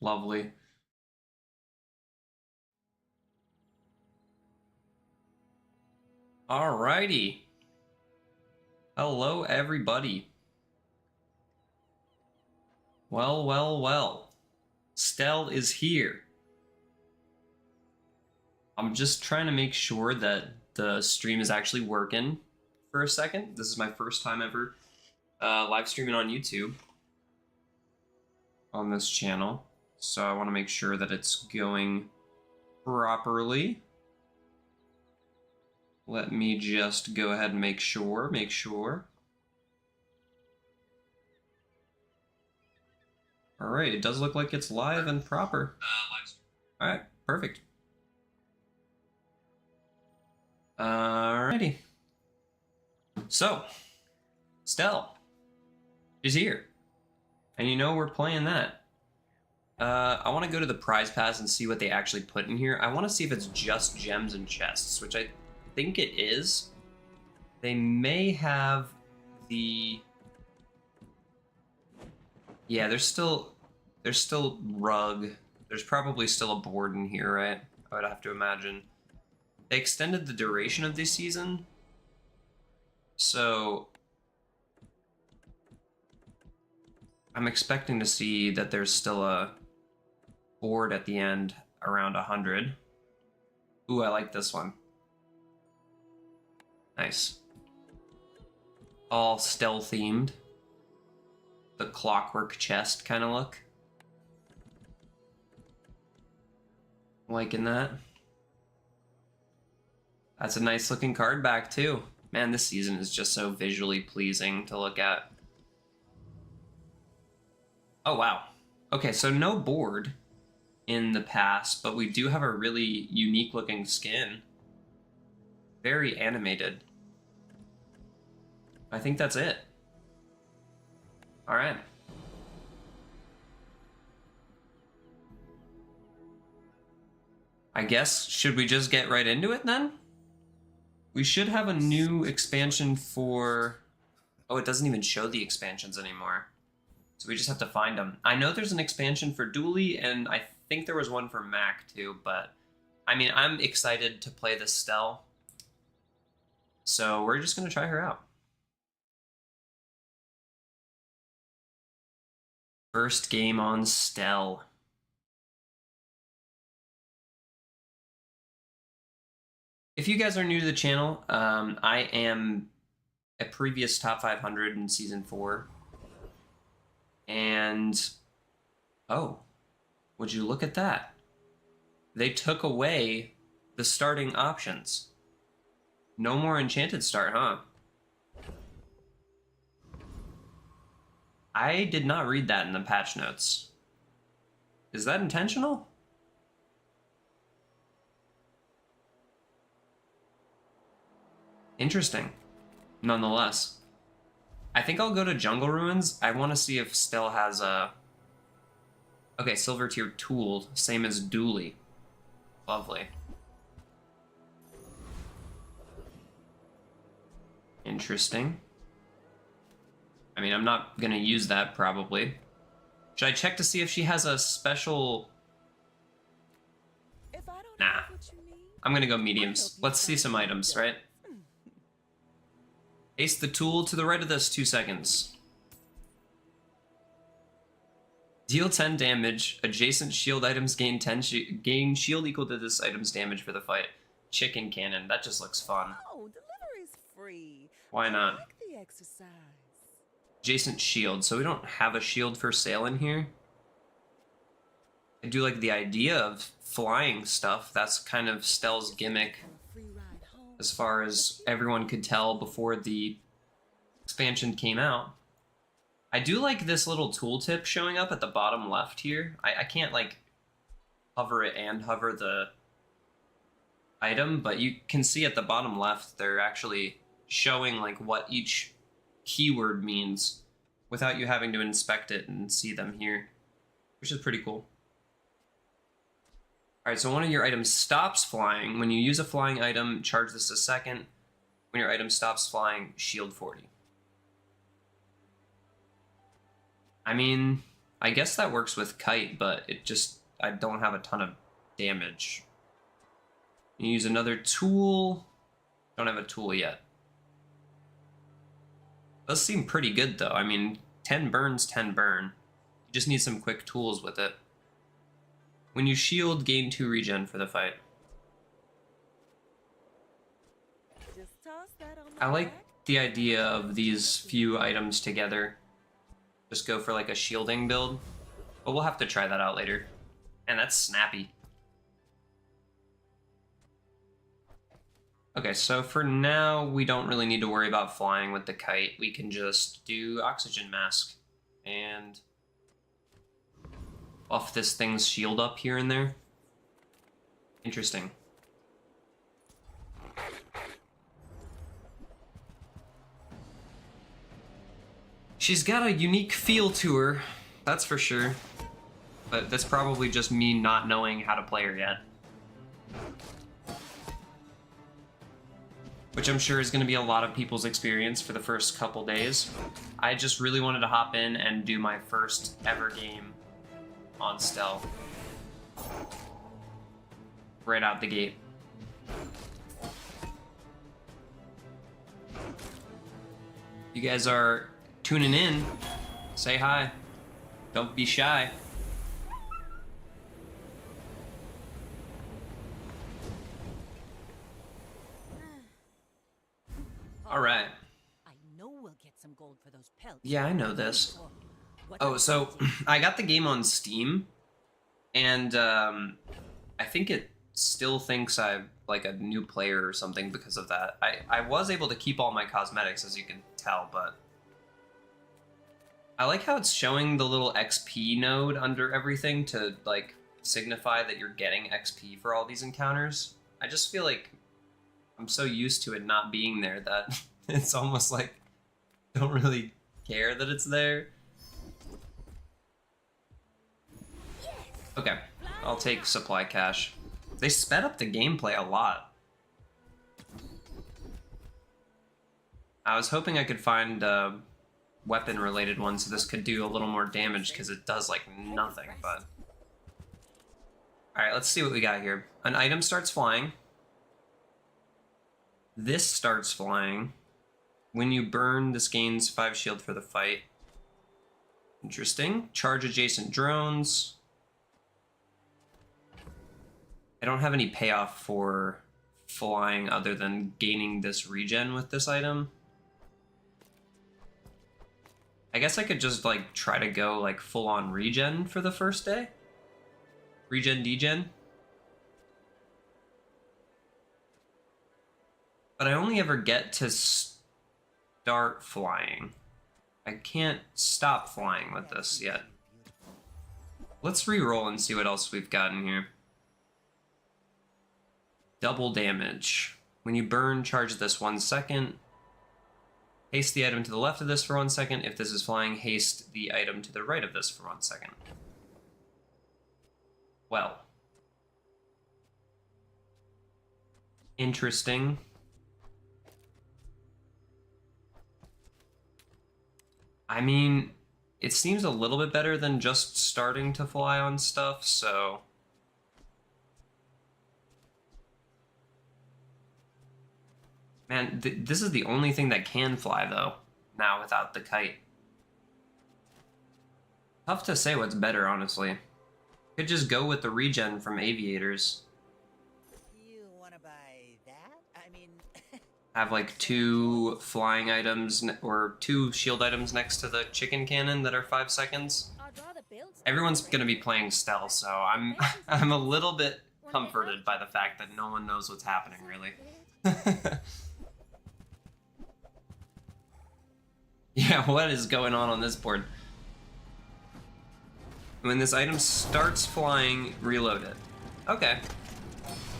Lovely. Alrighty. Hello, everybody. Well, well, well. Stelle is here. I'm just trying to make sure that the stream is actually working for a second. This is my first time ever live streaming on YouTube on this channel. So I want to make sure that it's going properly. Let me just go ahead and make sure. All right, it does look like it's live and proper. All right, perfect. Alrighty. So, Stelle is here. And you know we're playing that. I want to go to the prize pass and see what they actually put in here. I want to see if it's just gems and chests, which I think it is. They may have the... Yeah, there's still rug. There's probably still a board in here, right? I would have to imagine. They extended the duration of this season, so I'm expecting to see that there's still a board at the end around 100. Ooh, I like this one. Nice. All Stelle themed. The clockwork chest kind of look. Liking that. That's a nice looking card back too. Man, this season is just so visually pleasing to look at. Oh, wow. Okay, so no board in the past, but we do have a really unique looking skin. Very animated. I think that's it. All right. I guess, should we just get right into it then? We should have a new expansion for... Oh, it doesn't even show the expansions anymore. So we just have to find them. I know there's an expansion for Dooley, and I think there was one for Mac too, but... I mean, I'm excited to play this Stelle. So we're just going to try her out. First game on Stelle. If you guys are new to the channel, I am a previous top 500 in season 4. And, oh, would you look at that? They took away the starting options. No more enchanted start, huh? I did not read that in the patch notes. Is that intentional? Interesting, nonetheless. I think I'll go to Jungle Ruins. I want to see if Stelle has a... Okay, Silver Tier Tool, same as Dooley. Lovely. Interesting. I mean, I'm not going to use that, probably. Should I check to see if she has a special... Nah. I'm going to go mediums. Let's see some items, right? Ace the tool to the right of this, 2 seconds. Deal 10 damage. Adjacent shield items gain 10 gain shield equal to this item's damage for the fight. Chicken cannon. That just looks fun. Oh, delivery's free. Why not? I like the exercise. Adjacent shield. So we don't have a shield for sale in here. I do like the idea of flying stuff. That's kind of Stelle's gimmick. As far as everyone could tell before the expansion came out. I do like this little tooltip showing up at the bottom left here. I can't like hover it and hover the item, but you can see at the bottom left they're actually showing like what each keyword means without you having to inspect it and see them here, which is pretty cool. Alright, so one of your items stops flying. When you use a flying item, charge this a second. When your item stops flying, shield 40. I mean, I guess that works with kite, but it just, I don't have a ton of damage. You use another tool. Don't have a tool yet. Does seem pretty good though. I mean, 10 burns, 10 burn. You just need some quick tools with it. When you shield, gain 2 regen for the fight. Just toss that on I my like back. the idea of these few items together. Just go for like a shielding build. But we'll have to try that out later. And that's snappy. Okay, so for now, we don't really need to worry about flying with the kite. We can just do oxygen mask and buff this thing's shield up here and there. Interesting. She's got a unique feel to her, that's for sure. But that's probably just me not knowing how to play her yet. Which I'm sure is going to be a lot of people's experience for the first couple days. I just really wanted to hop in and do my first ever game on Stelle. Right out the gate. You guys are tuning in. Say hi. Don't be shy. All right. I know we'll get some gold for those pelts. Yeah, I know this. What Oh, else so is it? I got the game on Steam, and I think it still thinks I'm like a new player or something because of that. I was able to keep all my cosmetics, as you can tell, but I like how it's showing the little XP node under everything to like signify that you're getting XP for all these encounters. I just feel like I'm so used to it not being there that it's almost like I don't really care that it's there. Okay, I'll take supply cache. They sped up the gameplay a lot. I was hoping I could find a weapon-related one so this could do a little more damage because it does like nothing, but... Alright, let's see what we got here. An item starts flying. This starts flying. When you burn, this gains 5 shield for the fight. Interesting. Charge adjacent drones. I don't have any payoff for flying other than gaining this regen with this item. I guess I could just like try to go like full on regen for the first day. Regen degen. But I only ever get to start flying. I can't stop flying with this yet. Let's re-roll and see what else we've got in here. Double damage. When you burn, charge this 1 second. Haste the item to the left of this for 1 second. If this is flying, haste the item to the right of this for 1 second. Well. Interesting. I mean, it seems a little bit better than just starting to fly on stuff, so... Man, this is the only thing that can fly, though, now without the kite. Tough to say what's better, honestly. Could just go with the regen from aviators. You wanna buy that? I mean, Have like 2 flying items, or 2 shield items next to the chicken cannon that are 5 seconds. I'd rather build stuff Everyone's that way. gonna be playing Stelle, so I'm I'm a little bit comforted by the fact that no one knows what's happening, really. Yeah, what is going on this board? When this item starts flying, reload it. Okay.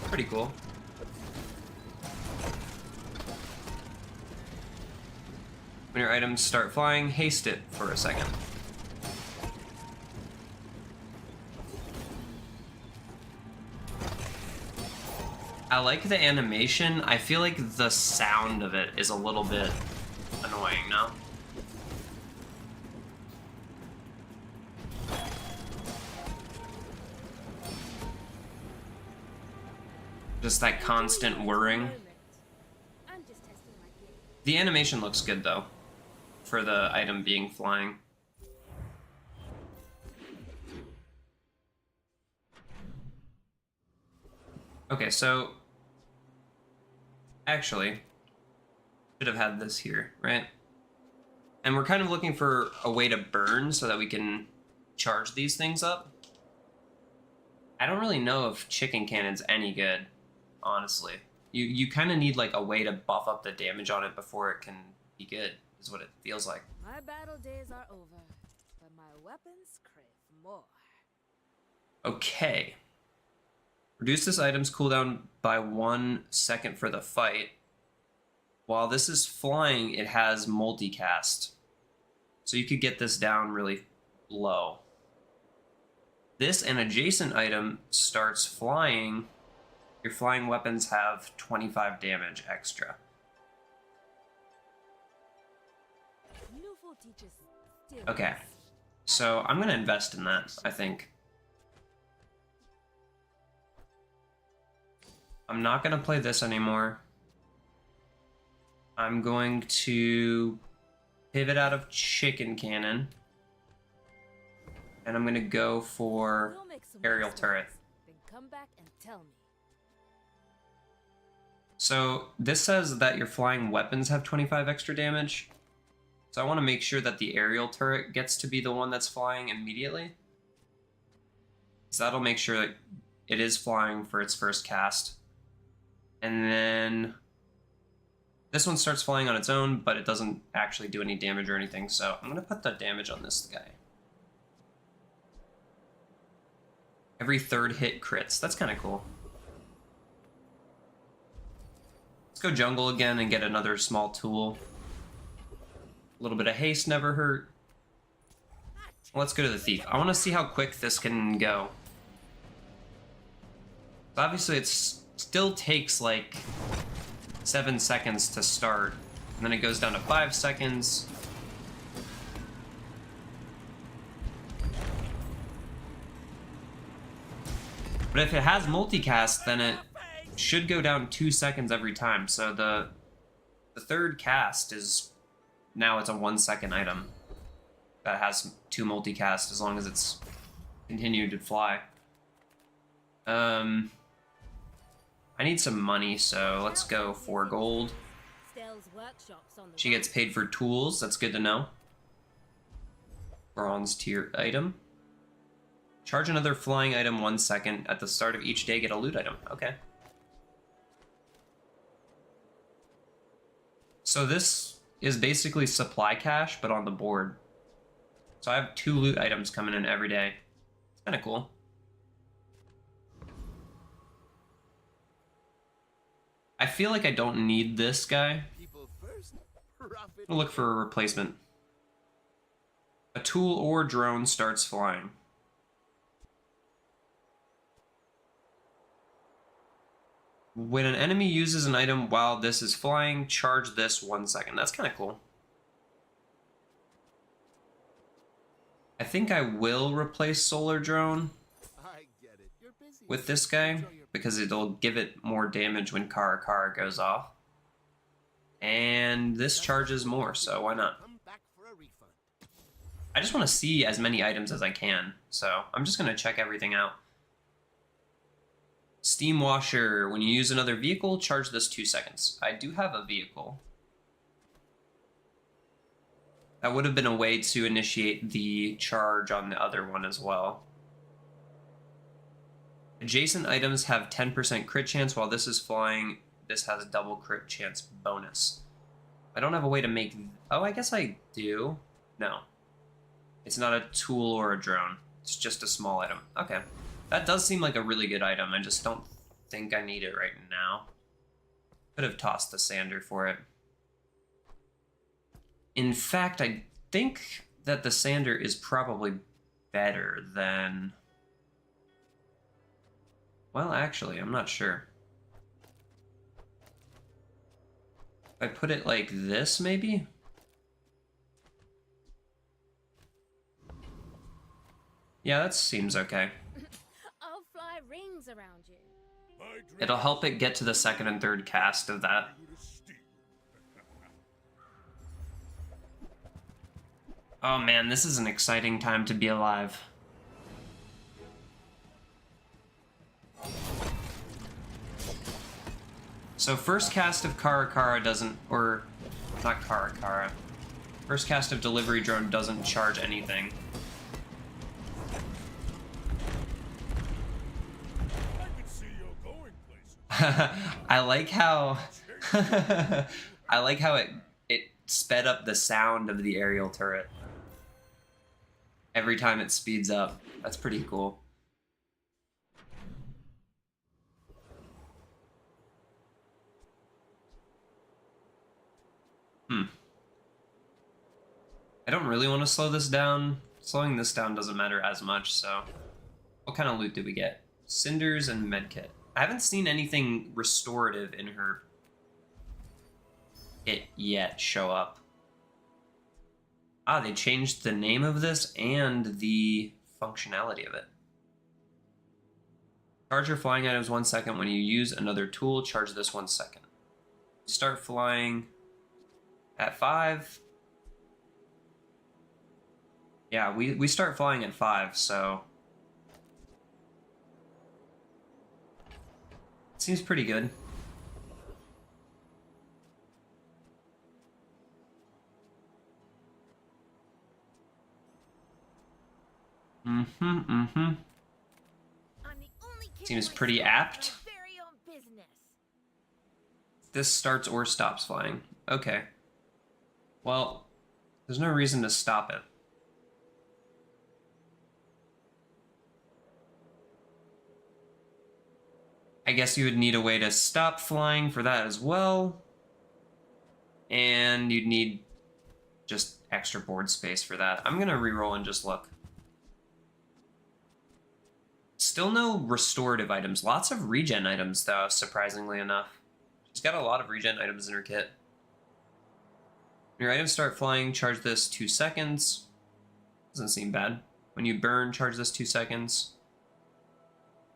Pretty cool. When your items start flying, haste it for a second. I like the animation. I feel like the sound of it is a little bit annoying, no? Just that constant whirring. I'm just testing my gear. The animation looks good though, for the item being flying. Okay, so actually, should have had this here, right? And we're kind of looking for a way to burn so that we can charge these things up. I don't really know if chicken cannon's any good, honestly. You kind of need like a way to buff up the damage on it before it can be good, is what it feels like. My battle days are over, but my weapons crave more. Okay. Reduce this item's cooldown by 1 second for the fight. While this is flying, it has multicast. So you could get this down really low. This and adjacent item starts flying. Your flying weapons have 25 damage extra. Okay. So I'm going to invest in that, I think. I'm not going to play this anymore. I'm going to pivot out of chicken cannon. And I'm going to go for aerial turret. Then come back and tell me. So this says that your flying weapons have 25 extra damage. So I want to make sure that the aerial turret gets to be the one that's flying immediately. So that'll make sure that it is flying for its first cast. And then this one starts flying on its own, but it doesn't actually do any damage or anything. So I'm going to put the damage on this guy. Every third hit crits. That's kind of cool. Let's go jungle again and get another small tool. A little bit of haste never hurt. Let's go to the thief. I want to see how quick this can go. Obviously, it still takes like 7 seconds to start, and then it goes down to 5 seconds. But if it has multicast, then it should go down 2 seconds every time. So the third cast is now it's a 1 second item that has 2 multicast as long as it's continued to fly. I need some money, so let's go 4 gold. She gets paid for tools, that's good to know. Bronze tier item. Charge another flying item 1 second. At the start of each day, get a loot item. Okay. So this is basically supply cache, but on the board. So I have 2 loot items coming in every day. It's kind of cool. I feel like I don't need this guy. I'll look for a replacement. A tool or drone starts flying. When an enemy uses an item while this is flying, charge this 1 second. That's kind of cool. I think I will replace Solar Drone with this guy because it'll give it more damage when Kara goes off. And this charges more, so why not? I just want to see as many items as I can, so I'm just going to check everything out. Steam washer. When you use another vehicle, charge this 2 seconds. I do have a vehicle. That would have been a way to initiate the charge on the other one as well. Adjacent items have 10% crit chance. While this is flying, this has a double crit chance bonus. I don't have a way to make... Oh, I guess I do. No. It's not a tool or a drone. It's just a small item. Okay. That does seem like a really good item. I just don't think I need it right now. Could have tossed the sander for it. In fact, I think that the sander is probably better than... Well, actually, I'm not sure. If I put it like this, maybe? Yeah, that seems okay. I'll fly rings around you. It'll help it get to the second and third cast of that. Oh man, this is an exciting time to be alive. So first cast of Kara doesn't, or not Kara. First cast of Delivery Drone doesn't charge anything. I like how I like how it sped up the sound of the aerial turret every time it speeds up. That's pretty cool. I don't really want to slow this down. Slowing this down doesn't matter as much, so... What kind of loot did we get? Cinders and medkit. I haven't seen anything restorative in her kit yet show up. Ah, they changed the name of this and the functionality of it. Charge your flying items 1 second. When you use another tool, charge this 1 second. Start flying at 5. Yeah, we start flying at 5, so... Seems pretty good. Seems pretty apt. This starts or stops flying. Okay. Well, there's no reason to stop it. I guess you would need a way to stop flying for that as well. And you'd need just extra board space for that. I'm gonna reroll and just look. Still no restorative items. Lots of regen items, though, surprisingly enough. She's got a lot of regen items in her kit. When your items start flying, charge this 2 seconds. Doesn't seem bad. When you burn, charge this 2 seconds.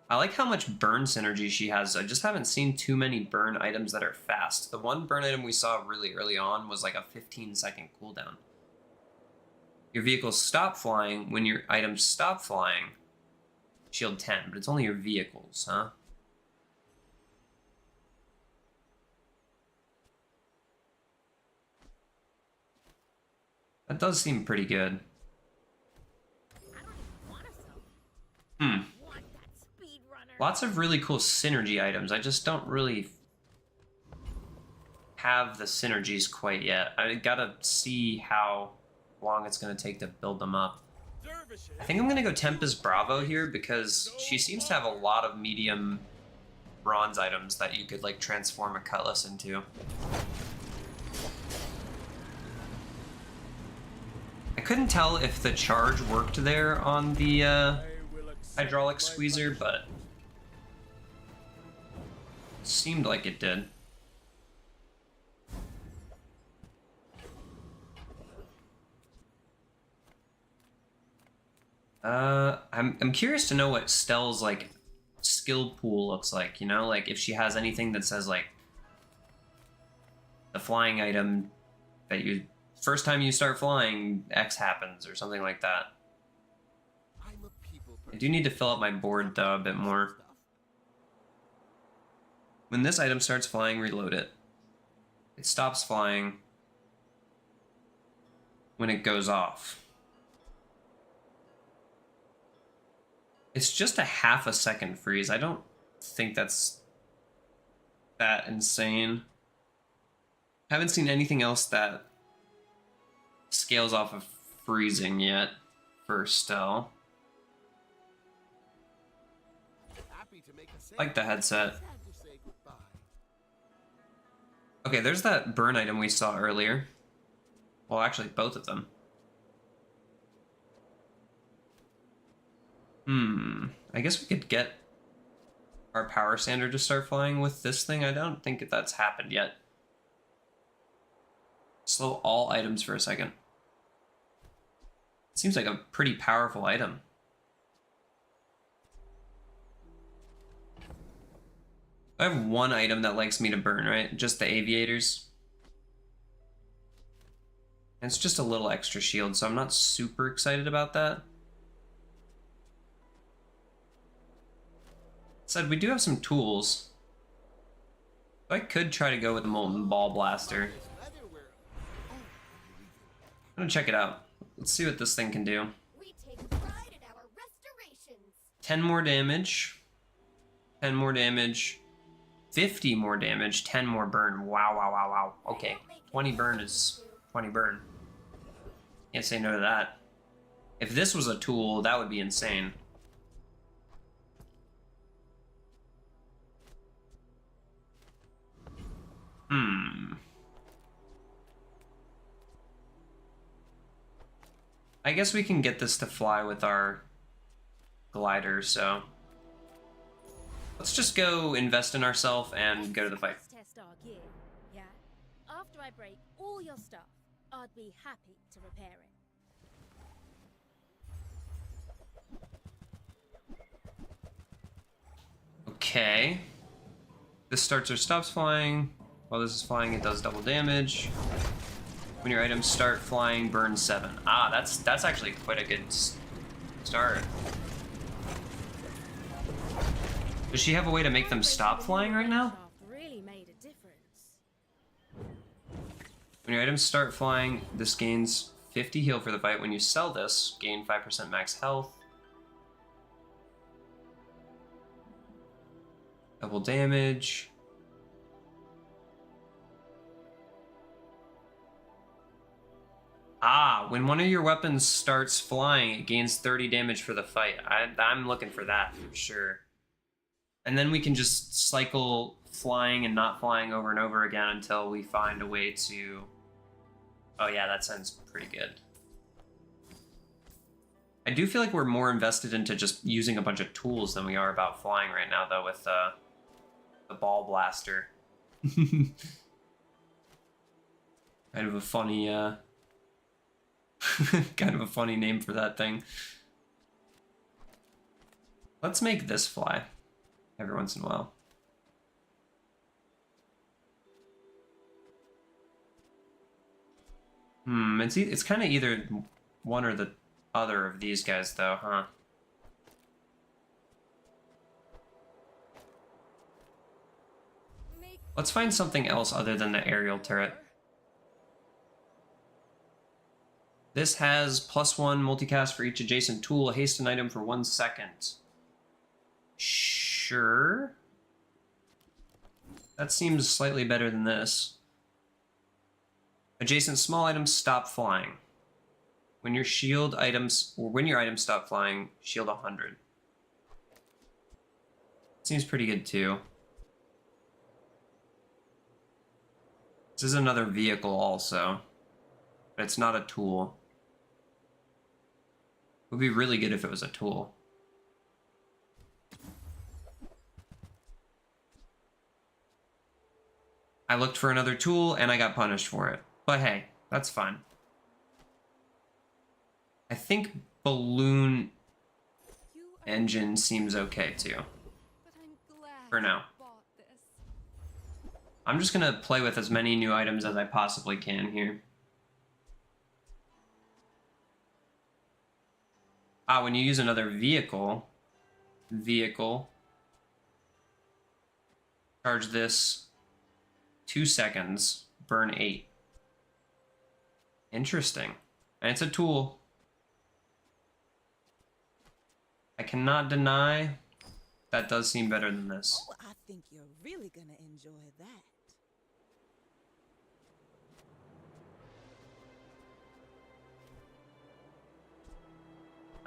I like how much burn synergy she has. I just haven't seen too many burn items that are fast. The one burn item we saw really early on was like a 15-second cooldown. Your vehicles stop flying when your items stop flying. Shield 10, but it's only your vehicles, huh? That does seem pretty good. Lots of really cool synergy items. I just don't really have the synergies quite yet. I gotta see how long it's gonna take to build them up. I think I'm gonna go Tempest Bravo here because she seems to have a lot of medium bronze items that you could like transform a cutlass into. I couldn't tell if the charge worked there on the hydraulic squeezer, but seemed like it did. I'm curious to know what Stelle's like skill pool looks like, you know, like if she has anything that says like the flying item that you first time you start flying X happens or something like that. I do need to fill up my board though a bit more. When this item starts flying, reload it. It stops flying when it goes off. It's just a ½ second freeze. I don't think that's that insane. I haven't seen anything else that scales off of freezing yet for Stelle. Like the headset. Okay, there's that burn item we saw earlier. Well, actually, both of them. I guess we could get our power sander to start flying with this thing. I don't think that's happened yet. Slow all items for a second. Seems like a pretty powerful item. I have one item that likes me to burn, right? Just the aviators. And it's just a little extra shield, so I'm not super excited about that. Said we do have some tools. I could try to go with the Molten Ball Blaster. I'm gonna check it out. Let's see what this thing can do. We take pride in our restorations. 10 more damage. 10 more damage. 50 more damage. 10 more burn. Wow, wow, wow, wow. Okay. 20 burn is 20 burn. Can't say no to that. If this was a tool, that would be insane. I guess we can get this to fly with our glider, so let's just go invest in ourselves and go to the fight. Test our gear, yeah? After I break all your stuff, I'd be happy to repair it. Okay. This starts or stops flying. While this is flying, it does double damage. When your items start flying, burn 7. Ah, that's actually quite a good start. Does she have a way to make them stop flying right now? Really made a difference. When your items start flying, this gains 50 heal for the fight. When you sell this, gain 5% max health. Double damage. Ah, when one of your weapons starts flying, it gains 30 damage for the fight. I'm looking for that for sure. And then we can just cycle flying and not flying over and over again until we find a way to... Oh yeah, that sounds pretty good. I do feel like we're more invested into just using a bunch of tools than we are about flying right now, though, with the ball blaster. Kind of a funny, kind of a funny name for that thing. Let's make this fly every once in a while. It's kind of either one or the other of these guys, though, huh? Let's find something else other than the aerial turret. This has +1 multicast for each adjacent tool, haste an item for 1 second. Sure. That seems slightly better than this. Adjacent small items stop flying. When your items stop flying, shield 100. Seems pretty good too. This is another vehicle also, but it's not a tool. It would be really good if it was a tool. I looked for another tool and I got punished for it. But hey, that's fine. I think balloon engine seems okay too. For now. I'm just gonna play with as many new items as I possibly can here. Ah, when you use another vehicle, charge this 2 seconds, burn 8. Interesting. And it's a tool. I cannot deny that does seem better than this. Oh, I think you're really gonna enjoy that.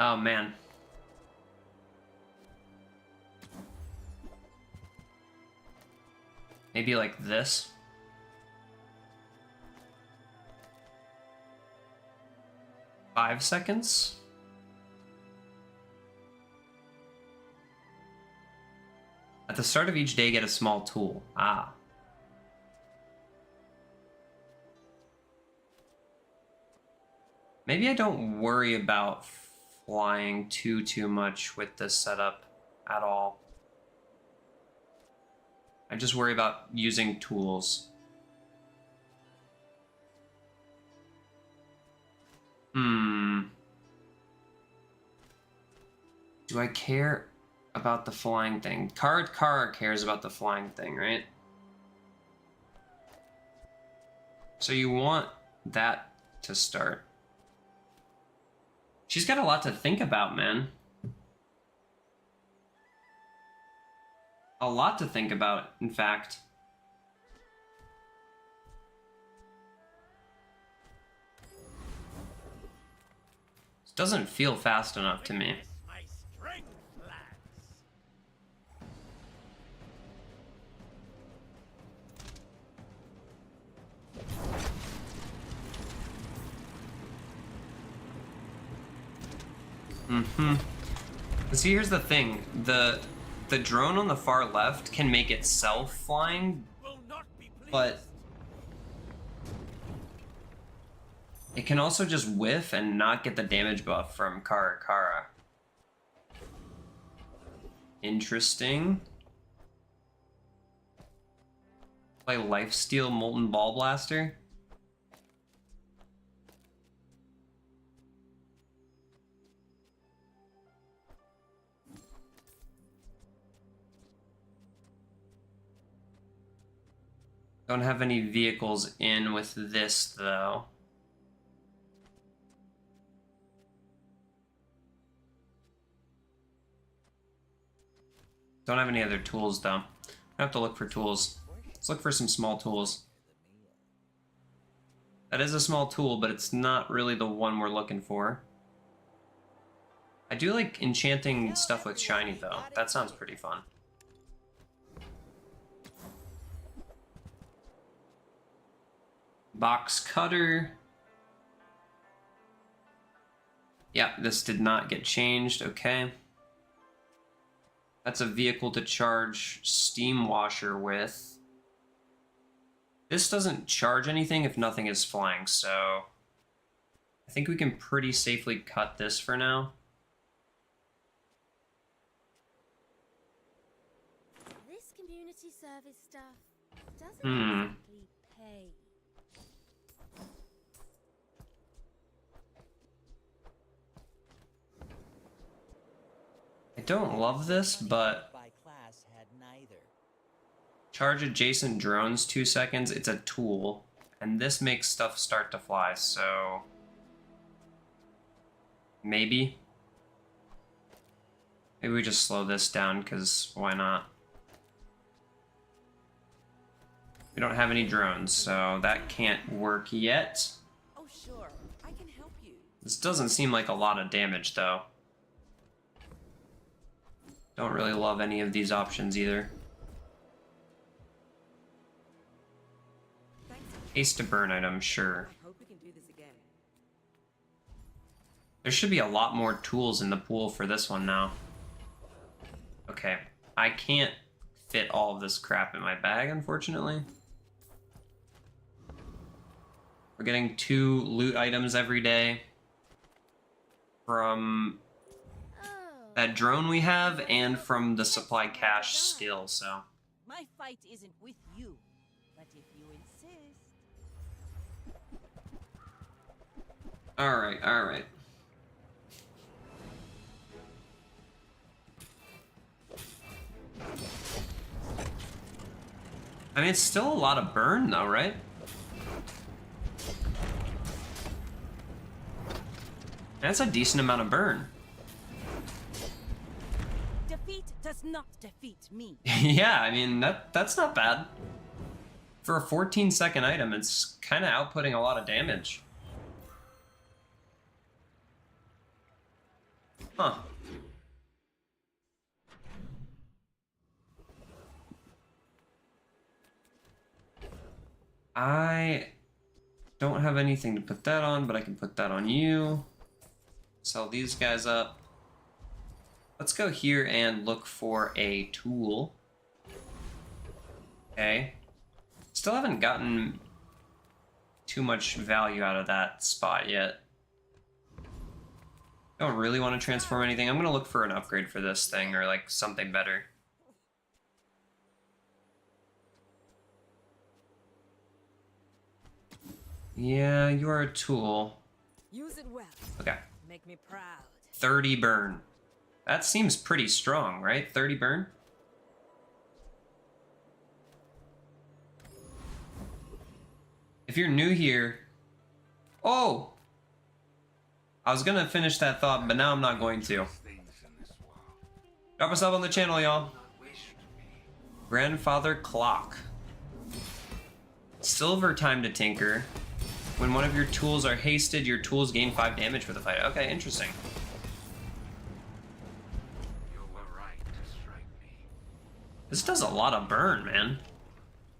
Oh man. Maybe like this. Five seconds? At the start of each day, get a small tool. Ah. Maybe I don't worry about flying too much with this setup at all. I just worry about using tools. Do I care about the flying thing? Kara cares about the flying thing, right? So you want that to start. She's got a lot to think about, man. A lot to think about, in fact. This doesn't feel fast enough to me. My strength, lads. See, here's the thing. The drone on the far left can make itself flying, Will not be pleased. but it can also just whiff and not get the damage buff from Kara. Interesting. Play Lifesteal Molten Ball Blaster. Don't have any vehicles in with this, though. Don't have any other tools, though. I have to look for tools. Let's look for some small tools. That is a small tool, but it's not really the one we're looking for. I do like enchanting stuff with shiny, though. That sounds pretty fun. Box cutter. Yeah, this did not get changed. Okay. That's a vehicle to charge steam washer with. This doesn't charge anything if nothing is flying, so I think we can pretty safely cut this for now. This community service stuff doesn't exactly pay. I don't love this, but By class had neither. charge adjacent drones 2 seconds. It's a tool, and this makes stuff start to fly, so maybe we just slow this down, because why not? We don't have any drones, so that can't work yet. Oh, sure. I can help you. This doesn't seem like a lot of damage, though. Don't really love any of these options either. Thanks. Haste to burn item, sure. Hope we can do this again. There should be a lot more tools in the pool for this one now. Okay, I can't fit all of this crap in my bag, unfortunately. We're getting 2 loot items every day from that drone we have and from the supply cache still, so. My fight isn't with you, but if you insist. Alright, alright. I mean, it's still a lot of burn, though, right? That's a decent amount of burn. Defeat does not defeat me. Yeah, I mean, that's not bad. For a 14-second item, it's kind of outputting a lot of damage. Huh. I don't have anything to put that on, but I can put that on you. Sell these guys up. Let's go here and look for a tool. Okay. Still haven't gotten too much value out of that spot yet. Don't really want to transform anything. I'm gonna look for an upgrade for this thing or like something better. Yeah, you are a tool. Use it well. Okay. Make me proud. 30 burn. That seems pretty strong, right? 30 burn? If you're new here... Oh! I was gonna finish that thought, but now I'm not going to. Drop us up on the channel, y'all. Grandfather Clock. Silver time to tinker. When one of your tools are hasted, your tools gain 5 damage for the fight. Okay, interesting. You were right to strike me. This does a lot of burn, man.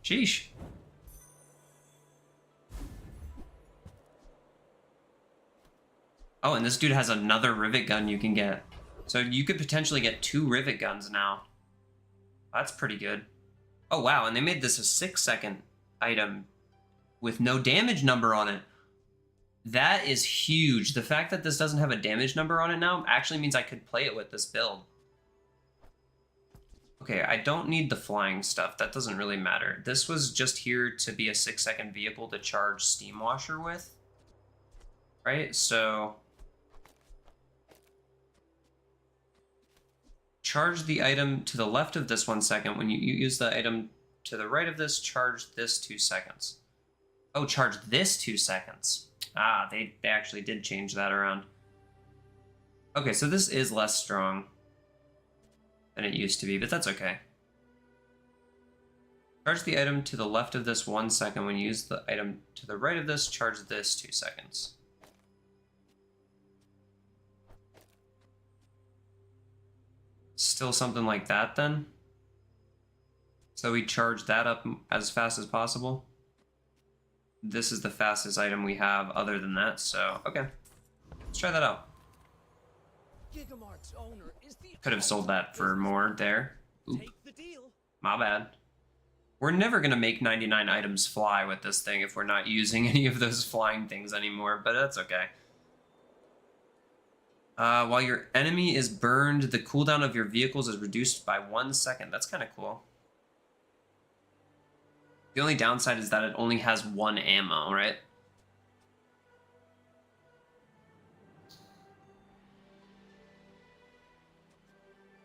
Sheesh. Oh, and this dude has another rivet gun you can get. So you could potentially get 2 rivet guns now. That's pretty good. Oh, wow, and they made this a 6-second item with no damage number on it. That is huge. The fact that this doesn't have a damage number on it now actually means I could play it with this build. Okay, I don't need the flying stuff. That doesn't really matter. This was just here to be a 6-second vehicle to charge Steam Washer with. Right, so... charge the item to the left of this 1 second. When you use the item to the right of this, charge this 2 seconds. Oh, charge this 2 seconds. Ah, they actually did change that around. Okay, so this is less strong than it used to be, but that's okay. Charge the item to the left of this 1 second. When you use the item to the right of this, charge this 2 seconds. Still something like that then. So we charge that up as fast as possible. This is the fastest item we have other than that, so okay. Let's try that out. Gigamart's owner is the Could have sold that for more there. Oop, Take the deal. my bad. We're never gonna make 99 items fly with this thing if we're not using any of those flying things anymore, but that's okay. While your enemy is burned, the cooldown of your vehicles is reduced by 1 second. That's kind of cool. The only downside is that it only has 1 ammo, right?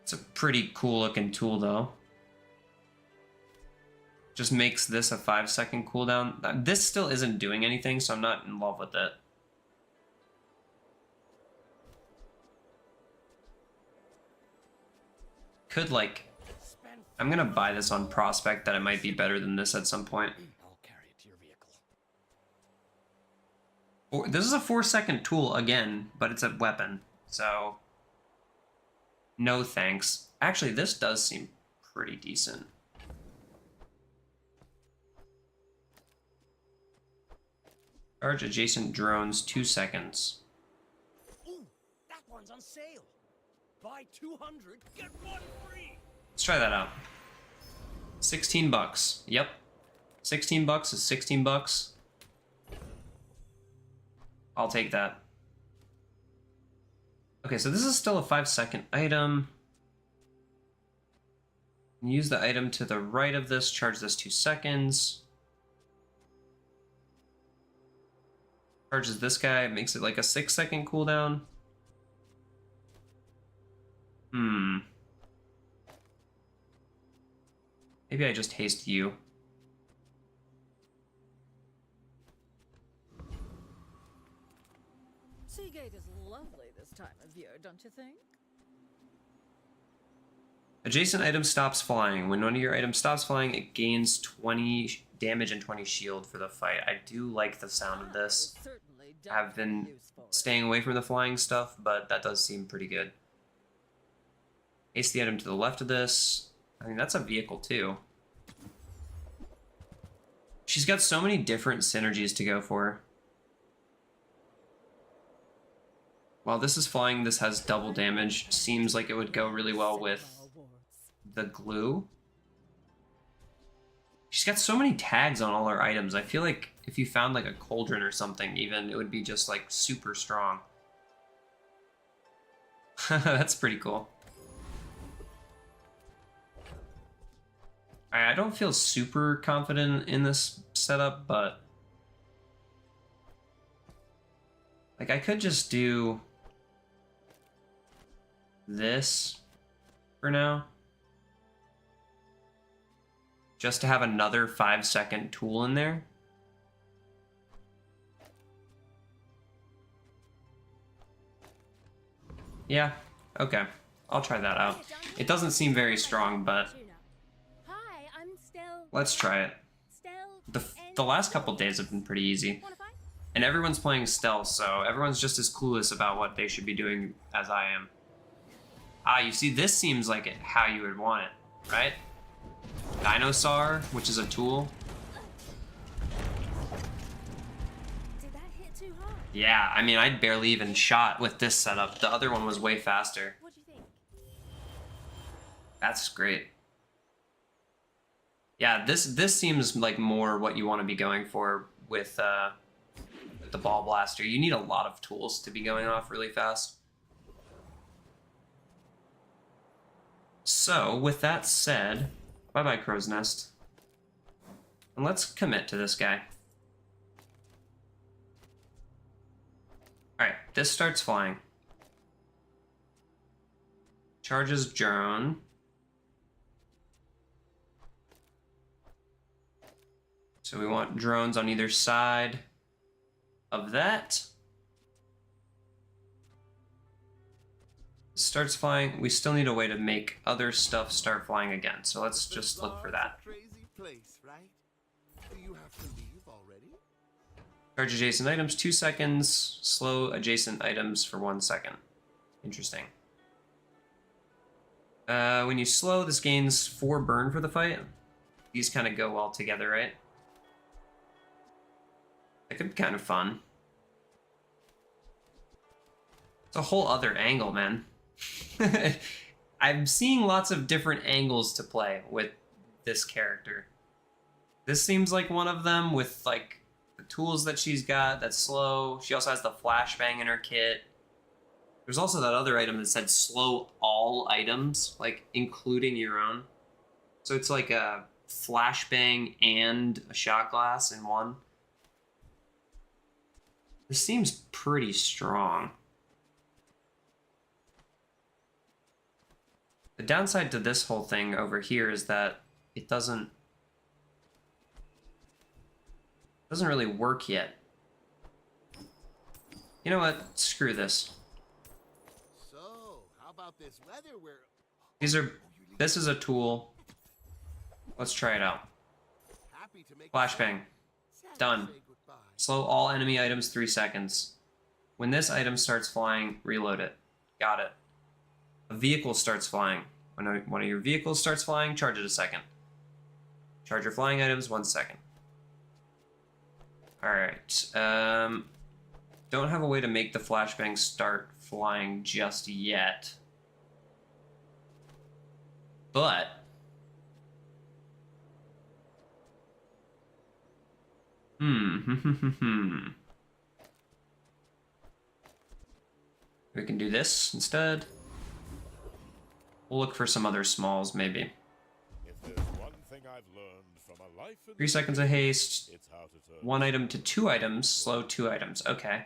It's a pretty cool looking tool though. Just makes this a 5-second cooldown. This still isn't doing anything, so I'm not in love with it. Could like... I'm gonna buy this on prospect that it might be better than this at some point. I'll carry it to your vehicle. This is a 4-second tool again, but it's a weapon, so no thanks. Actually, this does seem pretty decent. Charge adjacent drones 2 seconds. Ooh, that one's on sale. Buy 200, get 1 free. Let's try that out. 16 bucks. Yep. 16 bucks is 16 bucks. I'll take that. Okay, so this is still a 5-second item. Use the item to the right of this, charge this 2 seconds. Charges this guy, makes it like a 6-second cooldown. Maybe I just haste you. Seagate is lovely this time of year, don't you think? Adjacent item stops flying. When one of your items stops flying, it gains 20 damage and 20 shield for the fight. I do like the sound of this. I've been staying away from the flying stuff, but that does seem pretty good. Haste the item to the left of this. I mean, that's a vehicle too. She's got so many different synergies to go for. While this is flying, this has double damage. Seems like it would go really well with the glue. She's got so many tags on all her items. I feel like if you found like a cauldron or something even, it would be just like super strong. That's pretty cool. I don't feel super confident in this setup, but Like, I could just do this for now. Just to have another 5-second tool in there. Yeah, okay. I'll try that out. It doesn't seem very strong, but Hi, I'm Stelle. let's try it. Stelle. The last couple days have been pretty easy. Wanna fight? And everyone's playing stealth, so everyone's just as clueless about what they should be doing as I am. Ah, you see, this seems like how you would want it, right? Dinosaur, which is a tool. Did that hit too hard? Yeah, I mean, I barely even shot with this setup. The other one was way faster. What do you think? That's great. Yeah, this seems like more what you want to be going for with the ball blaster. You need a lot of tools to be going off really fast. So, with that said, bye-bye, Crow's Nest. And let's commit to this guy. Alright, this starts flying. Charges drone. So we want drones on either side of that. Starts flying. We still need a way to make other stuff start flying again. So let's just look for that. Crazy place, right? Do you have to leave already? Charge adjacent items 2 seconds. Slow adjacent items for 1 second. Interesting. When you slow, this gains 4 burn for the fight. These kind of go well together, right? That could be kind of fun. It's a whole other angle, man. I'm seeing lots of different angles to play with this character. This seems like one of them with like the tools that she's got that's slow. She also has the flashbang in her kit. There's also that other item that said slow all items, like including your own. So it's like a flashbang and a shot glass in one. This seems pretty strong. The downside to this whole thing over here is that it doesn't really work yet. You know what? Screw this. So, how about this weather where This is a tool. Let's try it out. happy to make Flashbang. Done. say goodbye. Slow all enemy items 3 seconds. When this item starts flying, reload it. Got it. A vehicle starts flying. When one of your vehicles starts flying, charge it a second. Charge your flying items 1 second. Alright. Don't have a way to make the flashbang start flying just yet. But we can do this instead. We'll look for some other smalls, maybe. If there's one thing I've learned from a life in 3 seconds of haste. it's how to turn 1 item to 2 items. Slow 2 items. Okay.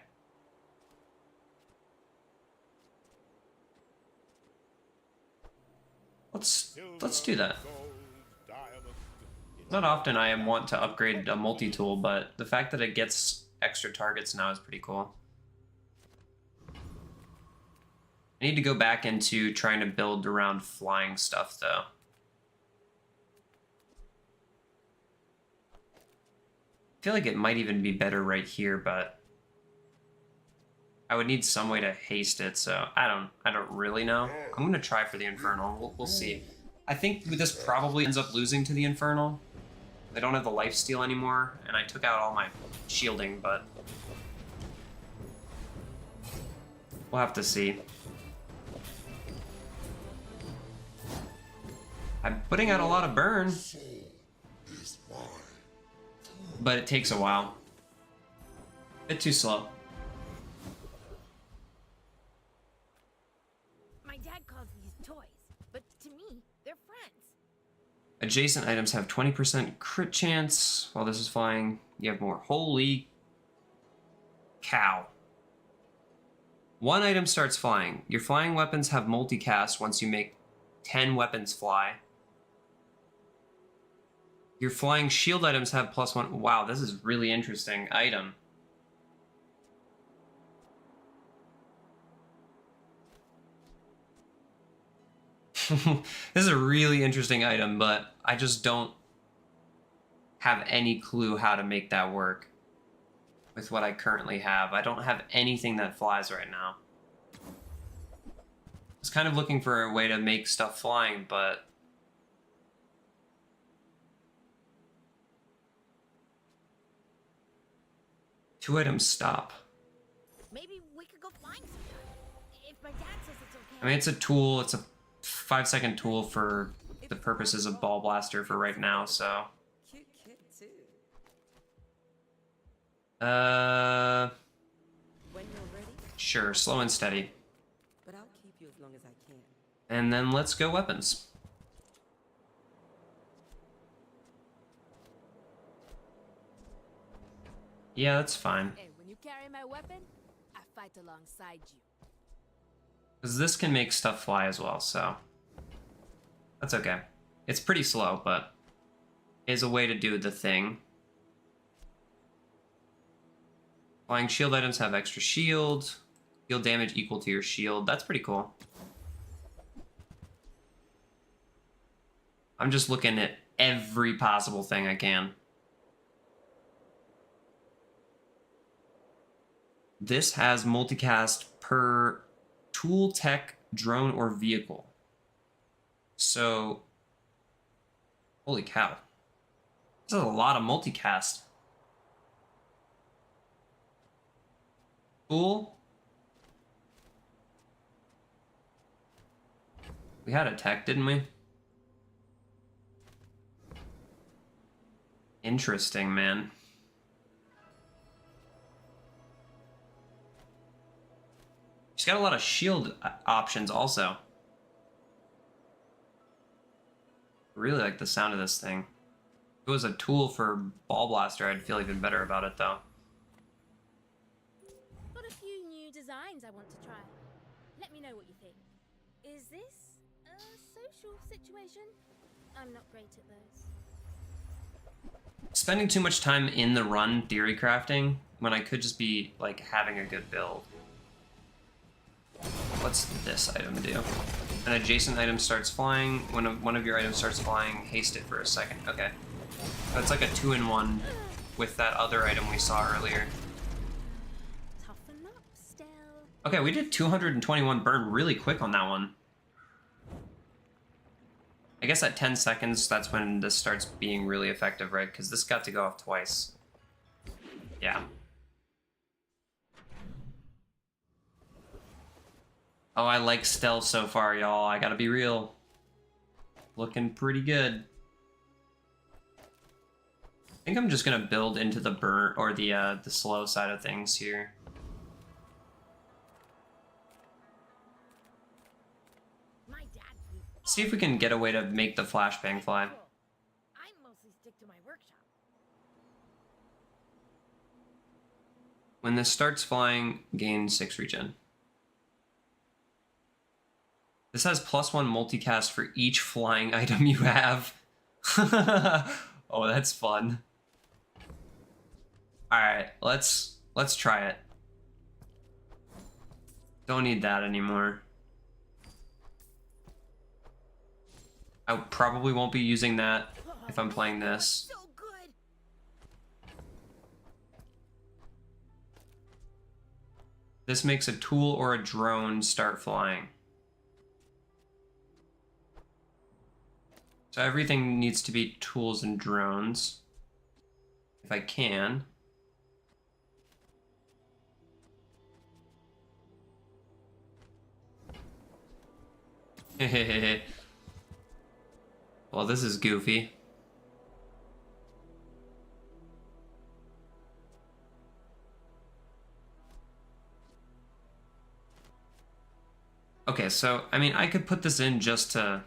Let's do that. gold, diamond. Not often I want to upgrade a multi-tool, but the fact that it gets extra targets now is pretty cool. I need to go back into trying to build around flying stuff, though. I feel like it might even be better right here, but I would need some way to haste it, so I don't really know. I'm gonna try for the Infernal. We'll see. I think this probably ends up losing to the Infernal. I don't have the lifesteal anymore, and I took out all my shielding, but we'll have to see. I'm putting out a lot of burn, but it takes a while. Bit too slow. My dad calls these toys, but to me, they're friends. Adjacent items have 20% crit chance. While this is flying, you have more. Holy cow. One item starts flying. Your flying weapons have multicast once you make 10 weapons fly. Your flying shield items have +1. Wow, this is really interesting item. This is a really interesting item, but I just don't have any clue how to make that work with what I currently have. I don't have anything that flies right now. I was kind of looking for a way to make stuff flying, but two items stop. Maybe we could go flying sometime. If my dad says it's okay. I mean, it's a tool. It's a 5-second tool for the purposes of Ball Blaster for right now, so. Cute kid too. When you're ready, Sure, slow and steady. but I'll keep you as long as I can. And then let's go weapons. Yeah, that's fine. Hey, when you carry my weapon, I fight alongside you. Because this can make stuff fly as well, so. That's okay. It's pretty slow, but is a way to do the thing. Flying shield items have extra shield. Deal damage equal to your shield. That's pretty cool. I'm just looking at every possible thing I can. This has multicast per tool, tech, drone, or vehicle. So, holy cow. This is a lot of multicast. Tool. We had a tech, didn't we? Interesting, man. She's got a lot of shield options also. Really like the sound of this thing. If it was a tool for Ball Blaster, I'd feel even better about it though. Got a few new designs I want to try. Let me know what you think. Is this a social situation? I'm not great at those. Spending too much time in the run theory crafting when I could just be like having a good build. What's this item do? An adjacent item starts flying. When one of your items starts flying, haste it for a second. Okay. That's like a 2-in-1 with that other item we saw earlier. Toughen up, Stelle. Okay, we did 221 burn really quick on that one. I guess at 10 seconds, that's when this starts being really effective, right? Because this got to go off twice. Yeah. Oh, I like Stelle so far, y'all. I gotta be real. Looking pretty good. I think I'm just gonna build into the burn or the slow side of things here. My dad. See if we can get a way to make the flashbang fly. I mostly stick to my workshop. When this starts flying, gain 6 regen. This has +1 multicast for each flying item you have. Oh, that's fun. Alright, let's try it. Don't need that anymore. I probably won't be using that if I'm playing this. So good. This makes a tool or a drone start flying. So everything needs to be tools and drones. If I can. Well, this is goofy. Okay, so, I mean, I could put this in just to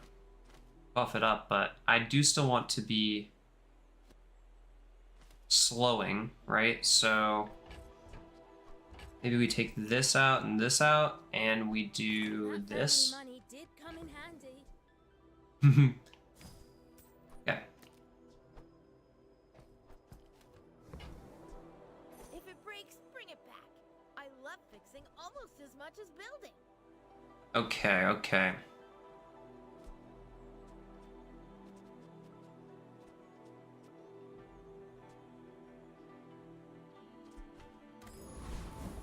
buff it up, but I do still want to be slowing, right? So Maybe we take this out, and we do That this. family money did come in handy. Yeah. If it breaks, bring it back. I love fixing almost as much as building. Okay, okay.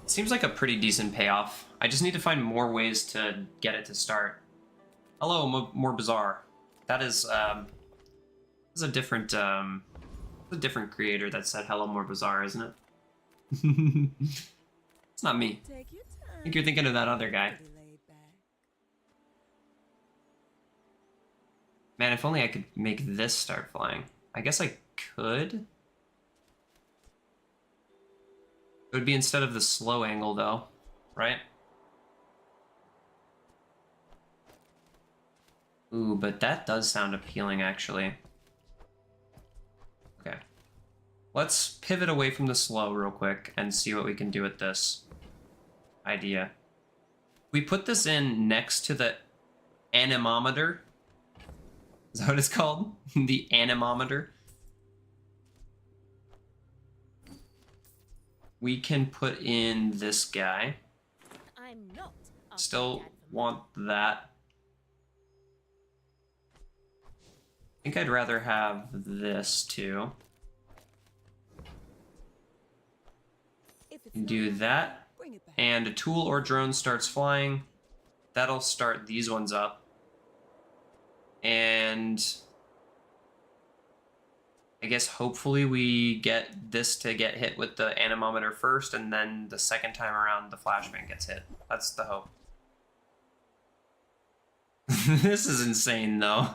Seems like a pretty decent payoff. I just need to find more ways to get it to start. Hello, more Bazaar. That is a different creator that said hello, more Bazaar, isn't it? It's not me. Take your I time. think you're thinking of that other guy. Pretty laid back. Man, if only I could make this start flying. I guess I could. It would be instead of the slow angle, though, right? Ooh, but that does sound appealing, actually. Okay. Let's pivot away from the slow real quick and see what we can do with this idea. We put this in next to the anemometer. Is that what it's called? The anemometer. We can put in this guy. I'm not. asking Still Dad for want that. I think I'd rather have this too. If it's Do not, that, bring it back. and a tool or drone starts flying. That'll start these ones up. And I guess hopefully we get this to get hit with the anemometer first, and then the second time around the flashbang gets hit. That's the hope. This is insane, though.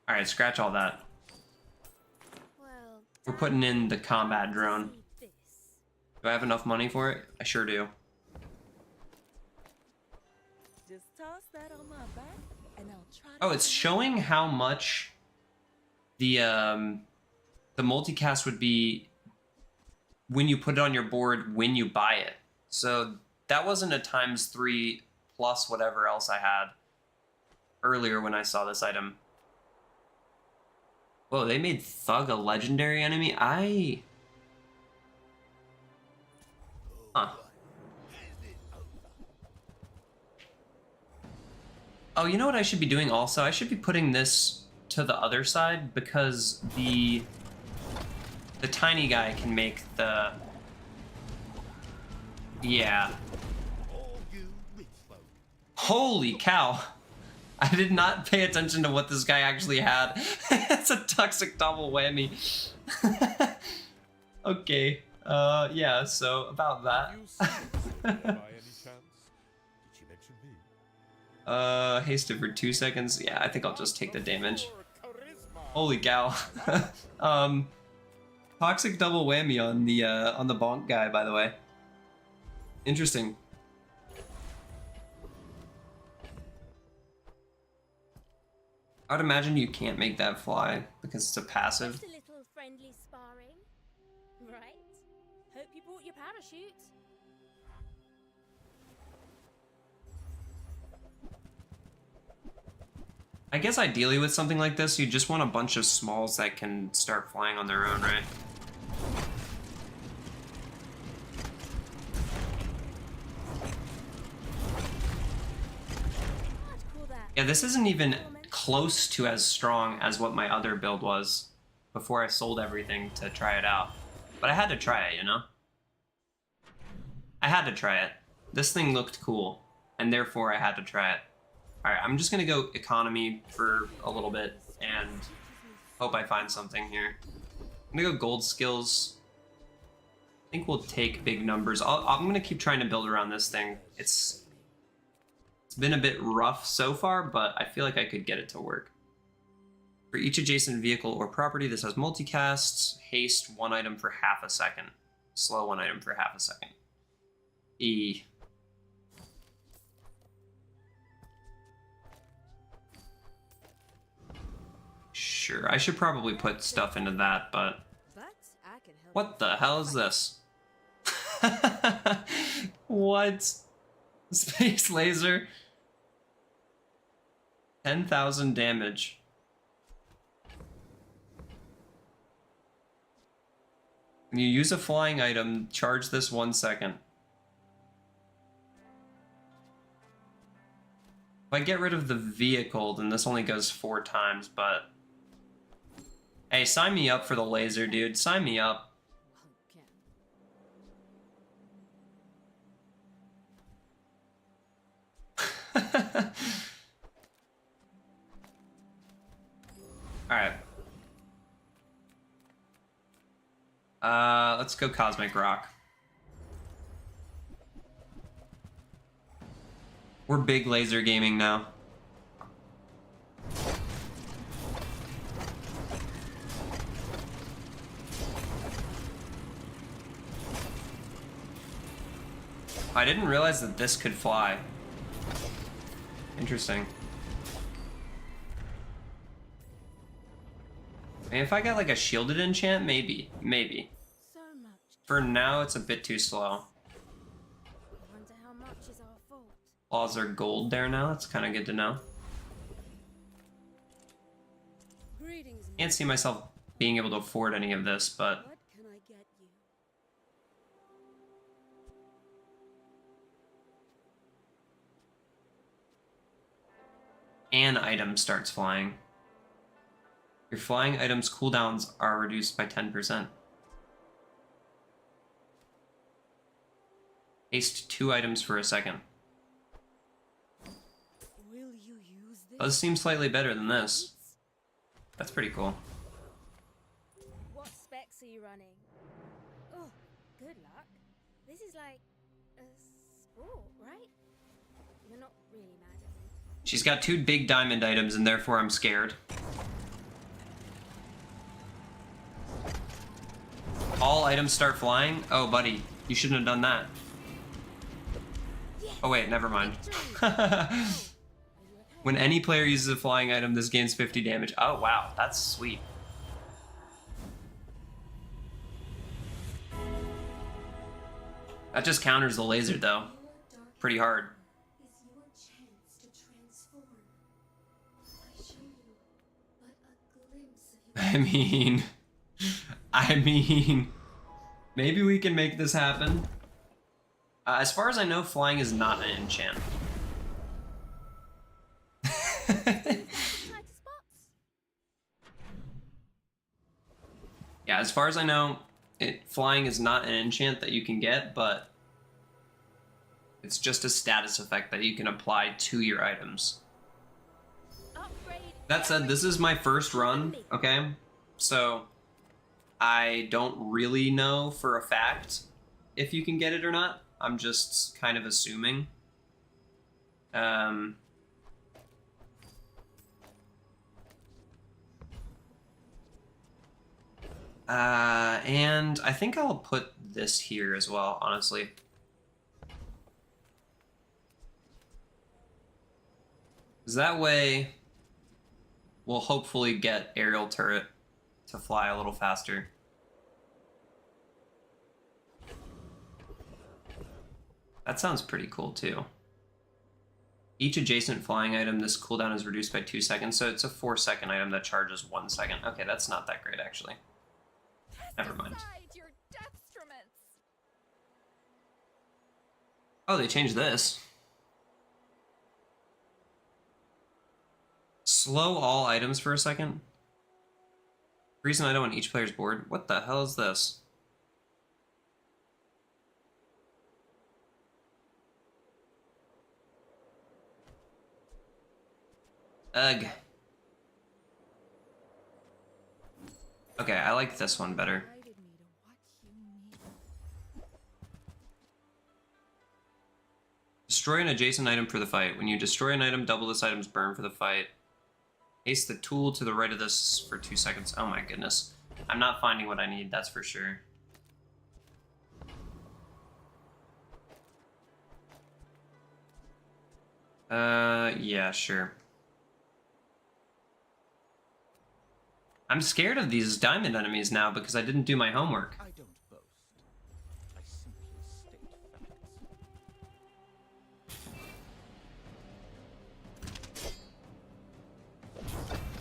Alright, scratch all that. Well, We're putting in the combat drone. see this. Do I have enough money for it? I sure do. Just toss that on my back, and I'll try to Oh, it's showing how much the multicast would be when you put it on your board when you buy it. So that wasn't a ×3 plus whatever else I had earlier when I saw this item. Whoa, they made Thug a legendary enemy? Huh. Oh, you know what I should be doing also? I should be putting this to the other side because the tiny guy can make the... Yeah. Holy cow! I did not pay attention to what this guy actually had. It's a toxic double whammy. Okay. Yeah, so about that. Have you seen Stelle by any chance? Did she mention me? Hasted for 2 seconds. Yeah, I think I'll just take the damage. For charisma. Holy cow. Toxic double whammy on the bonk guy, by the way. Interesting. I would imagine you can't make that fly because it's a passive. Just a little friendly sparring, right? Hope you brought your parachute. I guess ideally with something like this, you just want a bunch of smalls that can start flying on their own, right? I'd call that Yeah, this isn't even close to as strong as what my other build was before I sold everything to try it out. But I had to try it, you know? I had to try it. This thing looked cool, and therefore I had to try it. Alright, I'm just gonna go economy for a little bit and hope I find something here. I'm gonna go gold skills. I think we'll take big numbers. I'm gonna keep trying to build around this thing. It's been a bit rough so far, but I feel like I could get it to work. For each adjacent vehicle or property, this has multicasts, haste 1 item for half a second, slow 1 item for half a second. E. Sure, I should probably put stuff into that, but Bye. What the hell is this? What? Space laser? 10,000 damage. When you use a flying item, charge this 1 second. If I get rid of the vehicle, then this only goes 4 times, but... Hey, sign me up for the laser, dude. Sign me up. Alright. Let's go Cosmic Rock. We're big laser gaming now. I didn't realize that this could fly. Interesting. And if I got like a shielded enchant, maybe. So much. For now, it's a bit too slow. I wonder how much is our fault. Claws are gold there now. That's kind of good to know. Greetings, Can't see myself being able to afford any of this, but what can I get you? an item starts flying. Your flying item's cooldowns are reduced by 10%. Haste 2 items for a second. Will you use this? Does seem slightly better than this. That's pretty cool. What specs are you running? Oh, good luck. This is like a sport, right? You're not really mad at me. She's got 2 big diamond items, and therefore I'm scared. All items start flying? Oh, buddy, you shouldn't have done that. Oh wait, never mind. When any player uses a flying item, this gains 50 damage. Oh wow, that's sweet. That just counters the laser though. Pretty hard. Is your chance to transform. I show you but a glimpse of I mean, maybe we can make this happen. As far as I know, flying is not an enchant. Yeah, as far as I know, flying is not an enchant that you can get, but it's just a status effect that you can apply to your items. That said, this is my first run, okay? So I don't really know for a fact if you can get it or not. I'm just kind of assuming. And I think I'll put this here as well, honestly. Because that way, we'll hopefully get aerial turret to fly a little faster. That sounds pretty cool too. Each adjacent flying item, this cooldown is reduced by 2 seconds, so it's a 4-second item that charges 1 second. Okay, that's not that great actually. Never mind. Your deathstruments. Oh, they changed this. Slow all items for a second. Freeze an item on each player's board. What the hell is this? Ugh. Okay, I like this one better. Guided me to what you need. Destroy an adjacent item for the fight. When you destroy an item, double this item's burn for the fight. Haste the tool to the right of this for 2 seconds. Oh my goodness. I'm not finding what I need, that's for sure. Yeah, sure. I'm scared of these diamond enemies now because I didn't do my homework. I don't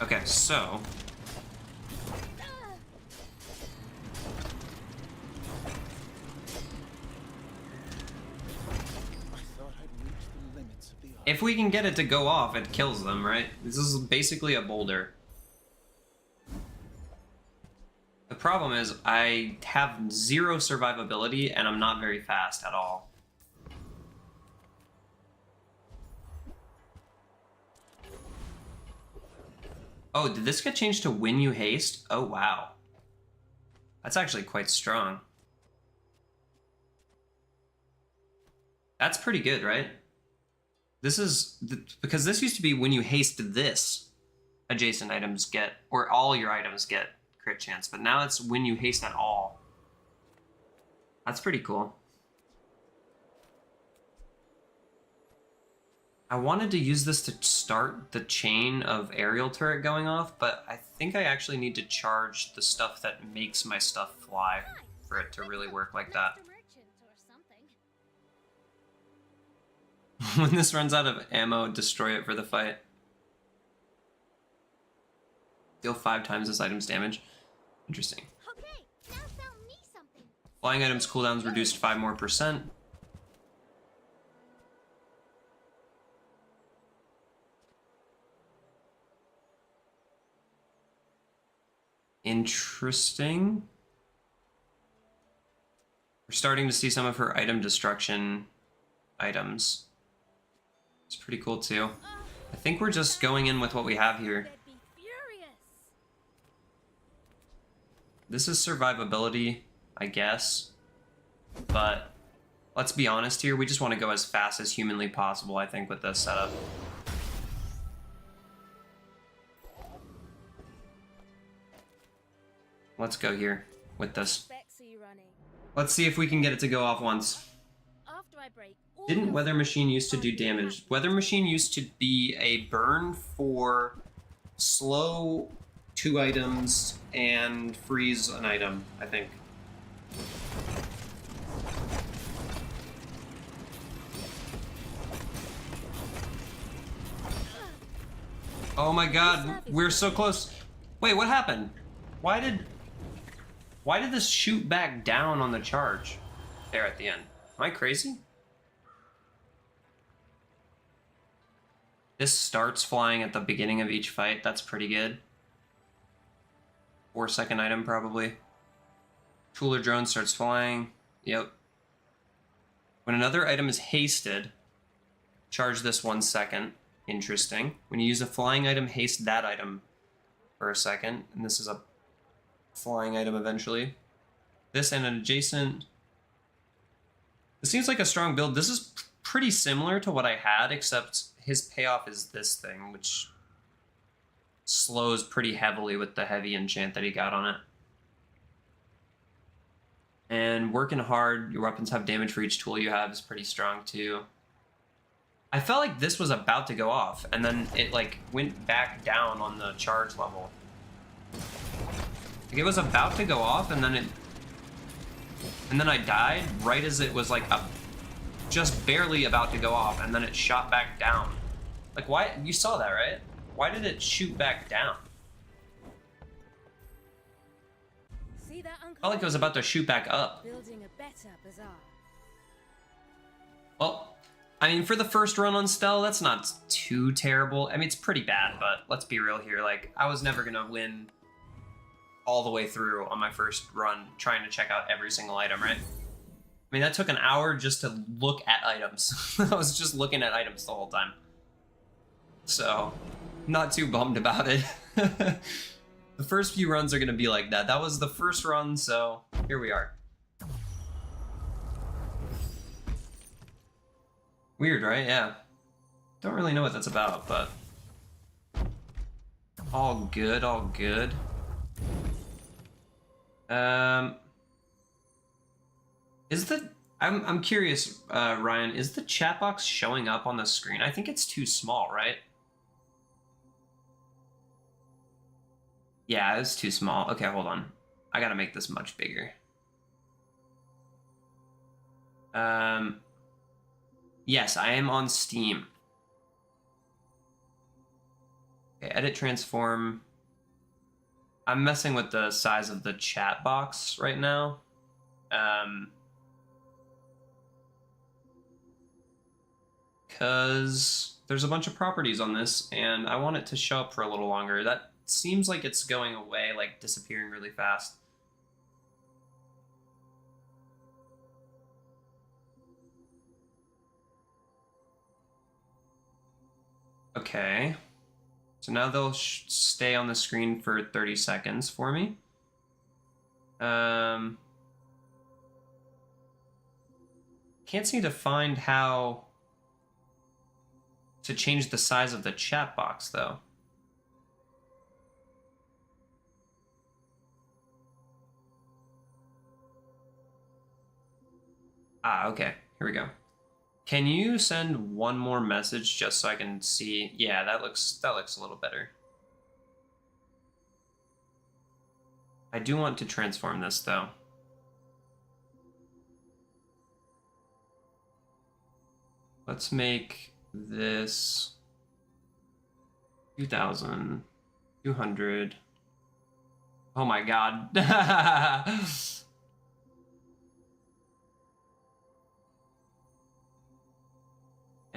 Okay, so I thought I'd reached the limits of the art. if we can get it to go off, it kills them, right? This is basically a boulder. The problem is I have 0 survivability and I'm not very fast at all. Oh, did this get changed to when you haste? Oh, wow. That's actually quite strong. That's pretty good, right? This is... because this used to be when you haste this, adjacent items get, or all your items get crit chance, but now it's when you haste at all. That's pretty cool. I wanted to use this to start the chain of aerial turret going off, but I think I actually need to charge the stuff that makes my stuff fly for it to really work like that. When this runs out of ammo, destroy it for the fight. Deal 5 times this item's damage. Interesting. Okay, now tell me something. Flying items cooldowns reduced 5% more. Interesting. We're starting to see some of her item destruction items. It's pretty cool too. I think we're just going in with what we have here. They'd be furious. This is survivability, I guess. But let's be honest here, we just want to go as fast as humanly possible, I think, with this setup. Let's go here with this. Specs are you running? Let's see if we can get it to go off once. After I break all Didn't your Weather specs, Machine used to do I'll be damage? happy. Weather Machine used to be a burn for slow 2 items and freeze an item, I think. Oh my god, we're so close. Wait, what happened? Why did this shoot back down on the charge there at the end? Am I crazy? This starts flying at the beginning of each fight. That's pretty good. 4-second item, probably. Tool or drone starts flying. Yep. When another item is hasted, charge this 1 second. Interesting. When you use a flying item, haste that item for a second. And this is a flying item eventually. This and an adjacent. This seems like a strong build. This is pretty similar to what I had, except his payoff is this thing, which slows pretty heavily with the heavy enchant that he got on it. And working hard, your weapons have damage for each tool you have is pretty strong too. I felt like this was about to go off, and then it like went back down on the charge level. Like it was about to go off, and then I died right as it was like just barely about to go off, and then it shot back down. Like why? You saw that, right? Why did it shoot back down? See that, Uncle? Felt like it was about to shoot back up. Building a better bazaar. Well, I mean, for the first run on Stelle, that's not too terrible. I mean, it's pretty bad, but let's be real here. Like, I was never gonna win all the way through on my first run trying to check out every single item, right? I mean, that took an hour just to look at items. I was just looking at items the whole time. So, not too bummed about it. The first few runs are gonna be like that. That was the first run, so here we are. Weird, right? Yeah. Don't really know what that's about, but all good, all good. I'm curious, Ryan, is the chat box showing up on the screen? I think it's too small, right? Yeah, it's too small. Okay, hold on. I gotta make this much bigger. Yes, I am on Steam. Okay, edit transform. I'm messing with the size of the chat box right now. Because there's a bunch of properties on this, and I want it to show up for a little longer. That seems like it's going away, like disappearing really fast. Okay. So now they'll stay on the screen for 30 seconds for me. Can't seem to find how to change the size of the chat box, though. Ah, okay. Here we go. Can you send one more message just so I can see? Yeah, that looks a little better. I do want to transform this, though. Let's make this 2,000, 200. Oh my god.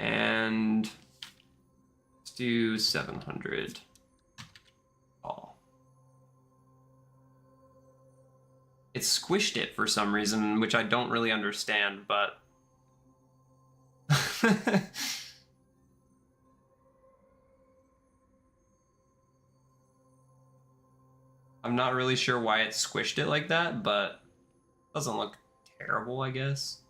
And let's do 700. Oh. It squished it for some reason, which I don't really understand, but I'm not really sure why it squished it like that, but it doesn't look terrible, I guess.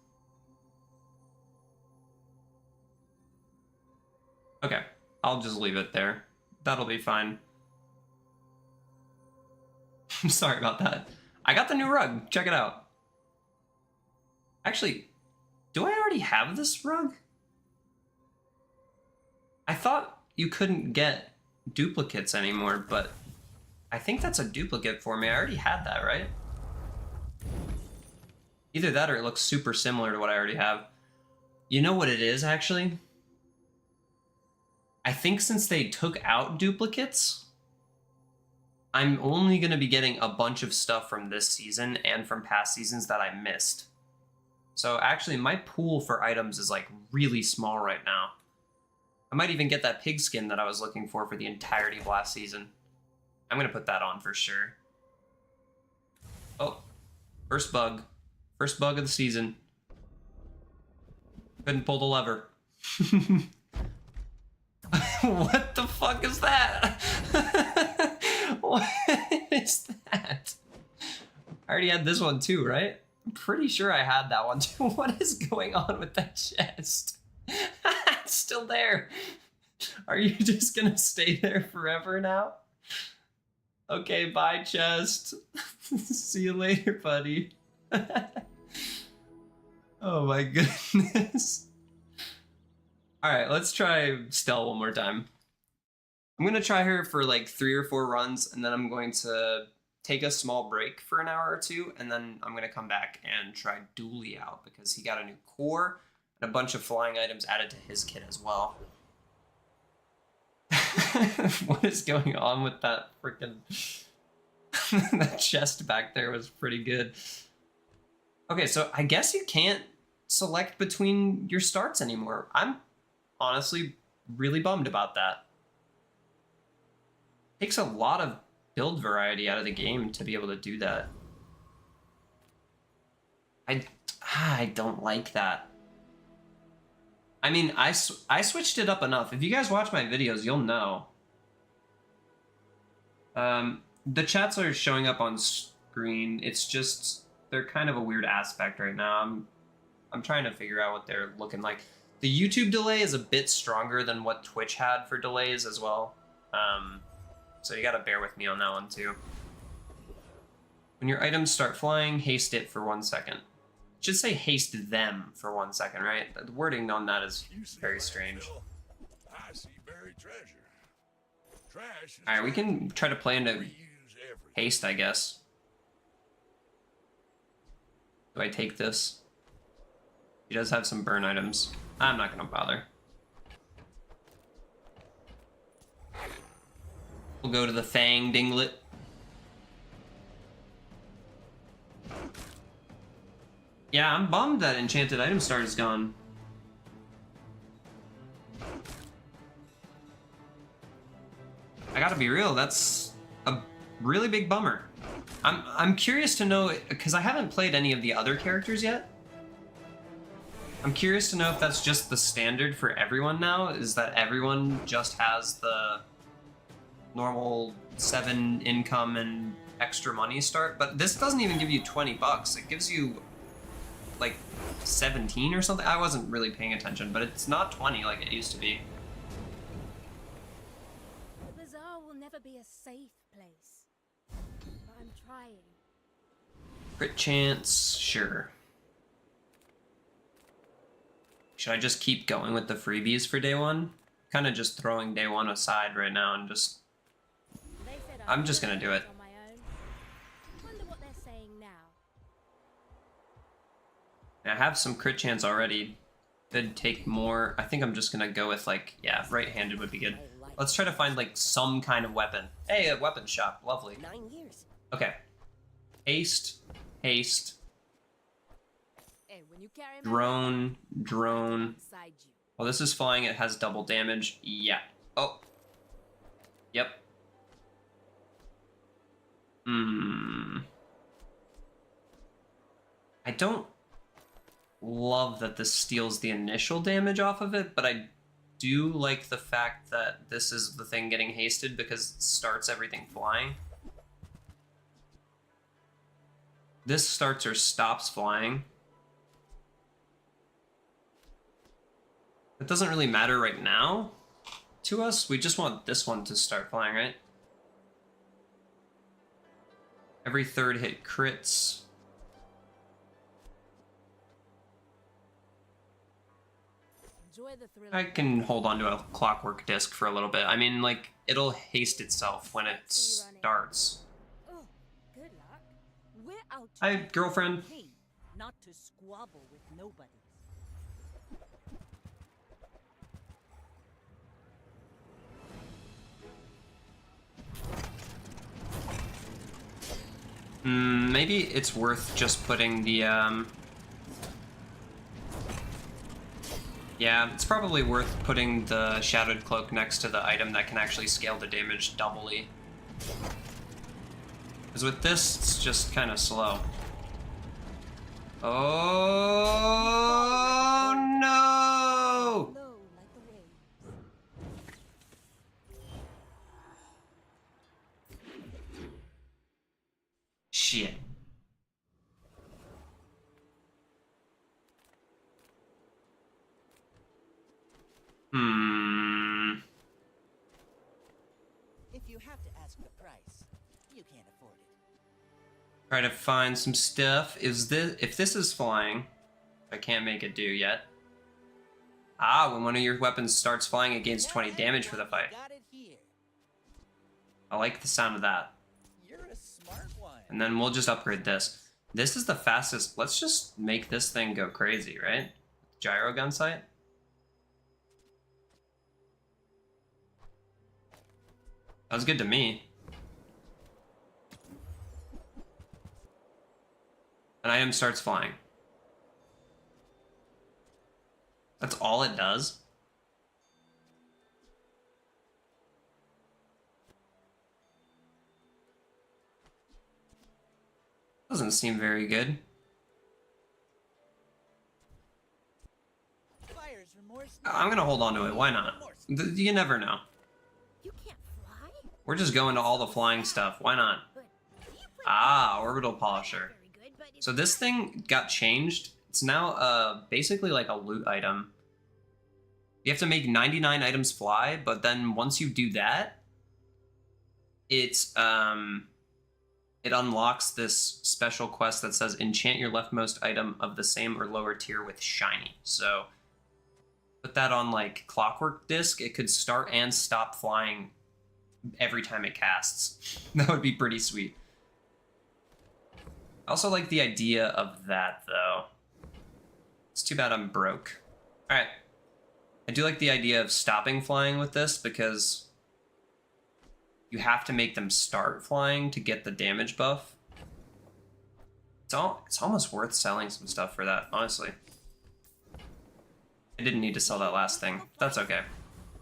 Okay, I'll just leave it there. That'll be fine. I'm sorry about that. I got the new rug. Check it out. Actually, do I already have this rug? I thought you couldn't get duplicates anymore, but I think that's a duplicate for me. I already had that, right? Either that or it looks super similar to what I already have. You know what it is, actually? I think since they took out duplicates, I'm only going to be getting a bunch of stuff from this season and from past seasons that I missed. So actually, my pool for items is like really small right now. I might even get that pig skin that I was looking for the entirety of last season. I'm going to put that on for sure. Oh, first bug. First bug of the season. Couldn't pull the lever. What the fuck is that? What is that? I already had this one too, right? I'm pretty sure I had that one too. What is going on with that chest? It's still there. Are you just gonna stay there forever now? Okay, bye, chest. See you later, buddy. Oh my goodness. Alright, let's try Stelle one more time. I'm gonna try her for like 3 or 4 runs, and then I'm going to take a small break for an hour or two, and then I'm gonna come back and try Dooley out, because he got a new core and a bunch of flying items added to his kit as well. What is going on with that freaking... That chest back there was pretty good. Okay, so I guess you can't select between your starts anymore. I'm honestly really bummed about that. Takes a lot of build variety out of the game to be able to do that. I don't like that. I mean, I switched it up enough. If you guys watch my videos, you'll know. The chats are showing up on screen. It's just, they're kind of a weird aspect right now. I'm trying to figure out what they're looking like. The YouTube delay is a bit stronger than what Twitch had for delays as well. So you gotta bear with me on that one too. When your items start flying, haste it for 1 second. It should say haste them for 1 second, right? The wording on that is very strange. I see buried treasure. Trash. Alright, we can try to play into haste, I guess. Do I take this? He does have some burn items. I'm not gonna bother. We'll go to the Fang Dinglet. Yeah, I'm bummed that Enchanted Item Start is gone. I gotta be real, that's a really big bummer. I'm curious to know, because I haven't played any of the other characters yet. I'm curious to know if that's just the standard for everyone now, is that everyone just has the normal 7 income and extra money start, but this doesn't even give you 20 bucks. It gives you like 17 or something. I wasn't really paying attention, but it's not 20 like it used to be. The bazaar will never be a safe place. But I'm trying. Crit chance, sure. Should I just keep going with the freebies for day one? Kind of just throwing day one aside right now and just... They said I'm just gonna do it. on my own. Wonder what they're saying now. I have some crit chance already. Could take more. I think I'm just gonna go with like, yeah, right-handed would be good. Let's try to find like some kind of weapon. Hey, a weapon shop, lovely. 9 years. Okay. Haste, haste, Hey, when you carry my drone, drone. beside you. Well, this is flying, it has double damage. Yeah. Oh. Yep. I don't love that this steals the initial damage off of it, but I do like the fact that this is the thing getting hasted because it starts everything flying. This starts or stops flying. It doesn't really matter right now to us. We just want this one to start flying, right? Every third hit crits. Enjoy the thrill. I can hold on to a clockwork disc for a little bit. I mean, like, it'll haste itself when it starts. Oh, good luck. We're out to Hi, get girlfriend. paid, not to squabble with nobody. Maybe it's worth just putting the, yeah, it's probably worth putting the Shadowed Cloak next to the item that can actually scale the damage doubly. Because with this, it's just kind of slow. Oh, no! Low like the waves. Shit. If you have to ask the price, you can't afford it. Try to find some stuff. Is this, if this is flying, I can't make it do yet. Ah, when one of your weapons starts flying, it gains 20 damage for the fight. Got it here. I like the sound of that. You're a smart one. And then we'll just upgrade this. This is the fastest. Let's just make this thing go crazy, right? Gyro gun sight. Sounds good to me. An item starts flying. That's all it does? Doesn't seem very good. Buyer's remorse. I'm gonna hold on to it. Why not? You never know. You can't fly? We're just going to all the flying stuff. Why not? But you play Ah, orbital polisher. very good, but it's So this thing got changed. It's now basically like a loot item. You have to make 99 items fly, but then once you do that, it's it unlocks this special quest that says enchant your leftmost item of the same or lower tier with shiny. So put that on like clockwork disc, it could start and stop flying every time it casts. That would be pretty sweet. I also like the idea of that though. It's too bad I'm broke. Alright. I do like the idea of stopping flying with this because you have to make them start flying to get the damage buff. It's almost worth selling some stuff for that, honestly. I didn't need to sell that last thing. That's okay.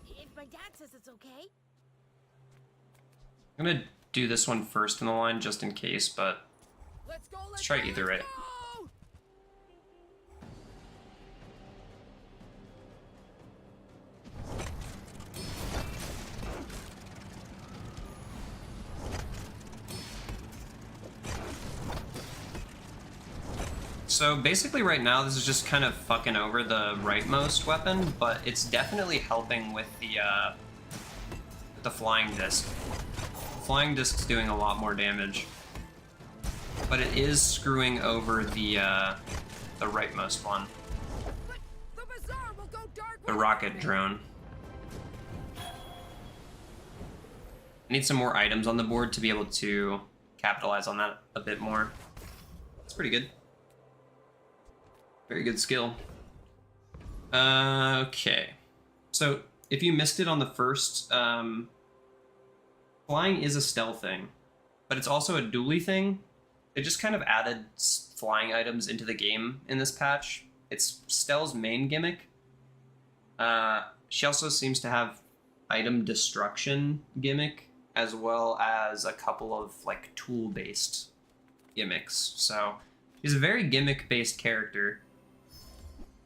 If my dad says it's okay. I'm gonna do this one first in the line just in case, but Let's go. let's try either way. Go! So basically right now this is just kind of fucking over the rightmost weapon, but it's definitely helping with the flying disc. The flying disc's doing a lot more damage. But it is screwing over the rightmost one. But the bazaar will go dark. The rocket drone. I need some more items on the board to be able to capitalize on that a bit more. That's pretty good. Very good skill. Okay. So, if you missed it on the first, flying is a stealth thing, but it's also a dually thing. They just kind of added flying items into the game in this patch. It's Stelle's main gimmick. She also seems to have item destruction gimmick, as well as a couple of, like, tool-based gimmicks. So, she's a very gimmick-based character.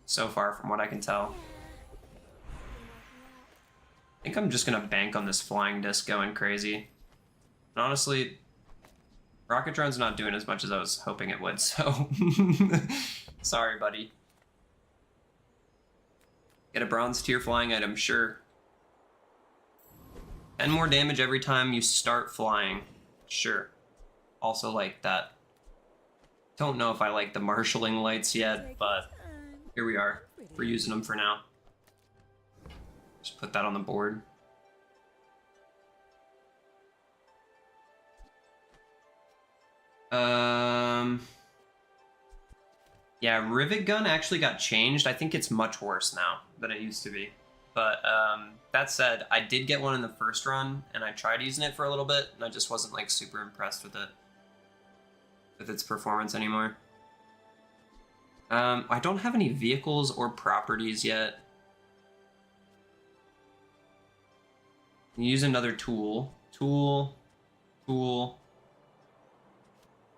So far, from what I can tell. I think I'm just gonna bank on this flying disc going crazy. And honestly, rocket drone's not doing as much as I was hoping it would, so... Sorry, buddy. Get a bronze tier flying item, sure. 10 more damage every time you start flying, sure. Also like that. Don't know if I like the marshalling lights yet, but... here we are. We're using them for now. Just put that on the board. Yeah, Rivet Gun actually got changed. I think it's much worse now than it used to be. But that said, I did get one in the first run, and I tried using it for a little bit, and I just wasn't like super impressed with it, with its performance anymore. I don't have any vehicles or properties yet. Use another tool. Tool.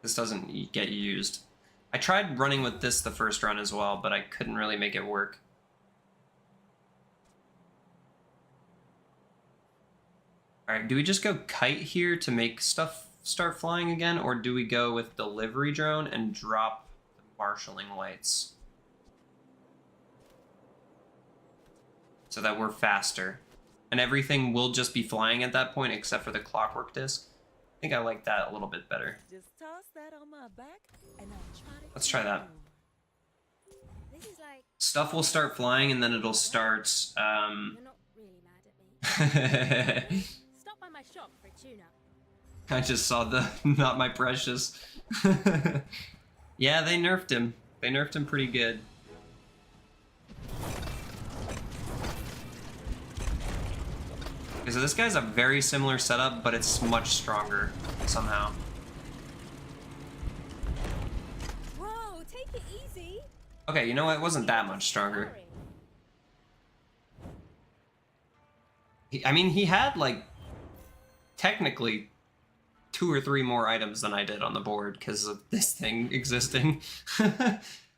This doesn't get used. I tried running with this the first run as well, but I couldn't really make it work. Alright, do we just go kite here to make stuff start flying again, or do we go with delivery drone and drop the marshalling lights? So that we're faster. And everything will just be flying at that point except for the clockwork disc. I think I like that a little bit better. Just toss that on my back and I'll try to Let's try that. This is like Stuff will start flying and then it'll start, you're not really mad at me. Stop by my shop for a tune-up. I just saw the not my precious. Yeah, they nerfed him. They nerfed him pretty good. Okay, so this guy's a very similar setup, but it's much stronger somehow. Whoa, take it easy. Okay, you know what? It wasn't that much stronger. I mean, he had, like, technically 2 or 3 more items than I did on the board because of this thing existing.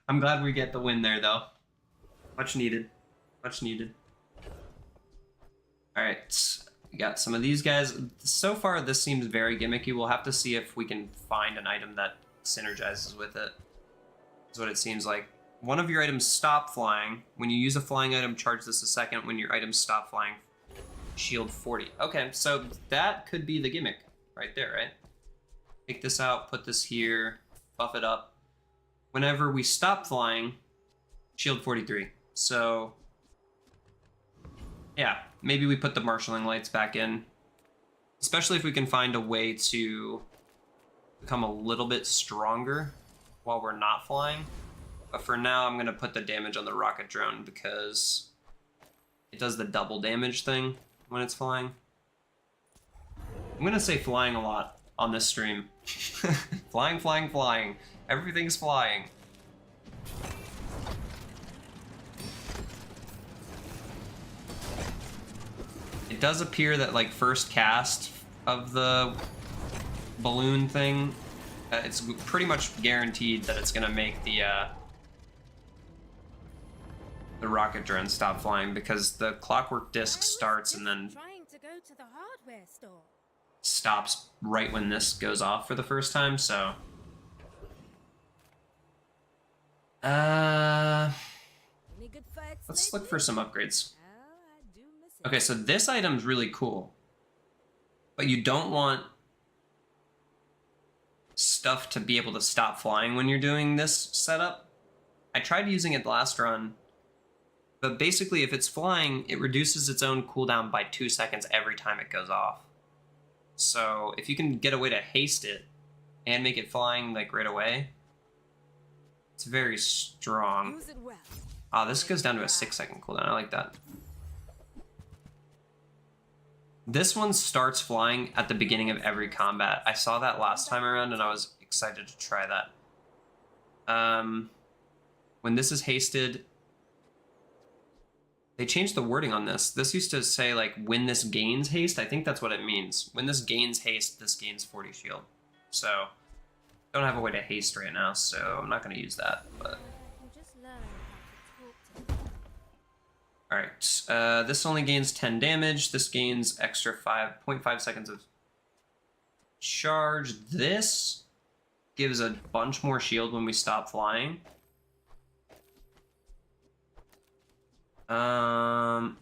I'm glad we get the win there, though. Much needed. Much needed. Alright, we got some of these guys. So far, this seems very gimmicky. We'll have to see if we can find an item that synergizes with it. That's what it seems like. One of your items stop flying. When you use a flying item, charge this a second. When your items stop flying, shield 40. Okay, so that could be the gimmick right there, right? Take this out, put this here, buff it up. Whenever we stop flying, shield 43. So, yeah, maybe we put the marshalling lights back in. Especially if we can find a way to become a little bit stronger while we're not flying. But for now, I'm going to put the damage on the rocket drone because it does the double damage thing when it's flying. I'm gonna say flying a lot on this stream. Flying, flying, flying. Everything's flying. It does appear that like first cast of the balloon thing, it's pretty much guaranteed that it's gonna make the rocket drone stop flying because the clockwork disc starts and then Trying to go to the hardware store. stops right when this goes off for the first time, so Any good fights let's lately? look for some upgrades. Oh, I do miss it. Okay, so this item's really cool, but you don't want stuff to be able to stop flying when you're doing this setup. I tried using it last run, but basically if it's flying, it reduces its own cooldown by 2 seconds every time it goes off. So if you can get a way to haste it and make it flying like right away, it's very strong. Use it well. Ah, this goes down to a 6-second cooldown. I like that. This one starts flying at the beginning of every combat. I saw that last time around and I was excited to try that. When this is hasted, they changed the wording on this. This used to say like when this gains haste. I think that's what it means. When this gains haste, this gains 40 shield. So don't have a way to haste right now, so I'm not going to use that. But I can just learn how to talk to them. all right, this only gains 10 damage. This gains extra 5.5 seconds of charge. This gives a bunch more shield when we stop flying. And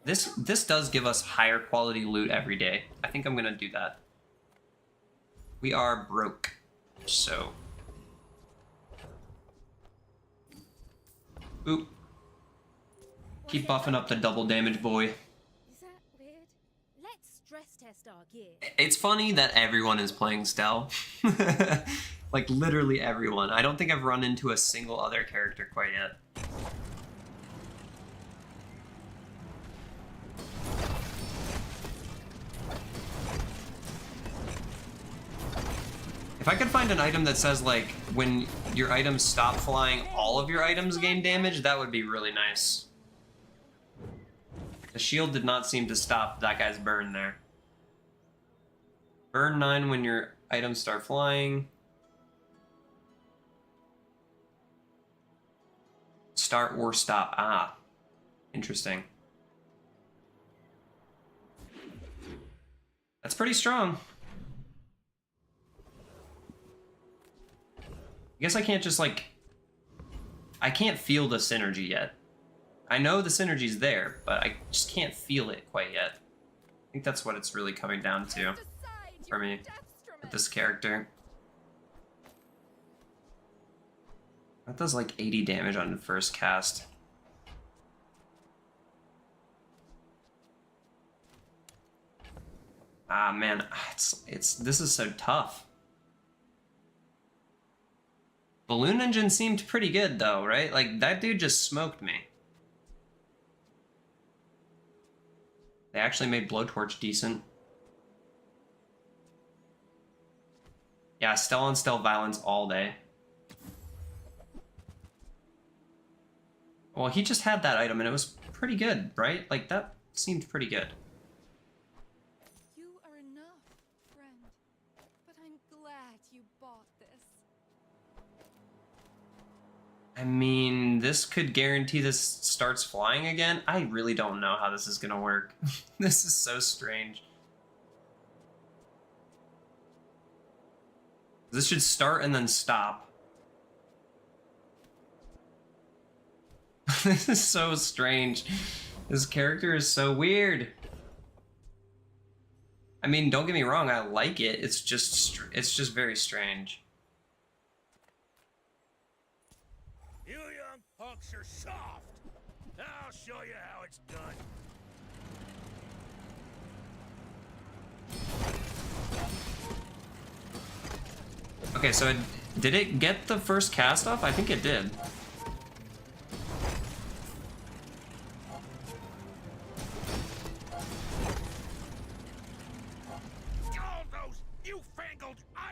this does give us higher quality loot every day. I think I'm gonna do that. We are broke, so. Oop. Keep buffing up the double damage, boy. Is that weird? Let's stress test our gear. It's funny that everyone is playing Stelle. Like literally everyone. I don't think I've run into a single other character quite yet. If I could find an item that says like when your items stop flying, all of your items gain damage, that would be really nice. The shield did not seem to stop that guy's burn there. Burn 9 when your items start flying. Start or stop. Ah, interesting. That's pretty strong. I guess I can't just like... I can't feel the synergy yet. I know the synergy's there, but I just can't feel it quite yet. I think that's what it's really coming down to for me with this character. That does like 80 damage on the first cast. Ah man, this is so tough. Balloon Engine seemed pretty good though, right? Like that dude just smoked me. They actually made Blowtorch decent. Yeah, Stelle on Stelle violence all day. Well, he just had that item and it was pretty good, right? Like that seemed pretty good. You are enough, friend. But I'm glad you bought this. I mean, this could guarantee this starts flying again. I really don't know how this is gonna work. This is so strange. This should start and then stop. This is so strange. This character is so weird. I mean, don't get me wrong, I like it. It's just very strange. You young punks are soft. I'll show you how it's done. Okay, so did it get the first cast off? I think it did.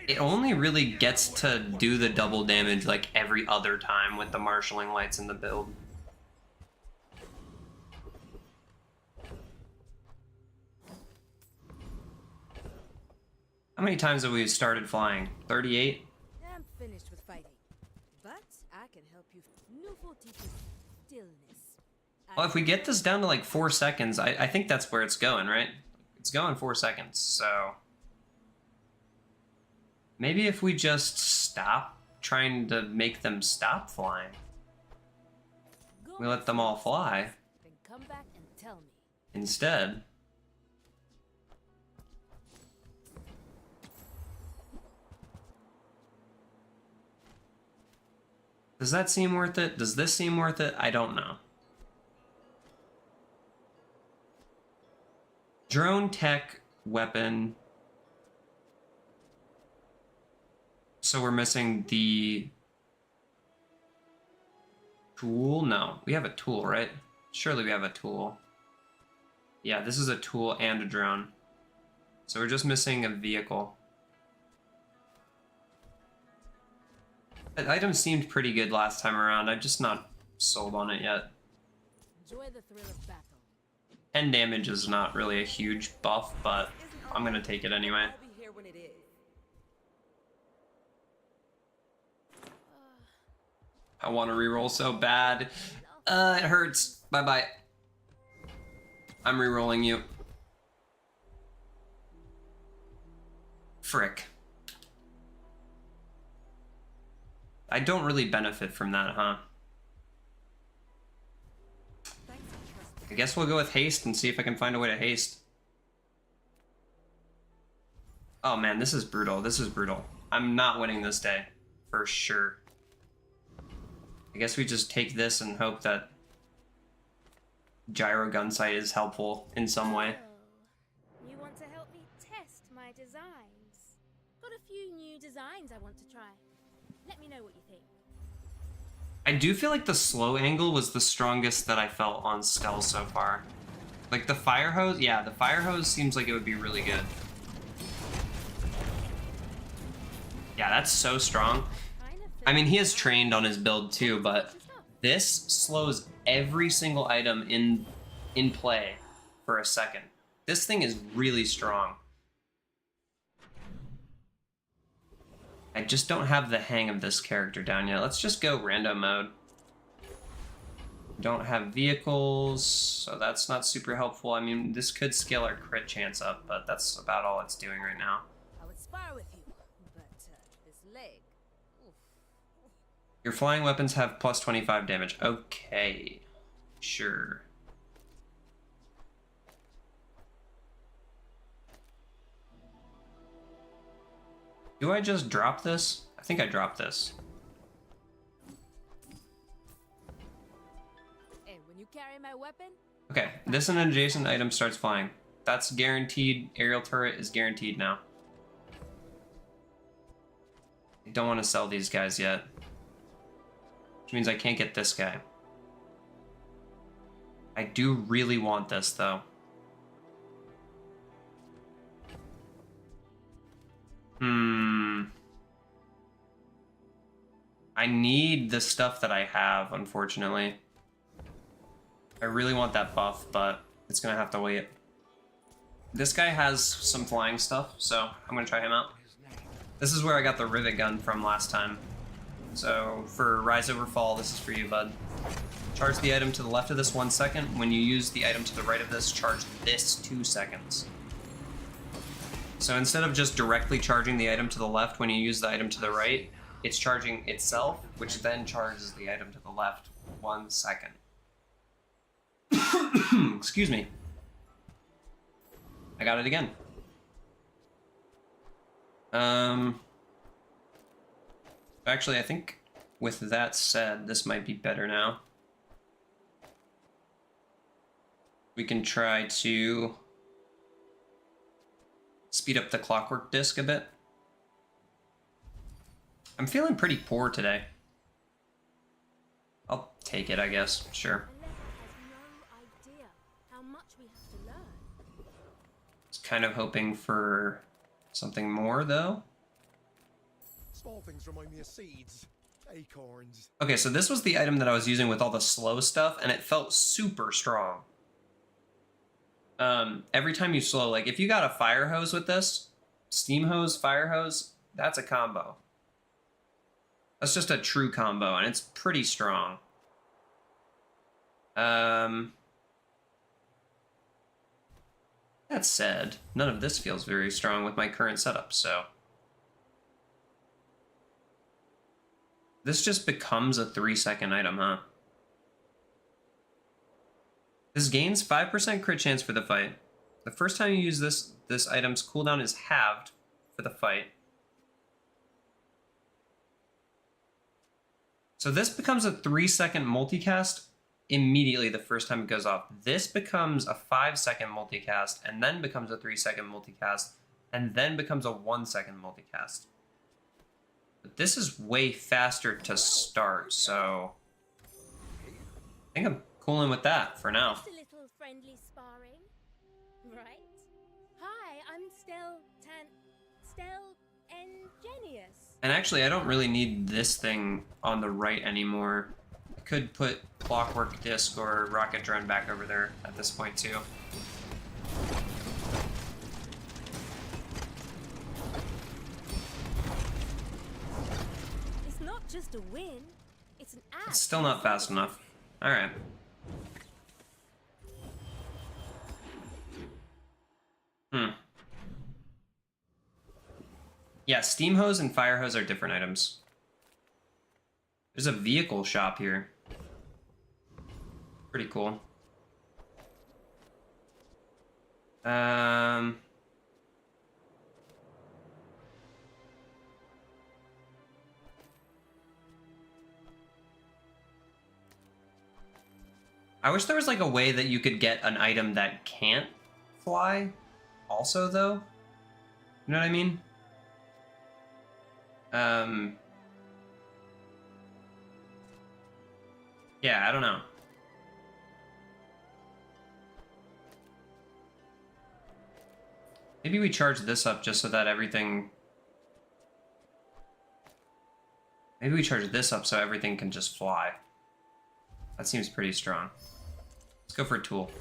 It only really gets to do the double damage like every other time with the marshalling lights in the build. How many times have we started flying? 38? I'm finished with fighting, but I can help you. Newful teaches stillness. Well, if we get this down to like 4 seconds, I think that's where it's going, right? It's going 4 seconds, so... Maybe if we just stop trying to make them stop flying. We let them all fly. Then come back and tell me. Instead. Does that seem worth it? Does this seem worth it? I don't know. Drone tech weapon. So we're missing the tool? No, we have a tool, right? Surely we have a tool. Yeah, this is a tool and a drone. So we're just missing a vehicle. That item seemed pretty good last time around. I'm just not sold on it yet. Enjoy the thrill of battle. 10 damage is not really a huge buff, but I'm gonna take it anyway. I'll be here when it is. I want to reroll so bad. It hurts. Bye-bye. I'm rerolling you. Frick. I don't really benefit from that, huh? I guess we'll go with haste and see if I can find a way to haste. Oh man, this is brutal. This is brutal. I'm not winning this day. For sure. I guess we just take this and hope that gyro gun sight is helpful in some way. Oh, you want to help me test my designs? Got a few new designs I want to try. Let me know what you think. I do feel like the slow angle was the strongest that I felt on Stelle so far. Like the fire hose, yeah, the fire hose seems like it would be really good. Yeah, that's so strong. I mean, he has trained on his build too, but this slows every single item in play for a second. This thing is really strong. I just don't have the hang of this character down yet. Let's just go random mode. Don't have vehicles, so that's not super helpful. I mean, this could scale our crit chance up, but that's about all it's doing right now. I would spar with you, but this leg. Oof. Your flying weapons have plus 25 damage. Okay, sure. Do I just drop this? I think I dropped this. And when you carry my weapon, Okay, this and an adjacent item starts flying. That's guaranteed. Aerial turret is guaranteed now. I don't want to sell these guys yet. Which means I can't get this guy. I do really want this though. I need the stuff that I have, unfortunately. I really want that buff, but it's gonna have to wait. This guy has some flying stuff, so I'm gonna try him out. This is where I got the rivet gun from last time. So for Rise Over Fall, this is for you, bud. Charge the item to the left of this 1 second. When you use the item to the right of this, charge this 2 seconds. So instead of just directly charging the item to the left when you use the item to the right, it's charging itself, which then charges the item to the left 1 second. Excuse me. I got it again. Actually, I think with that said, this might be better now. We can try to speed up the clockwork disc a bit. I'm feeling pretty poor today. I'll take it, I guess. Sure. No idea how much we have to learn. Kind of hoping for something more, though. Small things remind me of seeds, acorns. Okay, so this was the item that I was using with all the slow stuff, and it felt super strong. Every time you slow, like if you got a fire hose with this, steam hose, fire hose, that's a combo. That's just a true combo, and it's pretty strong. That said, none of this feels very strong with my current setup, so. This just becomes a 3-second item, huh? This gains 5% crit chance for the fight. The first time you use this item's cooldown is halved for the fight. So this becomes a 3-second multicast immediately the first time it goes off. This becomes a 5-second multicast, and then becomes a 3-second multicast, and then becomes a 1-second multicast. But this is way faster to start, so I think I'm cooling with that for now. Just a little friendly sparring, right? Hi, I'm Stelle Ingenious. And actually, I don't really need this thing on the right anymore. I could put Clockwork Disc or Rocket Drone back over there at this point too. It's not just a win, it's an act. It's still not fast enough. All right. Yeah, Steam Hose and Fire Hose are different items. There's a vehicle shop here. Pretty cool. I wish there was like a way that you could get an item that can't fly also though. You know what I mean? Yeah, I don't know. Maybe we charge this up just so that everything... Maybe we charge this up so everything can just fly. That seems pretty strong. Let's go for a tool.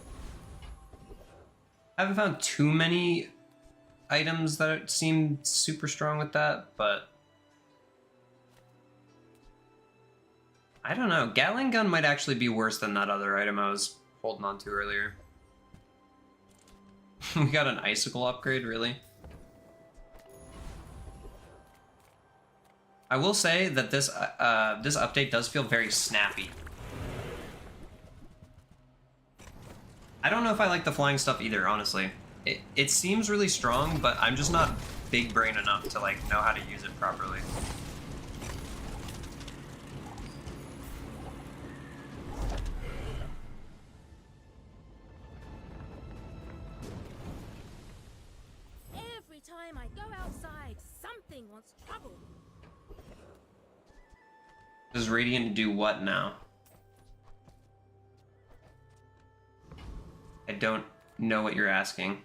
I haven't found too many items that seem super strong with that, but... I don't know. Gatling gun might actually be worse than that other item I was holding on to earlier. We got an icicle upgrade, really? I will say that this this update does feel very snappy. I don't know if I like the flying stuff either, honestly. It seems really strong, but I'm just not big brain enough to like know how to use it properly. Every time I go outside, something wants trouble. Does Radiant do what now? I don't know what you're asking.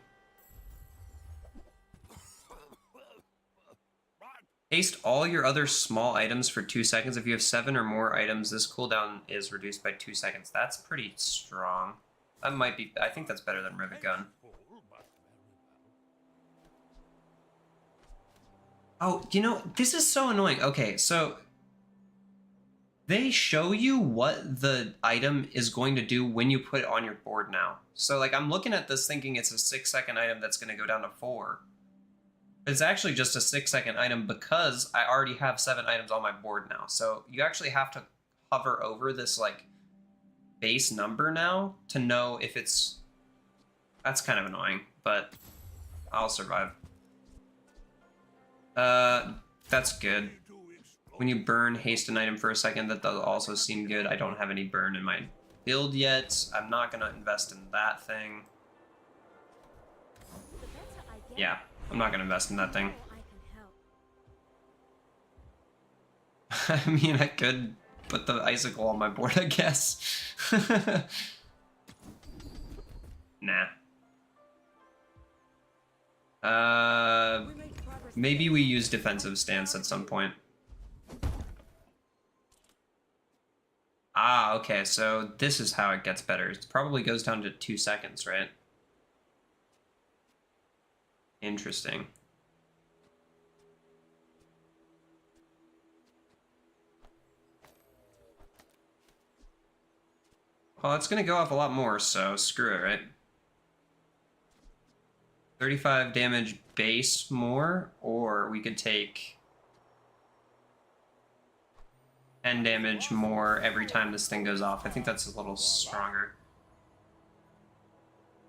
Haste all your other small items for 2 seconds. If you have 7 or more items, this cooldown is reduced by 2 seconds. That's pretty strong. That might be... I think that's better than Rivet Gun. Oh, you know, this is so annoying. Okay, so... They show you what the item is going to do when you put it on your board now. So, like, I'm looking at this thinking it's a 6-second item that's going to go down to 4. But it's actually just a 6-second item because I already have 7 items on my board now. So, you actually have to hover over this, like, base number now to know if it's... That's kind of annoying, but I'll survive. That's good. When you burn haste an item for a second, that does also seem good. I don't have any burn in my build yet. I'm not going to invest in that thing. Yeah, I'm not going to invest in that thing. I mean, I could put the icicle on my board, I guess. Nah. Maybe we use defensive stance at some point. Ah, okay, so this is how it gets better. It probably goes down to 2 seconds, right? Interesting. Well, it's gonna go off a lot more, so screw it, right? 35 damage base more, or we could take 10 damage more every time this thing goes off. I think that's a little stronger.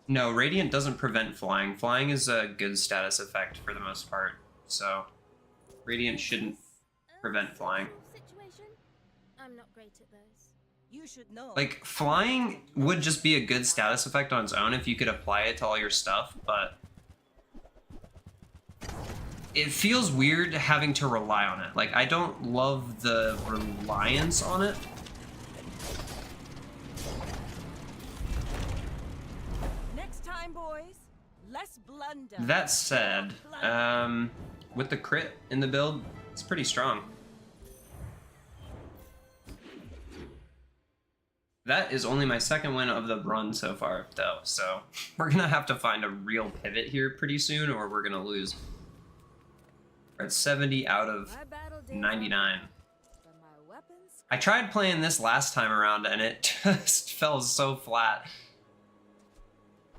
No, Radiant doesn't prevent flying. Flying is a good status effect for the most part, so Radiant shouldn't prevent flying. Situation? I'm not great at those. You should know. Like, flying would just be a good status effect on its own if you could apply it to all your stuff, but it feels weird having to rely on it. Like, I don't love the reliance on it. Next time, boys, less blunder. That said, with the crit in the build, it's pretty strong. That is only my second win of the run so far, though, so we're gonna have to find a real pivot here pretty soon, or we're gonna lose. We're at 70 out of 99. I tried playing this last time around, and it just fell so flat.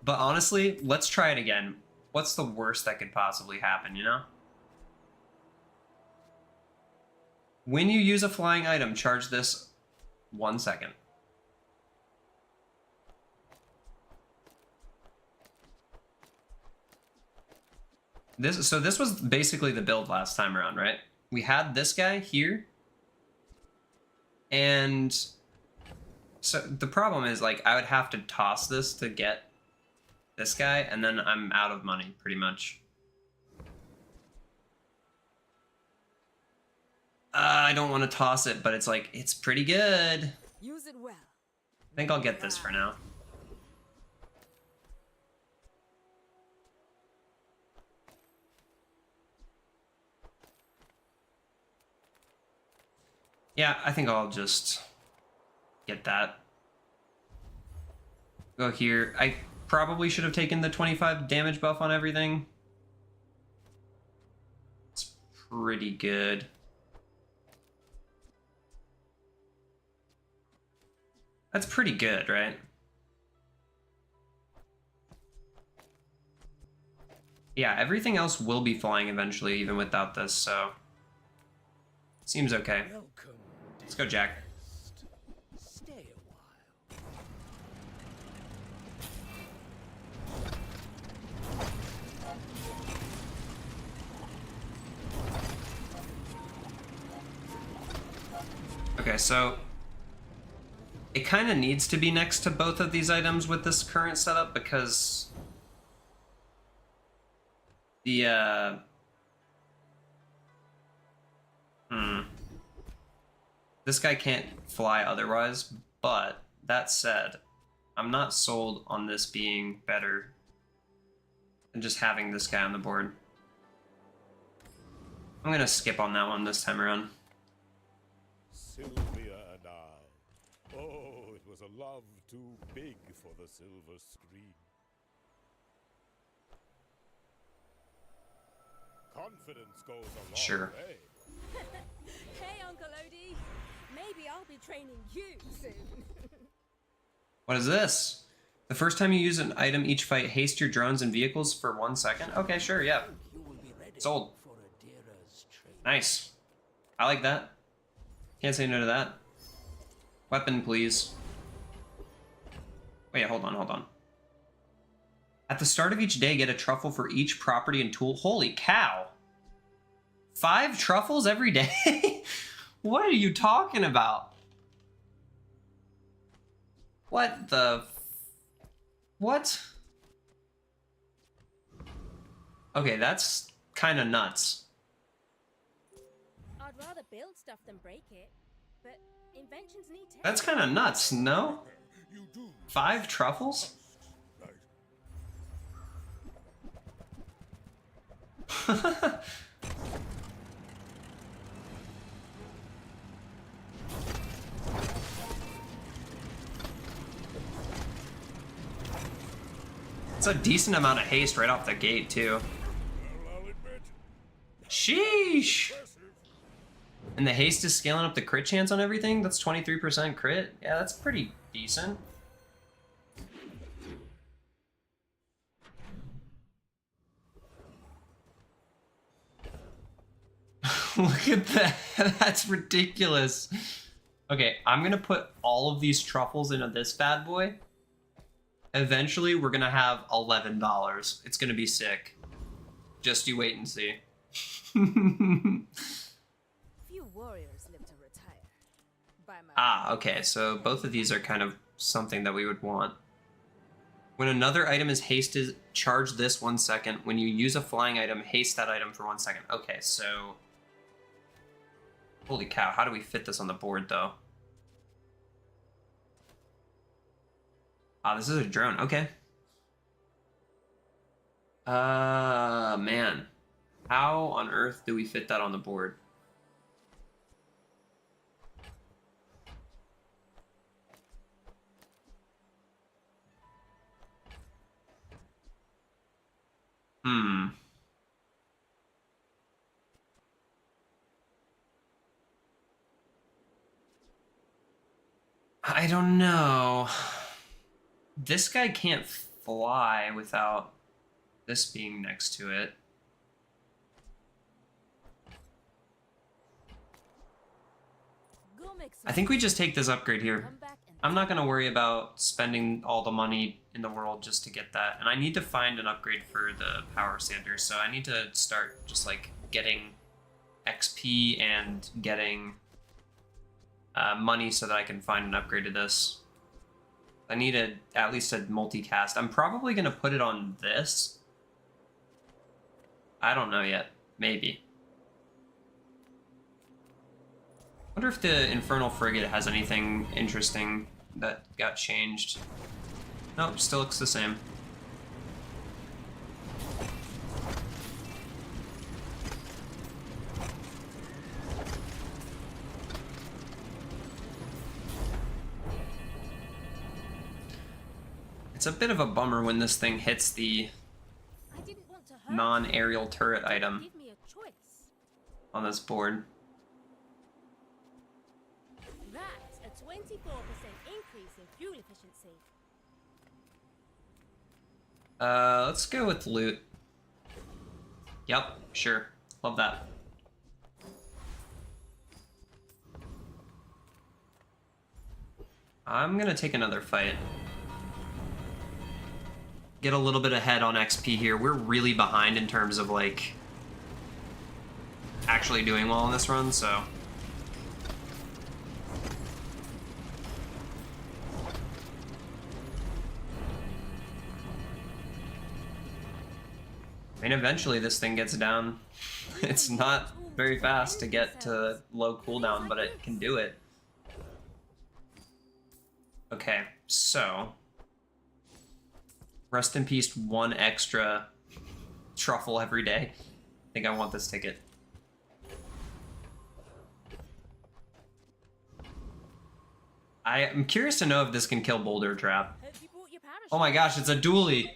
But honestly, let's try it again. What's the worst that could possibly happen, you know? When you use a flying item, charge this 1 second. So this was basically the build last time around, right? We had this guy here. And so the problem is, like, I would have to toss this to get this guy, and then I'm out of money, pretty much. I don't want to toss it, but it's like, it's pretty good. Use it well. I think I'll get this for now. Yeah, I think I'll just get that. Go here. I probably should have taken the 25 damage buff on everything. It's pretty good. That's pretty good, right? Yeah, everything else will be flying eventually, even without this, so seems okay. Welcome. Let's go, Jack. Stay a while. Okay, so it kind of needs to be next to both of these items with this current setup because the this guy can't fly otherwise, but that said, I'm not sold on this being better than just having this guy on the board. I'm gonna skip on that one this time around. Sylvia and I. Oh, it was a love too big for the silver screen. Confidence goes a long Sure. way. Hey, Uncle Odie. Maybe I'll be training you soon. What is this? The first time you use an item each fight, haste your drones and vehicles for 1 second? Okay, sure, yeah. You will be ready Sold. for Adira's training. Nice. I like that. Can't say no to that. Weapon, please. Wait, hold on. At the start of each day, get a truffle for each property and tool. Holy cow. 5 truffles every day? What are you talking about? What the... What? Okay, that's kind of nuts. I'd rather build stuff than break it, but inventions need testing. That's kind of nuts, no? You do 5 truffles? right. It's a decent amount of haste right off the gate, too. Well, I'll admit, Sheesh! impressive. And the haste is scaling up the crit chance on everything? That's 23% crit? Yeah, that's pretty decent. Look at that. That's ridiculous. Okay, I'm gonna put all of these truffles into this bad boy. Eventually, we're gonna have $11. It's gonna be sick. Just you wait and see. Few warriors live to retire. By my Okay, so both of these are kind of something that we would want. When another item is hasted, charge this 1 second. When you use a flying item, haste that item for 1 second. Okay, so... Holy cow, how do we fit this on the board, though? This is a drone. Okay. Man. How on earth do we fit that on the board? I don't know. This guy can't fly without this being next to it. Go make some I think we just take this upgrade here. come back and I'm not going to worry about spending all the money in the world just to get that. And I need to find an upgrade for the power sander. So I need to start just like getting XP and getting money so that I can find an upgrade to this. I need at least a multicast. I'm probably going to put it on this. I don't know yet. Maybe. I wonder if the Infernal Frigate has anything interesting that got changed. Nope, still looks the same. It's a bit of a bummer when this thing hits the I didn't want to hurt you. non-aerial turret item Give me a choice. on this board. That's a 24% increase in fuel efficiency. Let's go with loot. Yep, sure. Love that. I'm gonna take another fight. Get a little bit ahead on XP here. We're really behind in terms of, like, actually doing well on this run, so... I mean, eventually this thing gets down. It's not very fast to get to low cooldown, but it can do it. Okay, so... Rest in peace, 1 extra truffle every day. I think I want this ticket. I am curious to know if this can kill Boulder Trap. Hope you bought your parachute. Oh my gosh, it's a dually!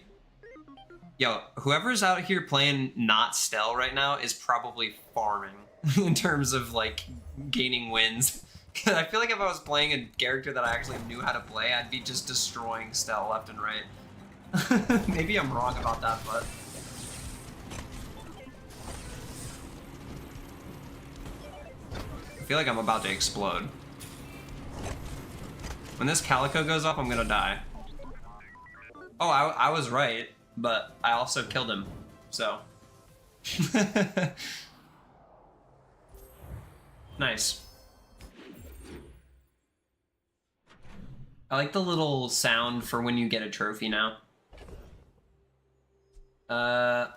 Yo, whoever's out here playing not Stelle right now is probably farming in terms of, like, gaining wins. I feel like if I was playing a character that I actually knew how to play, I'd be just destroying Stelle left and right. Maybe I'm wrong about that, but... I feel like I'm about to explode. When this calico goes up, I'm gonna die. Oh, I was right, but I also killed him, so... Nice. I like the little sound for when you get a trophy now.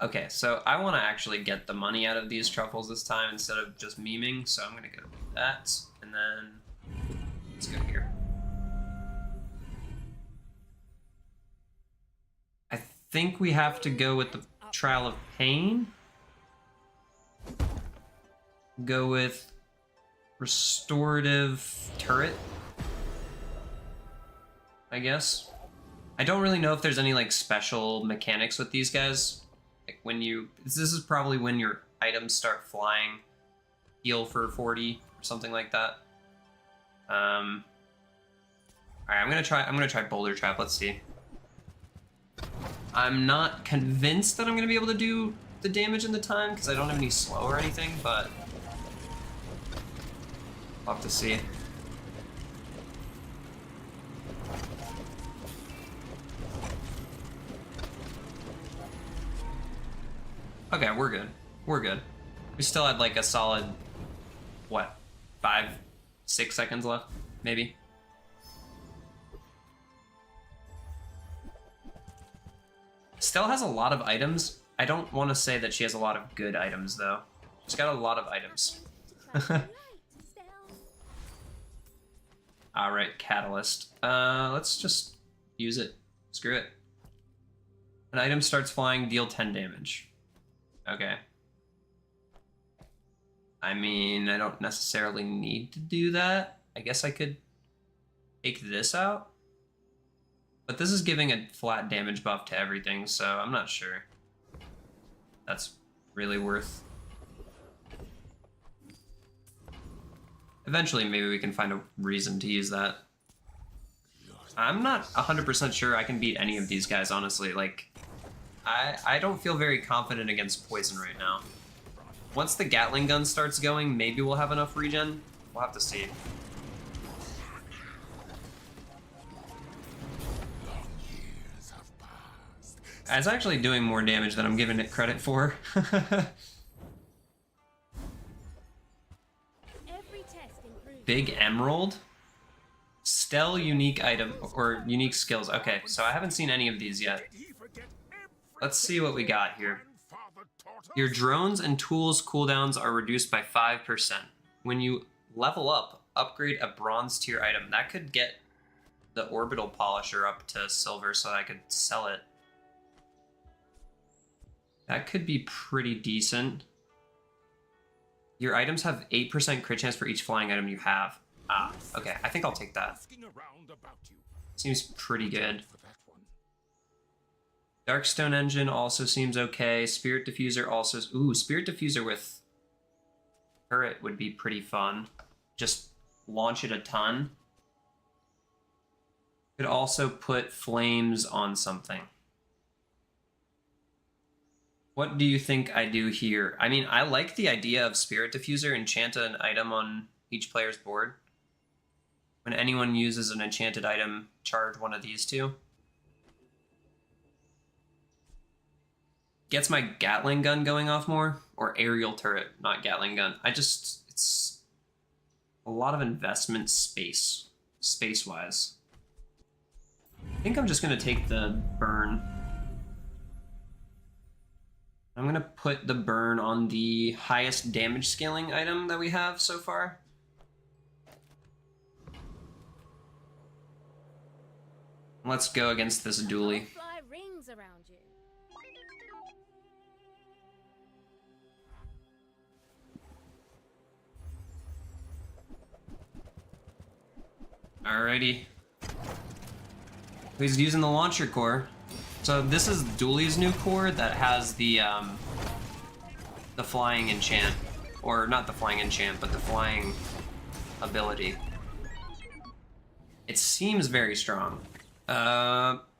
Okay, so I want to actually get the money out of these truffles this time instead of just memeing, so I'm gonna go do that, and then let's go here. I think we have to go with the Trial of Pain. Go with Restorative Turret, I guess. I don't really know if there's any like special mechanics with these guys. Like when you, this is probably when your items start flying, heal for 40 or something like that. All right, I'm gonna try Boulder Trap. Let's see. I'm not convinced that I'm gonna be able to do the damage in the time because I don't have any slow or anything, but I'll have to see. Okay, we're good. We're good. We still had like a solid, what, 5, 6 seconds left, maybe. Stelle has a lot of items. I don't want to say that she has a lot of good items, though. She's got a lot of items. Alright, Catalyst. Let's just use it. Screw it. An item starts flying, deal 10 damage. Okay. I mean, I don't necessarily need to do that. I guess I could take this out. But this is giving a flat damage buff to everything, so I'm not sure that's really worth. Eventually, maybe we can find a reason to use that. I'm not 100% sure I can beat any of these guys, honestly. Like, I don't feel very confident against poison right now. Once the Gatling gun starts going, maybe we'll have enough regen. We'll have to see. It's actually doing more damage than I'm giving it credit for. Big Emerald? Stelle unique item, or unique skills. Okay, so I haven't seen any of these yet. Let's see what we got here. Your drones and tools cooldowns are reduced by 5%. When you level up, upgrade a bronze tier item. That could get the orbital polisher up to silver so I could sell it. That could be pretty decent. Your items have 8% crit chance for each flying item you have. Ah, okay. I think I'll take that. Seems pretty good. Darkstone Engine also seems okay. Spirit Diffuser also... Ooh, Spirit Diffuser with turret would be pretty fun. Just launch it a ton. Could also put flames on something. What do you think I do here? I mean, I like the idea of Spirit Diffuser, enchant an item on each player's board. When anyone uses an enchanted item, charge one of these two. Gets my Gatling gun going off more, or aerial turret, not Gatling gun. It's a lot of investment space-wise. I think I'm just gonna take the burn. I'm gonna put the burn on the highest damage scaling item that we have so far. Let's go against this dually. Fly rings around you. Alrighty. He's using the launcher core. So this is Dooley's new core that has the flying enchant. Or not the flying enchant, but the flying ability. It seems very strong.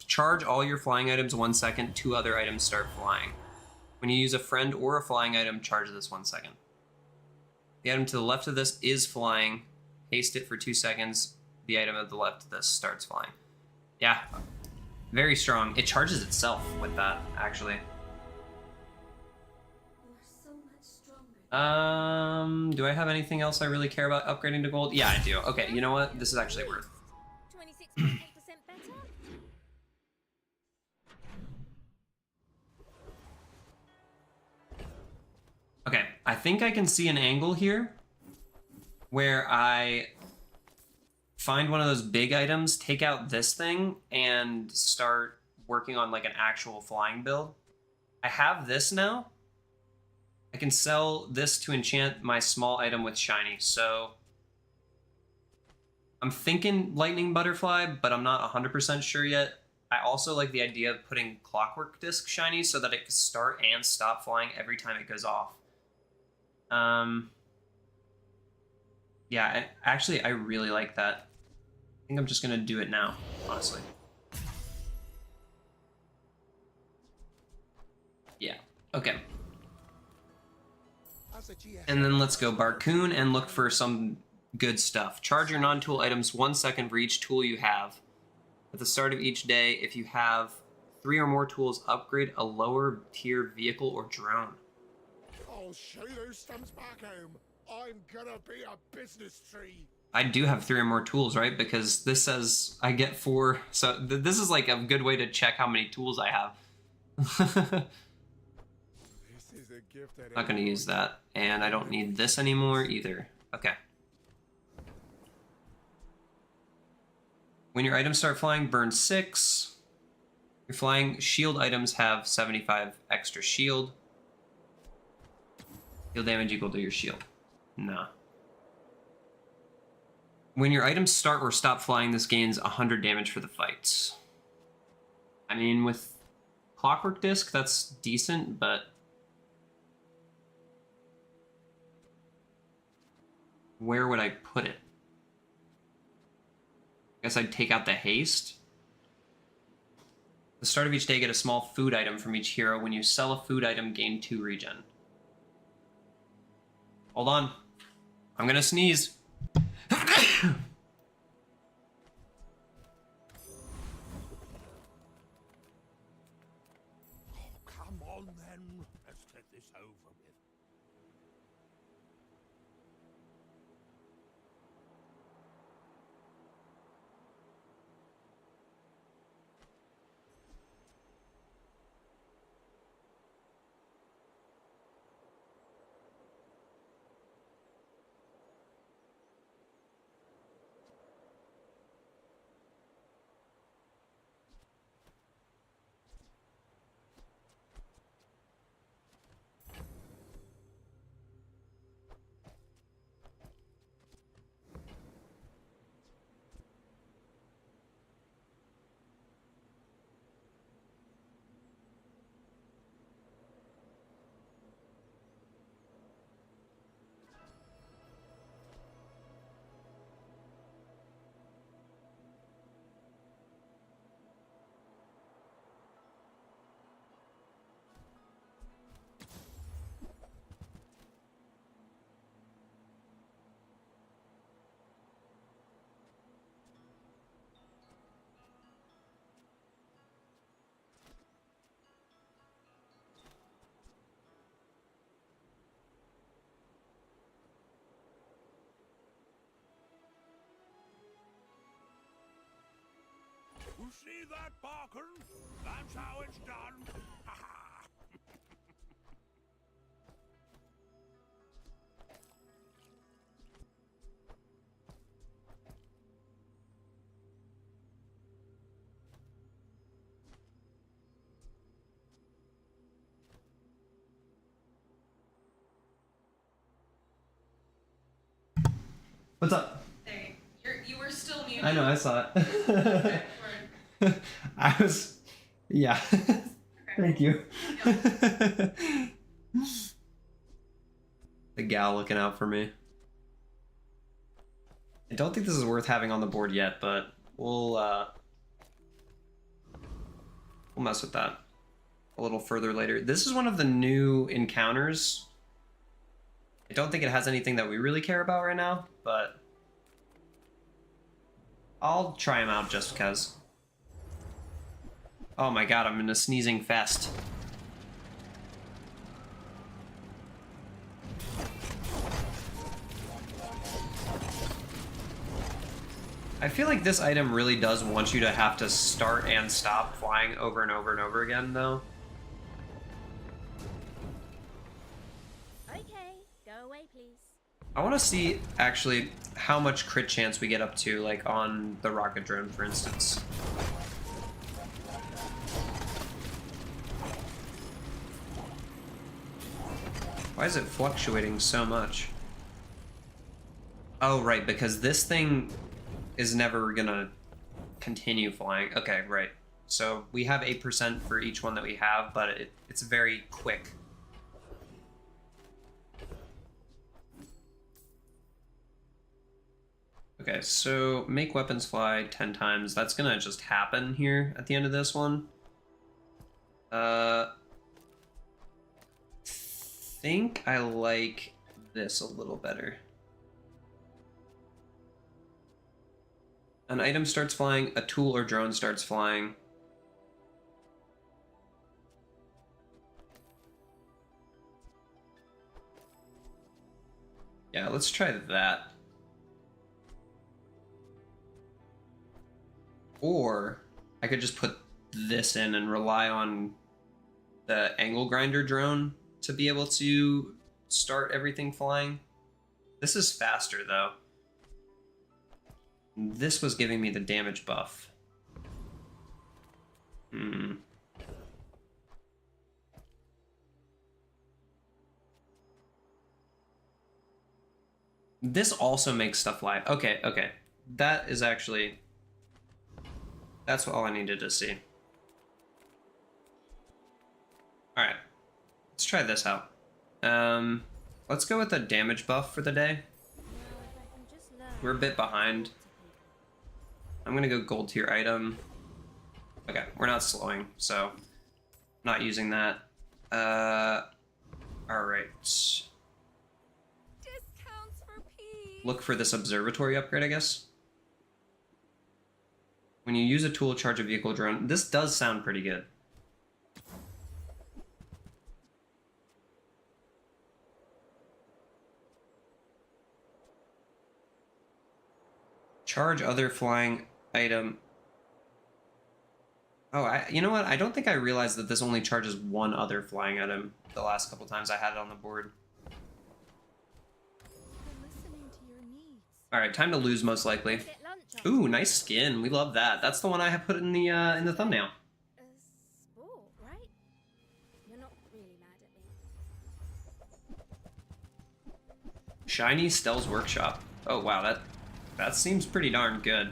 Charge all your flying items 1 second, 2 other items start flying. When you use a friend or a flying item, charge this 1 second. The item to the left of this is flying. Haste it for 2 seconds. The item at the left of this starts flying. Yeah, very strong. It charges itself with that, actually. Do I have anything else I really care about upgrading to gold? Yeah, I do. Okay, you know what? This is actually worth. 26.8% better. Okay, I think I can see an angle here where I find one of those big items, take out this thing, and start working on like an actual flying build. I have this now. I can sell this to enchant my small item with shiny, so I'm thinking lightning butterfly, but I'm not 100% sure yet. I also like the idea of putting Clockwork Disc shinies so that it can start and stop flying every time it goes off. Yeah, actually, I really like that. I think I'm just gonna do it now, honestly. Yeah, okay. And then let's go Barcoon and look for some good stuff. Charge your non-tool items 1 second for each tool you have. At the start of each day, if you have 3 or more tools, upgrade a lower tier vehicle or drone. I'll show you those stumps back home. I'm gonna be a business tree. I do have 3 or more tools, right? Because this says I get 4. So this is like a good way to check how many tools I have. This is a gift that Not going to use that. And I don't need this anymore either. Okay. When your items start flying, burn 6. Your flying shield items have 75 extra shield. Heal damage equal to your shield. Nah. When your items start or stop flying, this gains 100 damage for the fights. I mean, with Clockwork Disc, that's decent, but... where would I put it? I guess I'd take out the haste. At the start of each day, get a small food item from each hero. When you sell a food item, gain 2 regen. Hold on. I'm gonna sneeze. Come on then. Let's get this over with. You see that, Barker? That's how it's done. Ha ha! What's up? Hey, you were still muted. I know, I saw it. Okay, word. I was... yeah. Thank you. The gal looking out for me. I don't think this is worth having on the board yet, but we'll mess with that a little further later. This is one of the new encounters. I don't think it has anything that we really care about right now, but I'll try him out just because. Oh my god, I'm in a sneezing fest. I feel like this item really does want you to have to start and stop flying over and over and over again, though. Okay, go away, please. I want to see, actually, how much crit chance we get up to, like, on the rocket drone, for instance. Why is it fluctuating so much? Oh, right, because this thing is never gonna continue flying. Okay, right. So we have 8% for each one that we have, but it's very quick. Okay, so make weapons fly 10 times. That's gonna just happen here at the end of this one. Think I like this a little better. An item starts flying, a tool or drone starts flying. Yeah, let's try that. Or I could just put this in and rely on the angle grinder drone to be able to start everything flying. This is faster though. This was giving me the damage buff. This also makes stuff fly. Okay, okay. That is actually... That's all I needed to see. Alright. Let's try this out. Let's go with a damage buff for the day. We're a bit behind. I'm gonna go gold tier item. Okay, we're not slowing, so not using that. Alright. Look for this observatory upgrade, I guess. When you use a tool, charge a vehicle drone. This does sound pretty good. Charge other flying item. Oh, you know what? I don't think I realized that this only charges one other flying item the last couple times I had it on the board. All right, time to lose most likely. Ooh, nice skin. We love that. That's the one I have put in the thumbnail. Sport, right? You're not really mad at me. Shiny Stell's Workshop. Oh wow, that seems pretty darn good.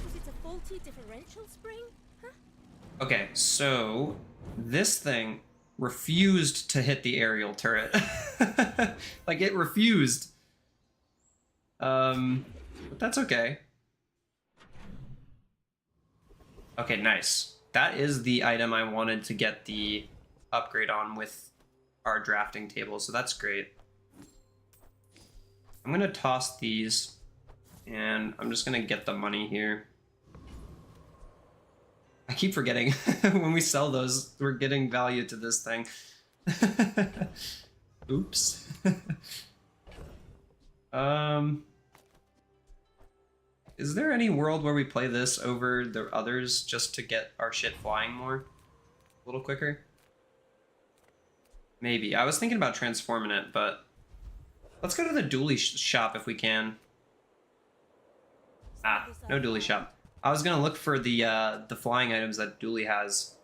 Was it a faulty differential spring? Huh? Okay, so this thing refused to hit the aerial turret. Like, it refused. But that's okay. Okay, nice. That is the item I wanted to get the upgrade on with our drafting table, so that's great. I'm gonna toss these, and I'm just gonna get the money here. I keep forgetting when we sell those, we're getting value to this thing. Oops. Is there any world where we play this over the others just to get our shit flying more? A little quicker? Maybe. I was thinking about transforming it, but let's go to the dually shop if we can. Ah, no dually shop. I was gonna look for the flying items that dually has.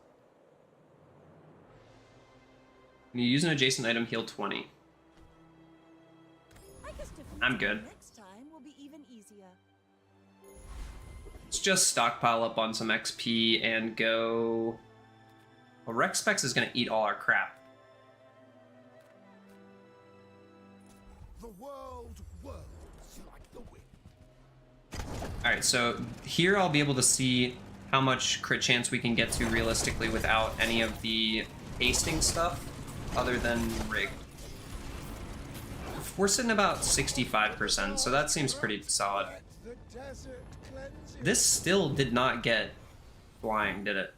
When you use an adjacent item, heal 20. I'm good. Next time will be even easier. Let's just stockpile up on some XP and go... Well, Rex Specs is gonna eat all our crap. The world whirls like the wind. Alright, so here I'll be able to see how much crit chance we can get to realistically without any of the hasting stuff other than rigged. We're sitting about 65%, so that seems pretty solid. This still did not get flying, did it?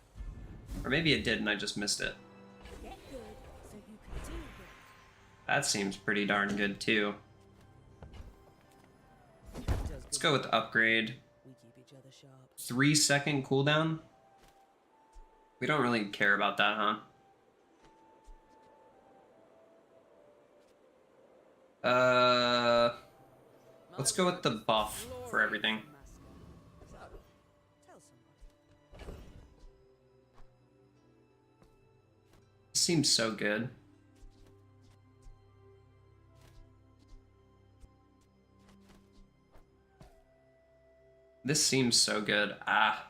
Or maybe it did and I just missed it. That seems pretty darn good too. Let's go with upgrade. 3-second cooldown. We don't really care about that, huh? Let's go with the buff for everything. Seems so good. This seems so good. Ah.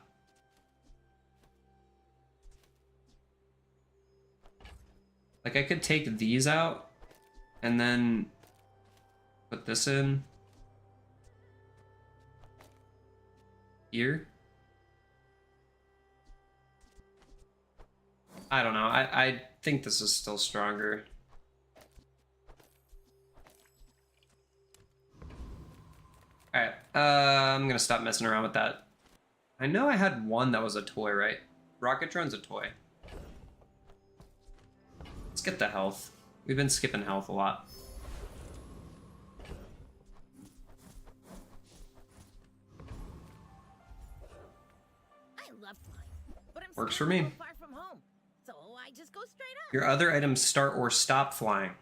Like, I could take these out and then put this in here. I don't know. I think this is still stronger. Alright, I'm gonna stop messing around with that. I know I had one that was a toy, right? Rocket drone's a toy. Let's get the health. We've been skipping health a lot. I love flying, but I'm Works still for me. so far from home, so I just go straight up. Your other items start or stop flying.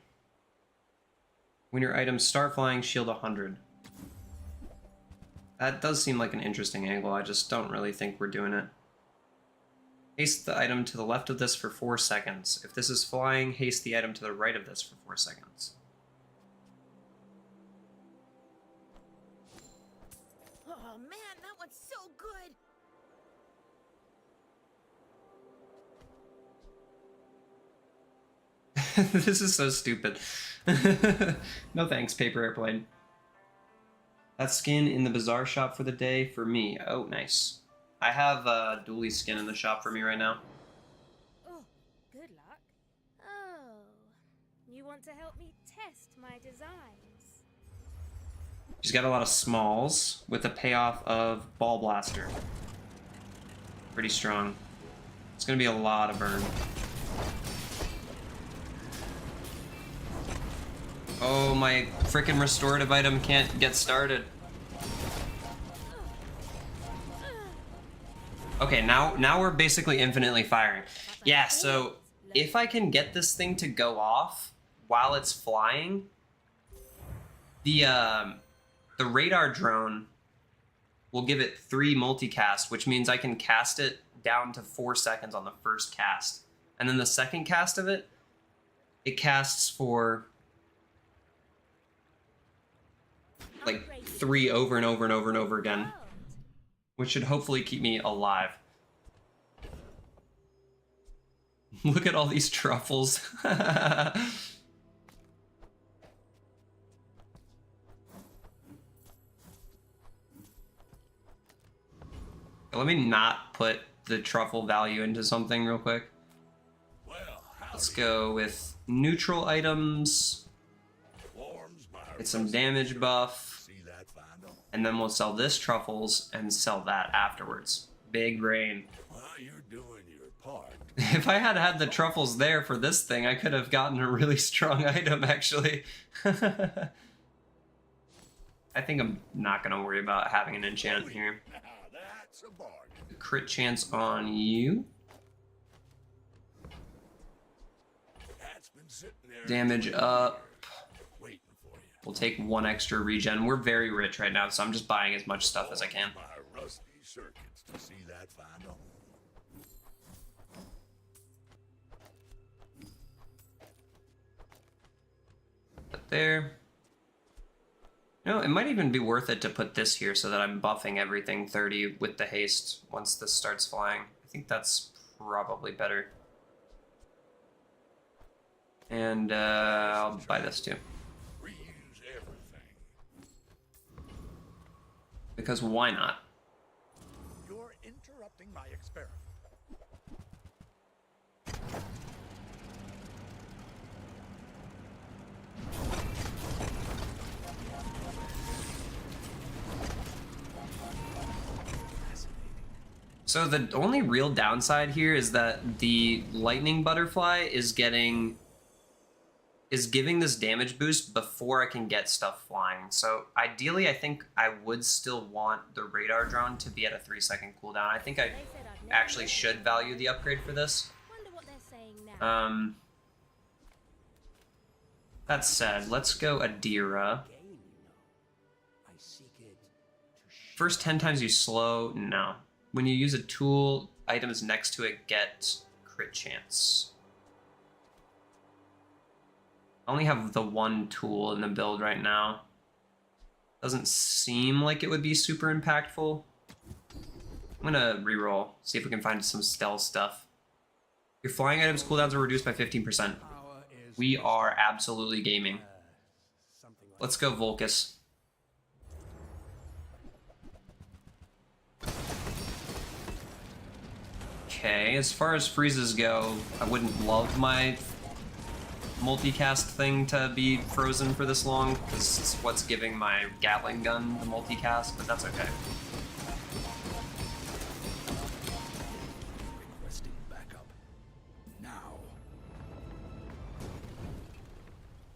When your items start flying, shield 100. That does seem like an interesting angle, I just don't really think we're doing it. Haste the item to the left of this for 4 seconds. If this is flying, haste the item to the right of this for 4 seconds. Oh man, that one's so good. This is so stupid. No thanks, paper airplane. That skin in the Bazaar shop for the day for me. Oh, nice. I have dually skin in the shop for me right now. Oh, good luck. Oh, you want to help me test my designs? She's got a lot of smalls with a payoff of Ball Blaster. Pretty strong. It's gonna be a lot of burn. Oh, my frickin' restorative item can't get started. Okay, now we're basically infinitely firing. Yeah, so if I can get this thing to go off while it's flying, the radar drone will give it 3 multicast, which means I can cast it down to 4 seconds on the first cast. And then the second cast of it, it casts for like 3 over and over and over and over again, which should hopefully keep me alive. Look at all these truffles. Let me not put the truffle value into something real quick. Let's go with neutral items. Get some damage buff. And then we'll sell this truffles and sell that afterwards. Big brain. Well, you're doing your part. If I had had the truffles there for this thing, I could have gotten a really strong item, actually. I think I'm not going to worry about having an enchant here. Now that's a bargain. Crit chance on you. That's been sitting there. Damage up. Waiting for you. We'll take 1 extra regen. We're very rich right now, so I'm just buying as much stuff as I can. My rusty circuits to see that find home. Put there. You know, it might even be worth it to put this here so that I'm buffing everything 30 with the haste once this starts flying. I think that's probably better. And I'll buy this too. Reuse everything. Because why not? You're interrupting my experiment. So the only real downside here is that the lightning butterfly is giving this damage boost before I can get stuff flying. So ideally, I think I would still want the radar drone to be at a 3-second cooldown. I think I actually should value the upgrade for this. Wonder what they're saying now. That said, let's go Adira. First 10 times you slow, no. When you use a tool, items next to it get crit chance. I only have the 1 tool in the build right now. Doesn't seem like it would be super impactful. I'm gonna reroll, see if we can find some stealth stuff. Your flying items cooldowns are reduced by 15%. We are absolutely gaming. Let's go Volcus. Okay, as far as freezes go, I wouldn't love my multicast thing to be frozen for this long, because it's what's giving my Gatling gun the multicast, but that's okay. Requesting backup. Now.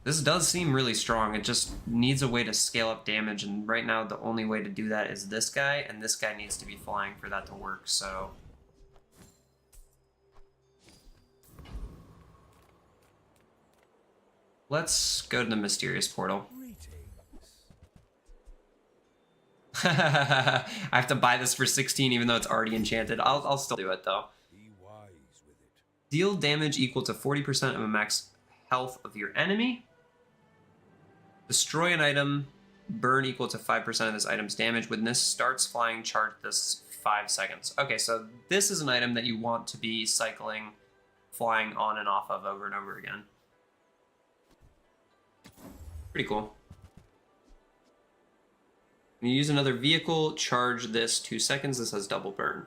This does seem really strong. It just needs a way to scale up damage, and right now the only way to do that is this guy, and this guy needs to be flying for that to work, so... Let's go to the mysterious portal. I have to buy this for 16 even though it's already enchanted. I'll still do it though. Be wise with it. Deal damage equal to 40% of a max health of your enemy. Destroy an item. Burn equal to 5% of this item's damage. When this starts flying, charge this 5 seconds. Okay, so this is an item that you want to be cycling, flying on and off of over and over again. Pretty cool. When you use another vehicle, charge this 2 seconds. This has double burn.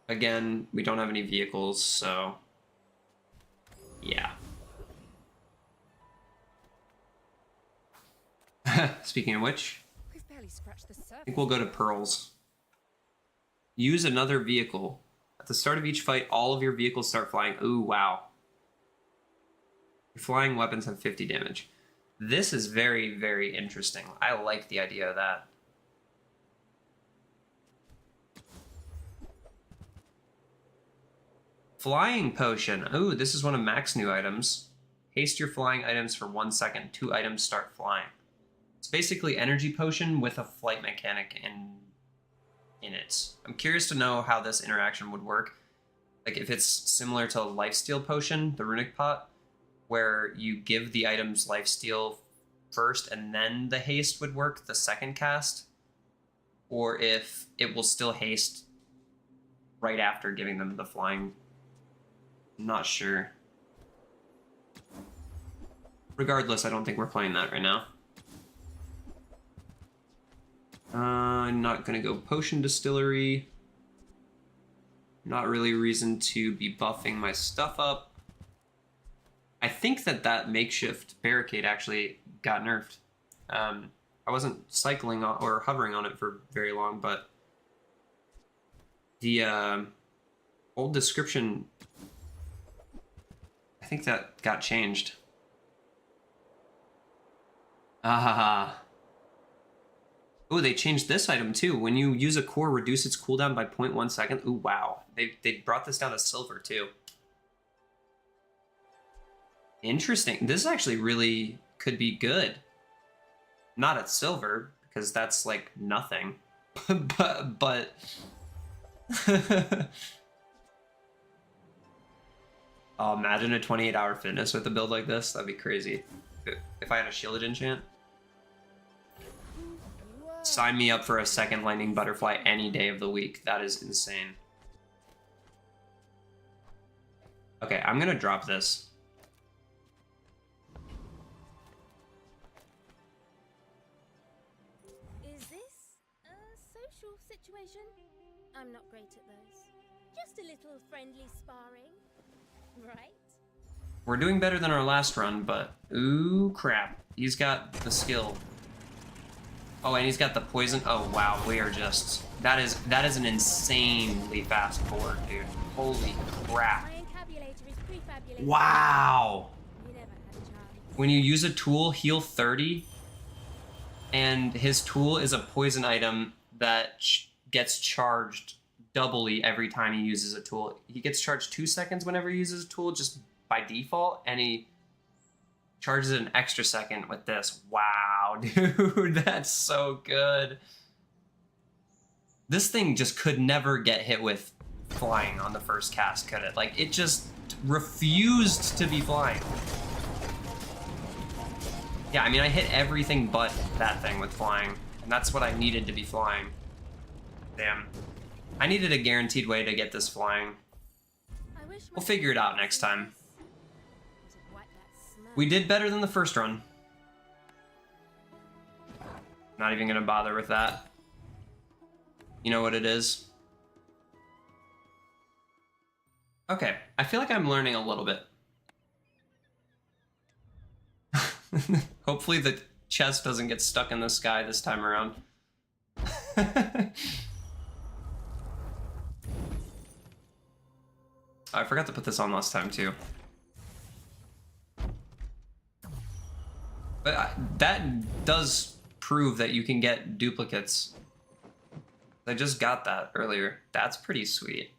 Again, we don't have any vehicles, so yeah. Speaking of which, We've barely scratched the I surface. think we'll go to Pearls. Use another vehicle. At the start of each fight, all of your vehicles start flying. Ooh, wow. Your flying weapons have 50 damage. This is very, very interesting. I like the idea of that. Flying potion. Ooh, this is one of Mac's new items. Haste your flying items for 1 second. 2 items start flying. It's basically energy potion with a flight mechanic in it. I'm curious to know how this interaction would work. Like if it's similar to lifesteal potion, the runic pot, where you give the items lifesteal first and then the haste would work the second cast, or if it will still haste right after giving them the flying. I'm not sure. Regardless, I don't think we're playing that right now. I'm not gonna go potion distillery. Not really a reason to be buffing my stuff up. I think that makeshift barricade actually got nerfed. I wasn't cycling on, or hovering on it for very long, but the old description, I think that got changed. Ah. Oh, they changed this item too. When you use a core, reduce its cooldown by 0.1 second. Ooh, wow. They brought this down to silver too. Interesting. This actually really could be good. Not at silver, because that's like nothing. but oh, imagine a 28-hour fitness with a build like this. That'd be crazy. If I had a shielded enchant. Sign me up for a second lightning butterfly any day of the week. That is insane. Okay, I'm gonna drop this. Is this a social situation? I'm not great at those. Just a little friendly sparring, right? We're doing better than our last run, but ooh crap. He's got the skill. Oh, and he's got the poison. Oh wow, we are just that is an insanely fast board, dude. Holy crap. My encabulator is prefabulated. Wow. You never had a chance. When you use a tool, heal 30, and his tool is a poison item that gets charged doubly every time he uses a tool. He gets charged 2 seconds whenever he uses a tool just by default, and he charges it an extra second with this. Wow, dude, that's so good. This thing just could never get hit with flying on the first cast, could it? Like, it just refused to be flying. Yeah, I mean, I hit everything but that thing with flying, and that's what I needed to be flying. Damn. I needed a guaranteed way to get this flying. I wish We'll my figure it out parents next knew time. this. To wipe that smell. We did better than the first run. Not even gonna bother with that. You know what it is? Okay, I feel like I'm learning a little bit. Hopefully the chest doesn't get stuck in the sky this time around. I forgot to put this on last time too. But that does prove that you can get duplicates. I just got that earlier. That's pretty sweet.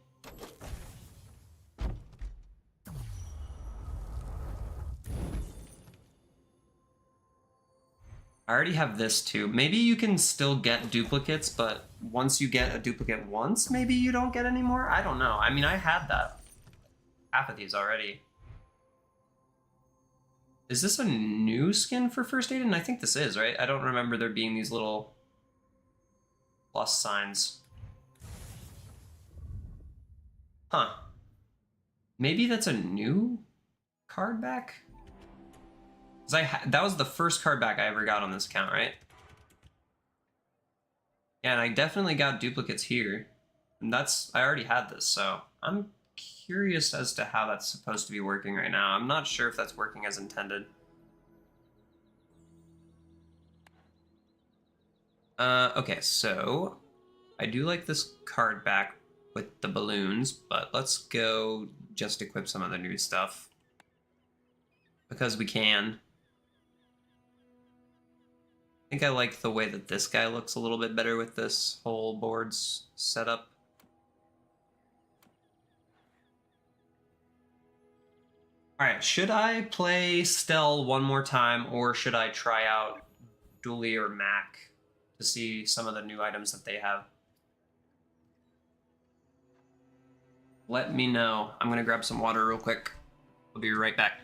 I already have this too. Maybe you can still get duplicates, but once you get a duplicate once, maybe you don't get any more? I don't know. I mean, I had that. Half of these already. Is this a new skin for First Aid? And I think this is, right? I don't remember there being these little plus signs. Huh. Maybe that's a new card back? Because that was the first card back I ever got on this account, right? Yeah, and I definitely got duplicates here. And I already had this, so I'm curious as to how that's supposed to be working right now. I'm not sure if that's working as intended. Okay, so I do like this card back with the balloons, but let's go just equip some of the new stuff. Because we can. I think I like the way that this guy looks a little bit better with this whole board's setup. Alright, should I play Stelle one more time, or should I try out Dooley or Mac to see some of the new items that they have? Let me know. I'm gonna grab some water real quick. I'll be right back.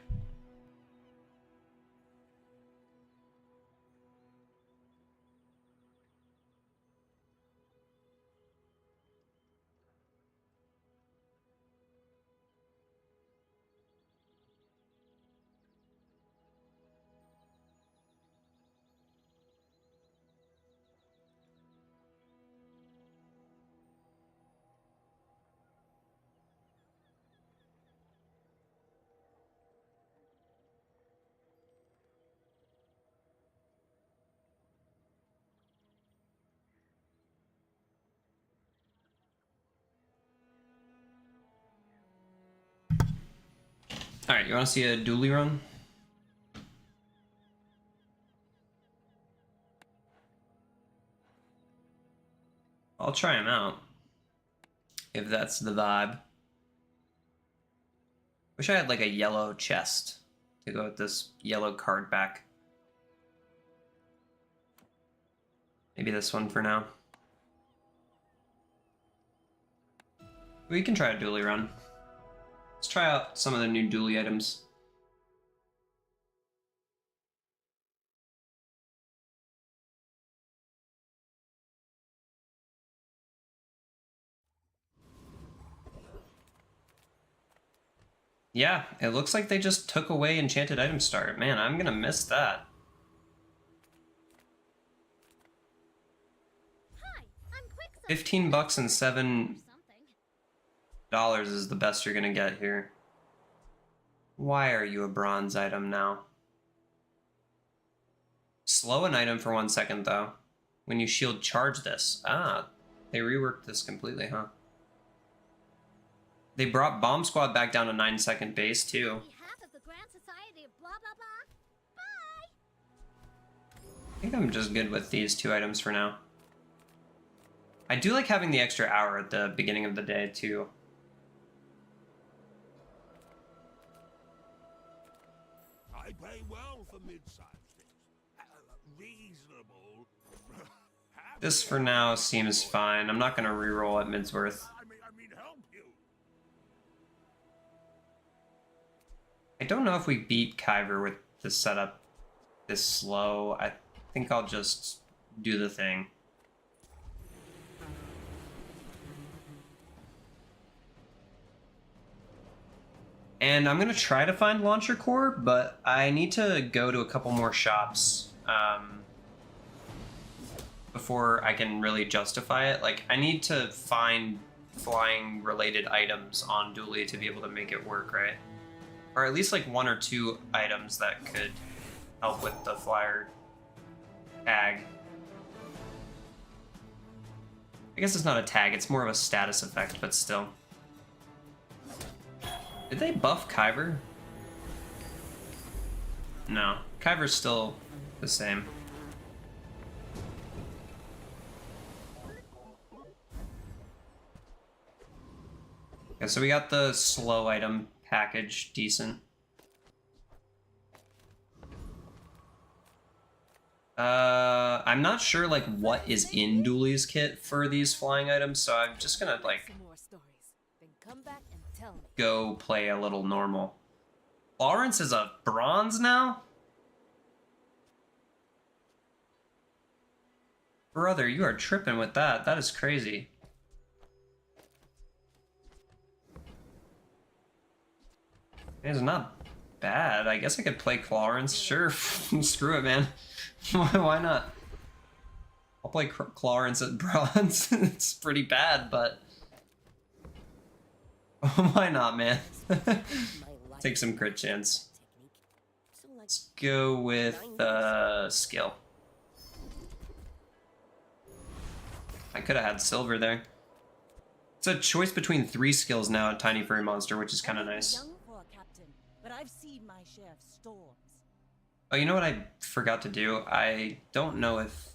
Alright, you want to see a Dooley run? I'll try him out. If that's the vibe. Wish I had like a yellow chest to go with this yellow card back. Maybe this one for now. We can try a Dooley run. Let's try out some of the new Dooley items. Yeah, it looks like they just took away Enchanted Item Start. Man, I'm gonna miss that. Hi, I'm Quicksilver. 15 bucks and $7 is the best you're gonna get here. Why are you a bronze item now? Slow an item for 1 second though. When you shield charge this. Ah, they reworked this completely, huh? They brought Bomb Squad back down to 9-second base too. Behalf of the Grand Society of blah blah blah. Bye. I think I'm just good with these 2 items for now. I do like having the extra hour at the beginning of the day too. I pay well for mid-sized things. Reasonable. This for now seems fine. I'm not gonna reroll at Midsworth. I mean, help you. I don't know if we beat Kyver with the setup this slow. I think I'll just do the thing. And I'm gonna try to find launcher core, but I need to go to a couple more shops before I can really justify it. Like, I need to find flying related items on Dually to be able to make it work, right? Or at least like 1 or 2 items that could help with the flyer tag. I guess it's not a tag, it's more of a status effect, but still. Did they buff Kyber? No, Kyber's still the same. Okay, so we got the slow item package, decent. I'm not sure like what is in Dooley's kit for these flying items, so I'm just gonna like Some more stories. Then come back and tell me. go play a little normal. Lawrence is a bronze now? Brother, you are tripping with that. That is crazy. It's not bad. I guess I could play Clarence. Sure. Screw it, man. Why not? I'll play Clarence at bronze. It's pretty bad, but... why not, man? Take some crit chance. Let's go with skill. I could have had silver there. It's a choice between 3 skills now at Tiny Furry Monster, which is kind of nice. Young for a captain, but I've seen my share of storms. Oh, you know what I forgot to do? I don't know if...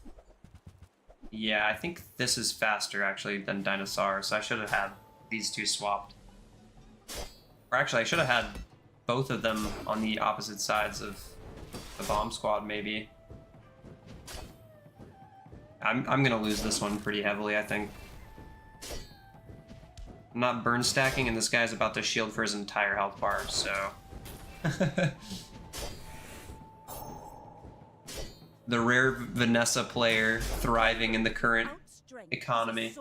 Yeah, I think this is faster, actually, than Dinosaur, so I should have had these 2 swapped. Or actually, I should have had both of them on the opposite sides of the bomb squad, maybe. I'm gonna lose this one pretty heavily, I think. I'm not burn stacking, and this guy's about to shield for his entire health bar, so... The rare Vanessa player thriving in the current economy.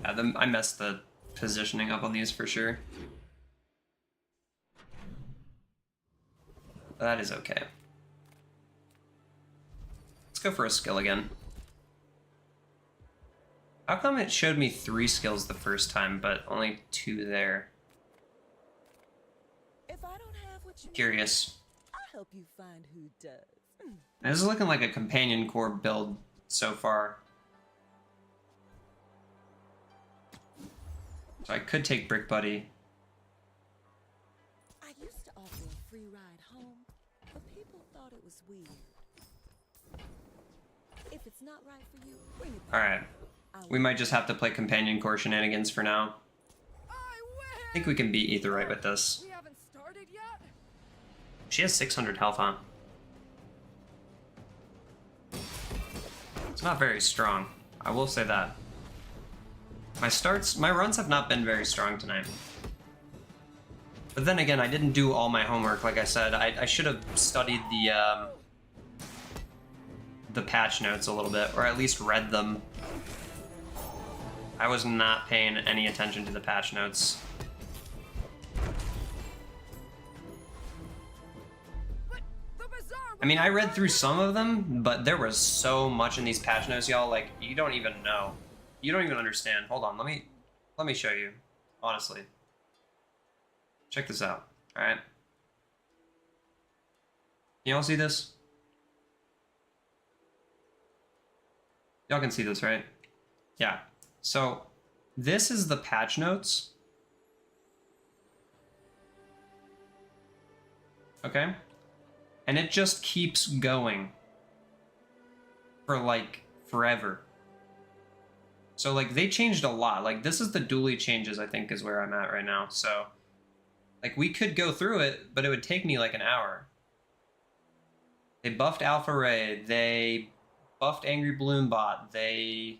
Yeah, I messed the positioning up on these for sure. That is okay. Let's go for a skill again. How come it showed me 3 skills the first time, but only 2 there? If I don't have what you Curious. I'll help you find who does. This is looking like a companion core build so far. So I could take Brick Buddy. I used to offer a free ride home, but people thought it was weird. If it's not right for you, bring it back. Alright. We might just have to play companion core shenanigans for now. I think we can beat Aetheryte with this. We haven't started yet. She has 600 health, huh? It's not very strong. I will say that. My runs have not been very strong tonight. But then again, I didn't do all my homework, like I said. I should have studied the patch notes a little bit, or at least read them. I was not paying any attention to the patch notes. I mean, I read through some of them, but there was so much in these patch notes, y'all. Like, you don't even know. You don't even understand. Hold on, let me show you. Honestly, check this out. All right, can y'all see this? Y'all can see this, right? Yeah. So this is the patch notes. Okay. And it just keeps going for like forever. So like they changed a lot. Like this is the dually changes, I think, is where I'm at right now. So like we could go through it, but it would take me like an hour. They buffed Alpha Ray, they buffed Angry Balloon Bot, they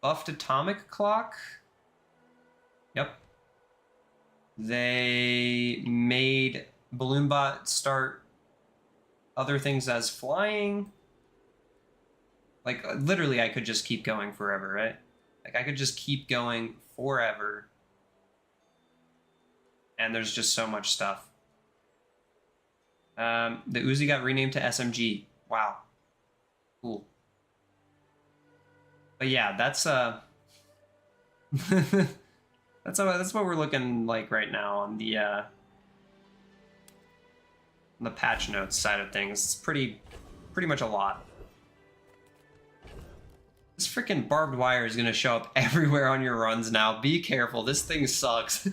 buffed Atomic Clock. Yep. They made Balloon Bot start other things as flying. Like, literally, I could just keep going forever, right? Like, I could just keep going forever. And there's just so much stuff. The Uzi got renamed to SMG. Wow. Cool. But yeah, that's that's what we're looking like right now on the patch notes side of things. It's pretty much a lot. This freaking barbed wire is gonna show up everywhere on your runs now. Be careful. This thing sucks.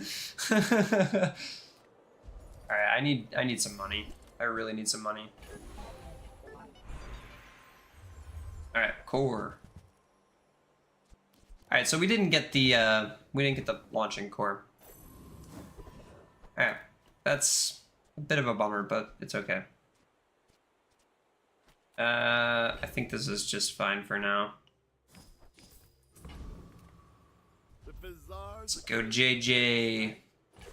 All right, I need some money. I really need some money. All right, core. All right, so we didn't get the launching core. All right, that's a bit of a bummer, but it's okay. I think this is just fine for now. Let's go JJ.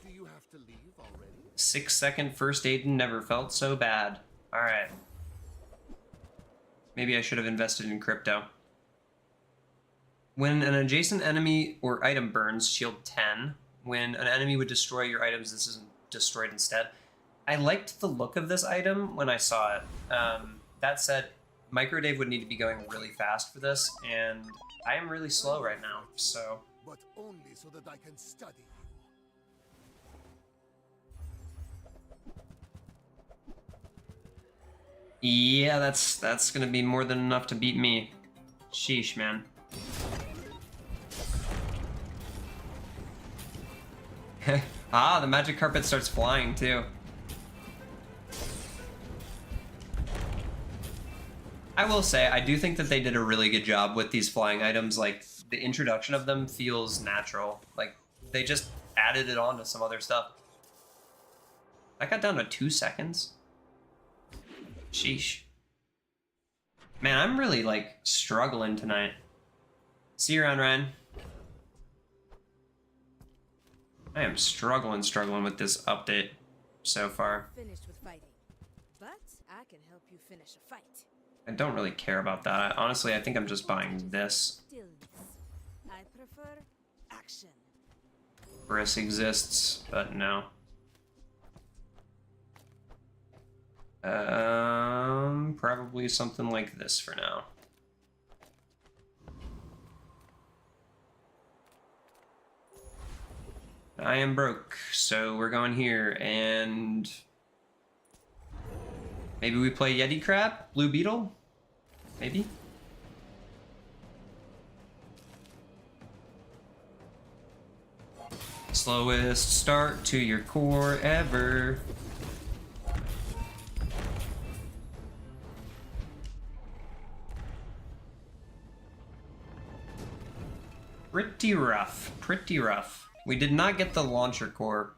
Do you have to leave already? 6-second first aid never felt so bad. All right. Maybe I should have invested in crypto. When an adjacent enemy or item burns, shield 10. When an enemy would destroy your items, this isn't destroyed instead. I liked the look of this item when I saw it. That said, Microdave would need to be going really fast for this, and I am really slow right now, so... But only so that I can study you. Yeah, that's gonna be more than enough to beat me. Sheesh, man. Ah, the magic carpet starts flying too. I will say, I do think that they did a really good job with these flying items. Like, the introduction of them feels natural. Like, they just added it on to some other stuff. I got down to 2 seconds. Sheesh. Man, I'm really, like, struggling tonight. See you around, Ryan. I am struggling with this update so far. Finished with fighting, but I can help you finish a fight. I don't really care about that. Honestly, I think I'm just buying this. Stillness. I prefer action. Briss exists, but no. Probably something like this for now. I am broke, so we're going here, and maybe we play Yeti Crab, Blue Beetle, maybe. Slowest start to your core ever. Pretty rough, pretty rough. We did not get the launcher core.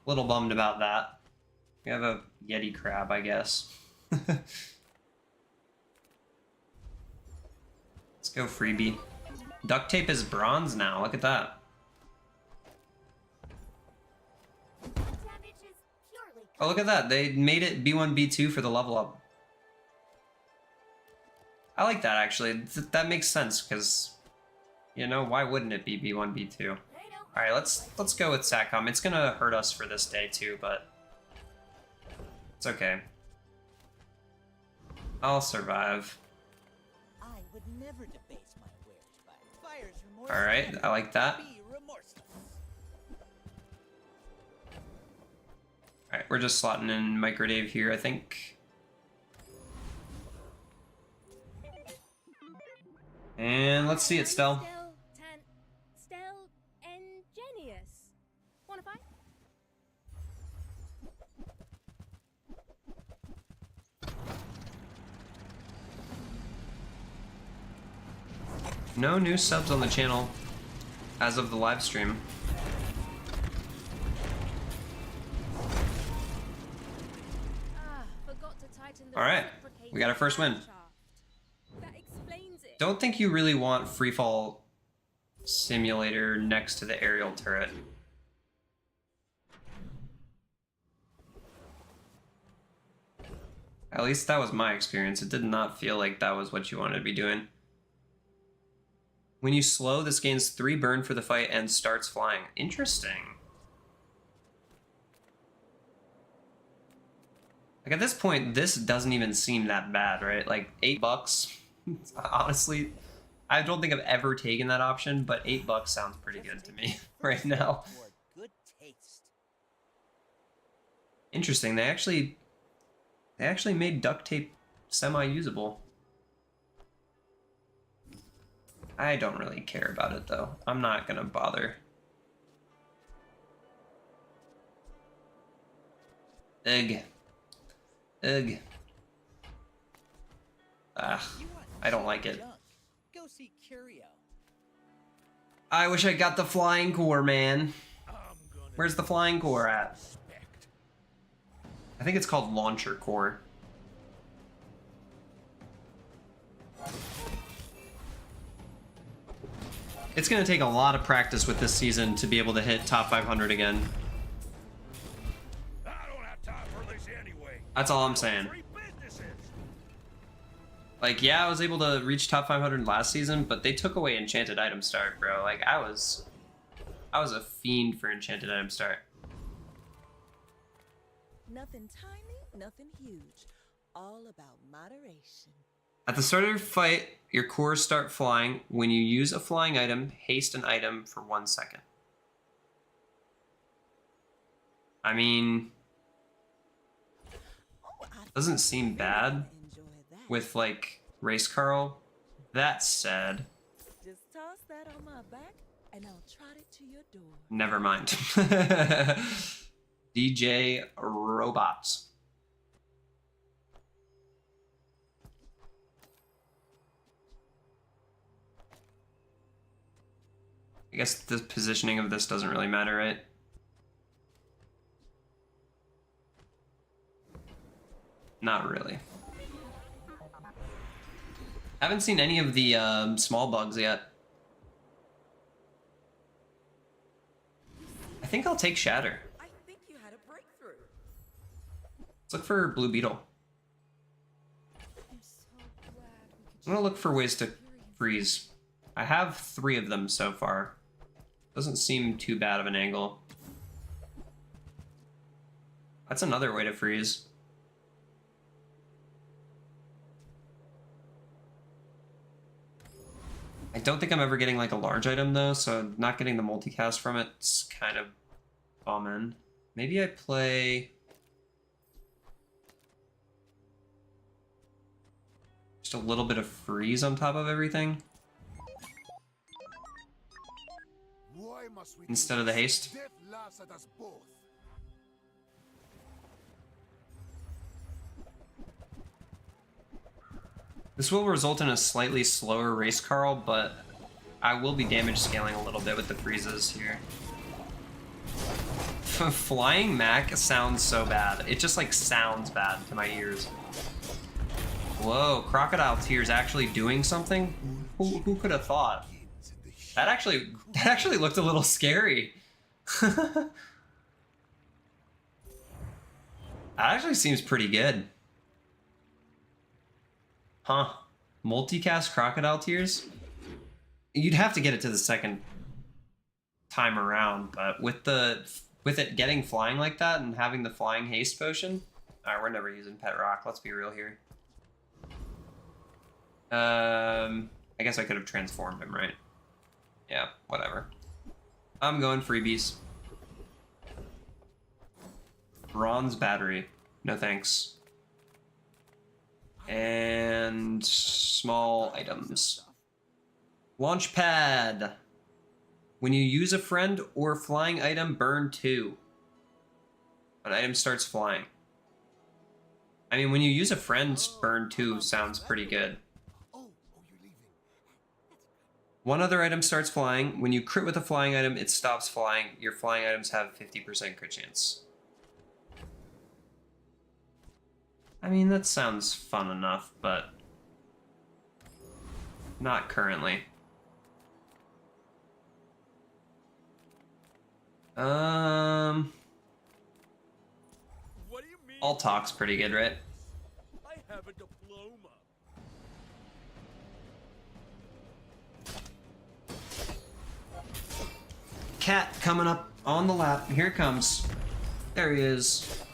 Little bummed about that. We have a Yeti crab, I guess. Let's go freebie. Duct tape is bronze now, look at that. Oh, look at that. They made it B1, B2 for the level up. I like that, actually. That makes sense, because, you know, why wouldn't it be B1, B2? Alright, let's go with SATCOM. It's gonna hurt us for this day, too, but it's okay. I'll survive. I would never debase my wares by buyer's remorse. Alright, I like that. Be remorseless. Alright, we're just slotting in Microdave here, I think. And let's see it, Stelle. Stelle Ingenious. Wanna fight? No new subs on the channel as of the live stream. Forgot to tighten the Alright, we got our first win. That explains it. Don't think you really want freefall simulator next to the aerial turret. At least that was my experience. It did not feel like that was what you wanted to be doing. When you slow, this gains 3 burn for the fight and starts flying. Interesting. Like at this point, this doesn't even seem that bad, right? Like $8. Honestly, I don't think I've ever taken that option, but $8 sounds pretty good to me right now. For good taste. Interesting. They actually made duct tape semi-usable. I don't really care about it though. I'm not gonna bother. Ugh. Ugh. Ah, You want I don't like it. junk? Go see Curio. I wish I got the flying core, man. Where's the flying core at? I think it's called launcher core. It's gonna take a lot of practice with this season to be able to hit top 500 again. I don't have time for this anyway. That's all I'm saying. Three businesses. Like, yeah, I was able to reach top 500 last season, but they took away Enchanted Item Start, bro. Like, I was a fiend for Enchanted Item Start. Nothing tiny, nothing huge. All about moderation. At the start of your fight, your cores start flying. When you use a flying item, haste an item for 1 second. I mean, doesn't seem bad with like Race Carl. That said, Just toss that on my back and I'll trot it to your door. never mind. DJ Robots. I guess the positioning of this doesn't really matter, right? Not really. Haven't seen any of the small bugs yet. I think I'll take Shatter. I think you had a breakthrough. Let's look for Blue Beetle. I'm so glad we could I'm gonna look for ways to freeze. I have 3 of them so far. Doesn't seem too bad of an angle. That's another way to freeze. I don't think I'm ever getting like a large item though, so not getting the multicast from it's kind of bombing. Maybe I play just a little bit of freeze on top of everything Why must we instead of the haste. Death laughs at us both. This will result in a slightly slower race, Carl, but I will be damage scaling a little bit with the freezes here. Flying Mac sounds so bad. It just like sounds bad to my ears. Whoa, Crocodile Tears actually doing something? Who could have thought? That actually looked a little scary. That actually seems pretty good. Huh. Multicast Crocodile Tears? You'd have to get it to the second time around, but with it getting flying like that and having the flying haste potion, alright, we're never using Pet Rock, let's be real here. I guess I could have transformed him, right? Yeah, whatever. I'm going freebies. Bronze battery. No thanks. And small items. Launch pad. When you use a friend or flying item, burn 2. An item starts flying. I mean, when you use a friend, burn 2 sounds pretty good. One other item starts flying. When you crit with a flying item, it stops flying. Your flying items have 50% crit chance. I mean, that sounds fun enough, but not currently. What do you mean? All talk's pretty good, right? I have a diploma. Cat coming up on the lap. Here it comes. There he is.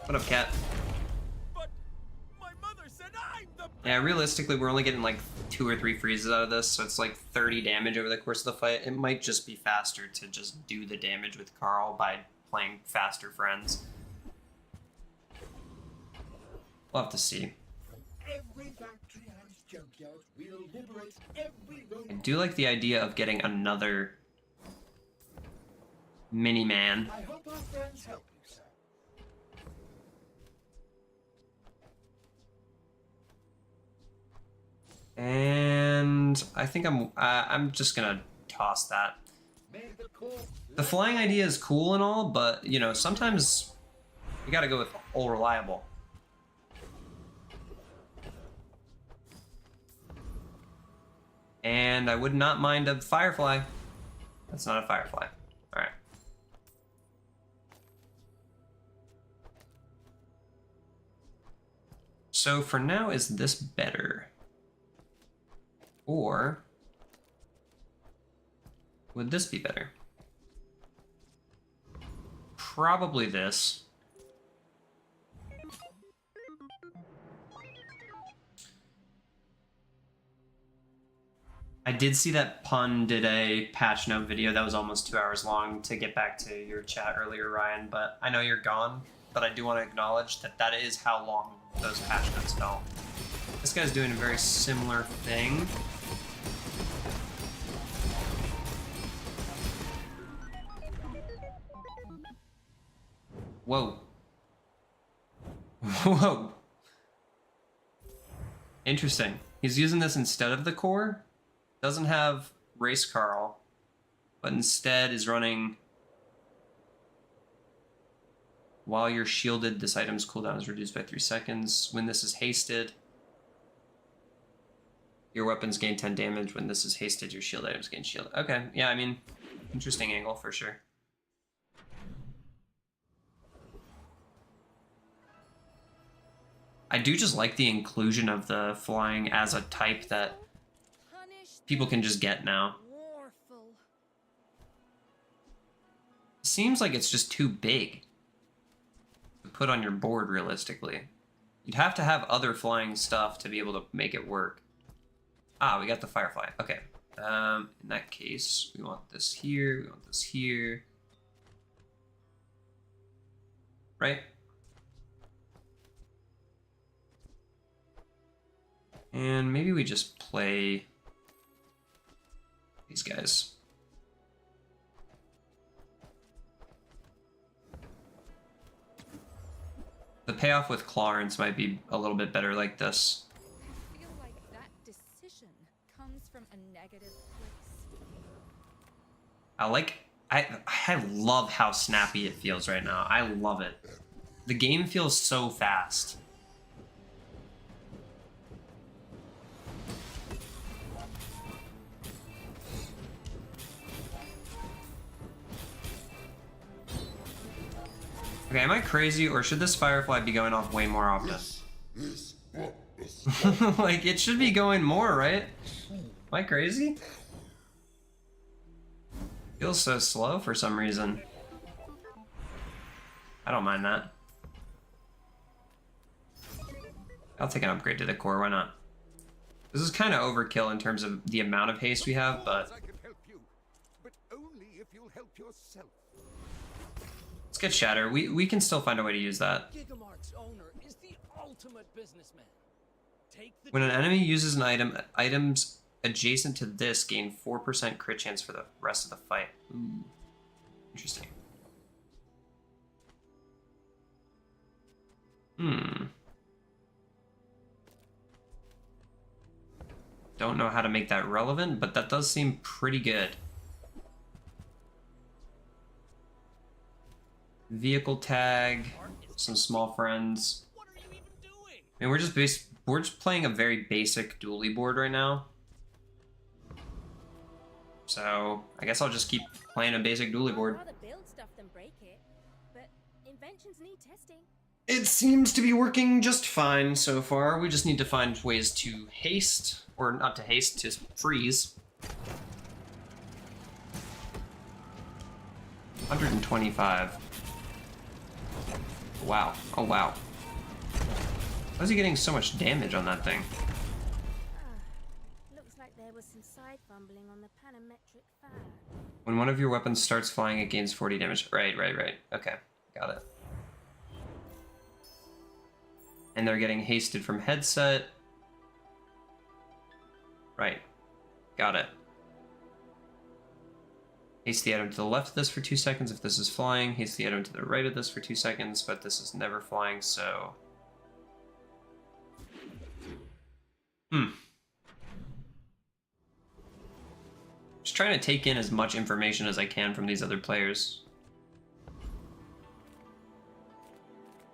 What up, Cat? Yeah, realistically, we're only getting like 2 or 3 freezes out of this, so it's like 30 damage over the course of the fight. It might just be faster to just do the damage with Carl by playing faster friends. We'll have to see. Every factory and junkyard will liberate every I do like the idea of getting another mini-man. I hope our friends help you, sir. And I think I'm just gonna toss that. May the core The flying idea is cool and all, but you know, sometimes you gotta go with all reliable. And I would not mind a firefly. That's not a firefly. All right. So for now, is this better? Or would this be better? Probably this. I did see that Pun did a patch note video that was almost 2 hours long, to get back to your chat earlier, Ryan, but I know you're gone, but I do want to acknowledge that that is how long those patch notes felt. This guy's doing a very similar thing. Whoa. Whoa. Interesting. He's using this instead of the core. Doesn't have Race Carl, but instead is running while you're shielded, this item's cooldown is reduced by 3 seconds. When this is hasted, your weapons gain 10 damage. When this is hasted, your shield items gain shield. Okay, yeah, I mean, interesting angle for sure. I do just like the inclusion of the flying as a type that people can just get now. Seems like it's just too big to put on your board realistically. You'd have to have other flying stuff to be able to make it work. Ah, we got the firefly. Okay. In that case, we want this here, we want this here. Right? And maybe we just play these guys. The payoff with Clarence might be a little bit better like this. I feel like that decision comes from a negative place. I love how snappy it feels right now. I love it. The game feels so fast. Okay, am I crazy, or should this firefly be going off way more often? Like, it should be going more, right? Am I crazy? Feels so slow for some reason. I don't mind that. I'll take an upgrade to the core, why not? This is kind of overkill in terms of the amount of haste we have, but... I can help you, but only if you'll help yourself. Let's get Shatter. We can still find a way to use that. Gigamart's owner is the ultimate businessman. Take the When an enemy uses an item, items adjacent to this gain 4% crit chance for the rest of the fight. Ooh. Interesting. Don't know how to make that relevant, but that does seem pretty good. Vehicle tag, some small friends. What are you even doing? I mean, we're just playing a very basic dually board right now. So I guess I'll just keep playing a basic dually board. I'd rather build stuff than break it, but inventions need testing. It seems to be working just fine so far. We just need to find ways to haste, or not to haste, to freeze. 125. Wow. Oh, wow. How is he getting so much damage on that thing? electric fan. When one of your weapons starts flying, it gains 40 damage. Right. Okay, got it. And they're getting hasted from headset. Right, got it. Haste the item to the left of this for 2 seconds if this is flying. Haste the item to the right of this for 2 seconds, but this is never flying, so... Just trying to take in as much information as I can from these other players.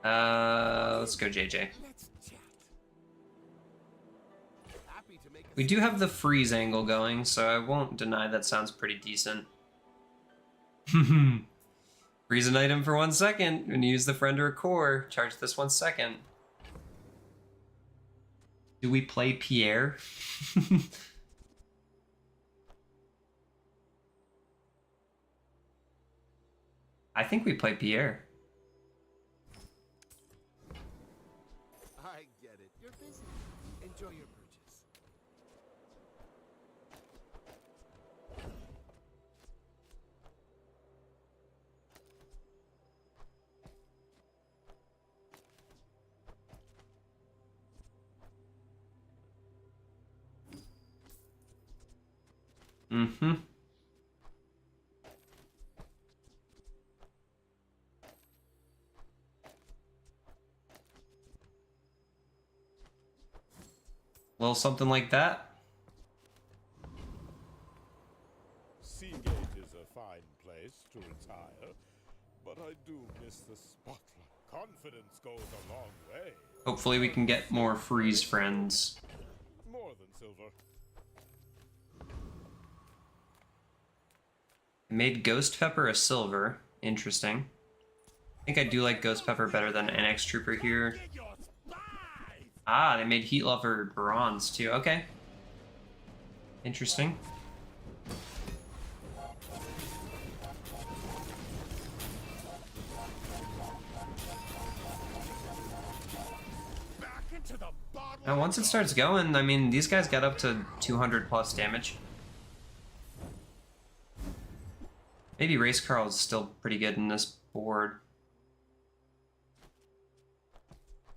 Let's go JJ. We do have the freeze angle going, so I won't deny that sounds pretty decent. Freeze an item for 1 second. When you use the friend or a core, charge this 1 second. Do we play Pierre? I think we play Pierre. I get it. You're busy. Enjoy your purchase. Mm-hmm. Little something like that. Seagate is a fine place to retire, but I do miss the spotlight. Confidence goes a long way. Hopefully we can get more freeze friends. More than silver. Made Ghost Pepper a silver. Interesting. I think I do like Ghost Pepper better than NX Trooper here. Ah, they made Heat Lover bronze too. Okay. Interesting. Now once it starts going, I mean, these guys got up to 200 plus damage. Maybe Race Carl is still pretty good in this board.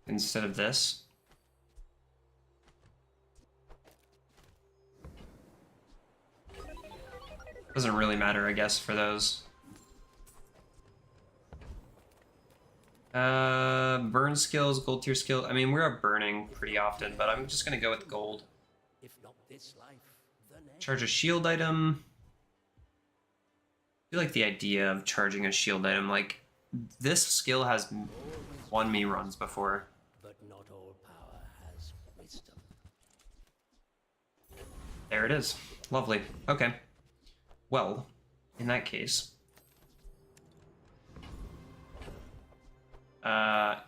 Instead of this. Doesn't really matter, I guess, for those. Burn skills, gold tier skill. I mean, we're burning pretty often, but I'm just gonna go with gold. If not this life, the next. Charge a shield item. I feel like the idea of charging a shield item, like, this skill has won me runs before. But not all power has wisdom. There it is. Lovely. Okay. Well, in that case...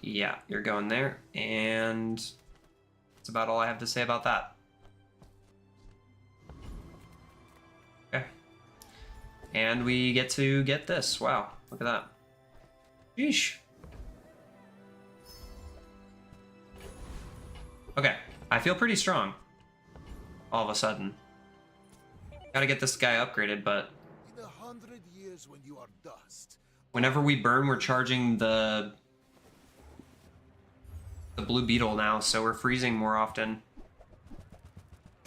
yeah, you're going there, and that's about all I have to say about that. Okay. And we get to get this. Wow, look at that. Sheesh. Okay, I feel pretty strong. All of a sudden. Gotta get this guy upgraded, but... In 100 years when you are dust. Whenever we burn, we're charging the blue beetle now, so we're freezing more often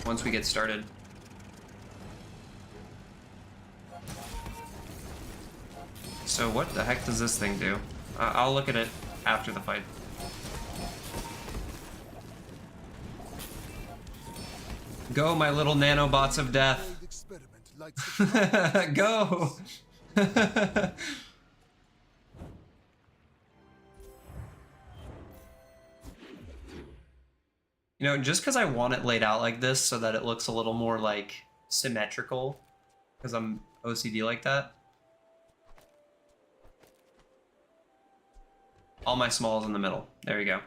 once we get started. So what the heck does this thing do? I'll look at it after the fight. Go, my little nanobots of death. Go! You know, just because I want it laid out like this so that it looks a little more, like, symmetrical, because I'm OCD like that. All my smalls in the middle. There you go.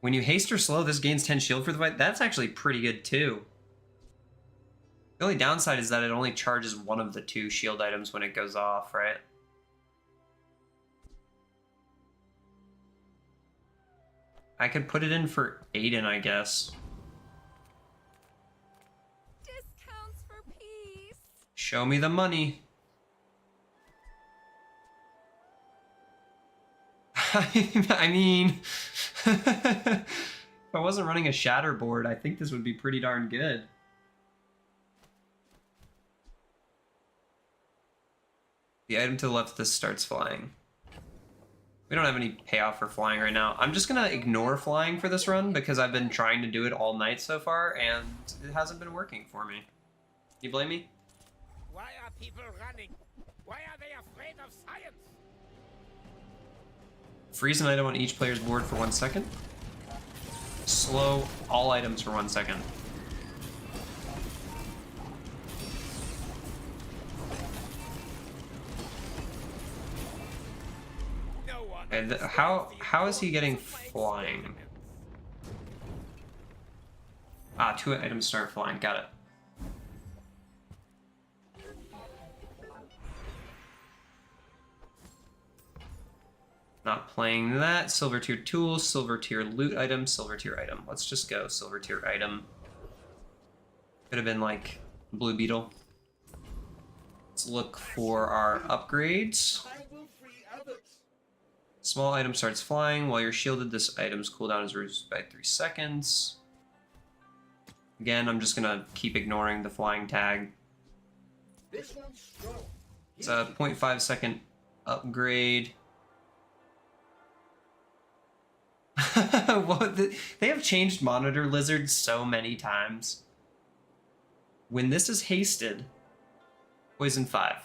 When you haste or slow, this gains 10 shield for the fight. That's actually pretty good, too. The only downside is that it only charges one of the two shield items when it goes off, right? I could put it in for Aiden, I guess. Discounts for peace. Show me the money. I mean, if I wasn't running a shatter board, I think this would be pretty darn good. The item to the left of this starts flying. We don't have any payoff for flying right now. I'm just gonna ignore flying for this run because I've been trying to do it all night so far and it hasn't been working for me. You blame me? Why are people running? Why are they afraid of science? Freeze an item on each player's board for 1 second. Slow all items for 1 second. No one. And how is he getting flying? Ah, 2 items start flying. Got it. Not playing that. Silver tier tools, silver tier loot item, silver tier item. Let's just go silver tier item. Could have been like blue beetle. Let's look for our upgrades. Small item starts flying. While you're shielded, this item's cooldown is reduced by 3 seconds. Again, I'm just gonna keep ignoring the flying tag. It's a 0.5 second upgrade. They have changed monitor lizards so many times. When this is hasted, poison 5.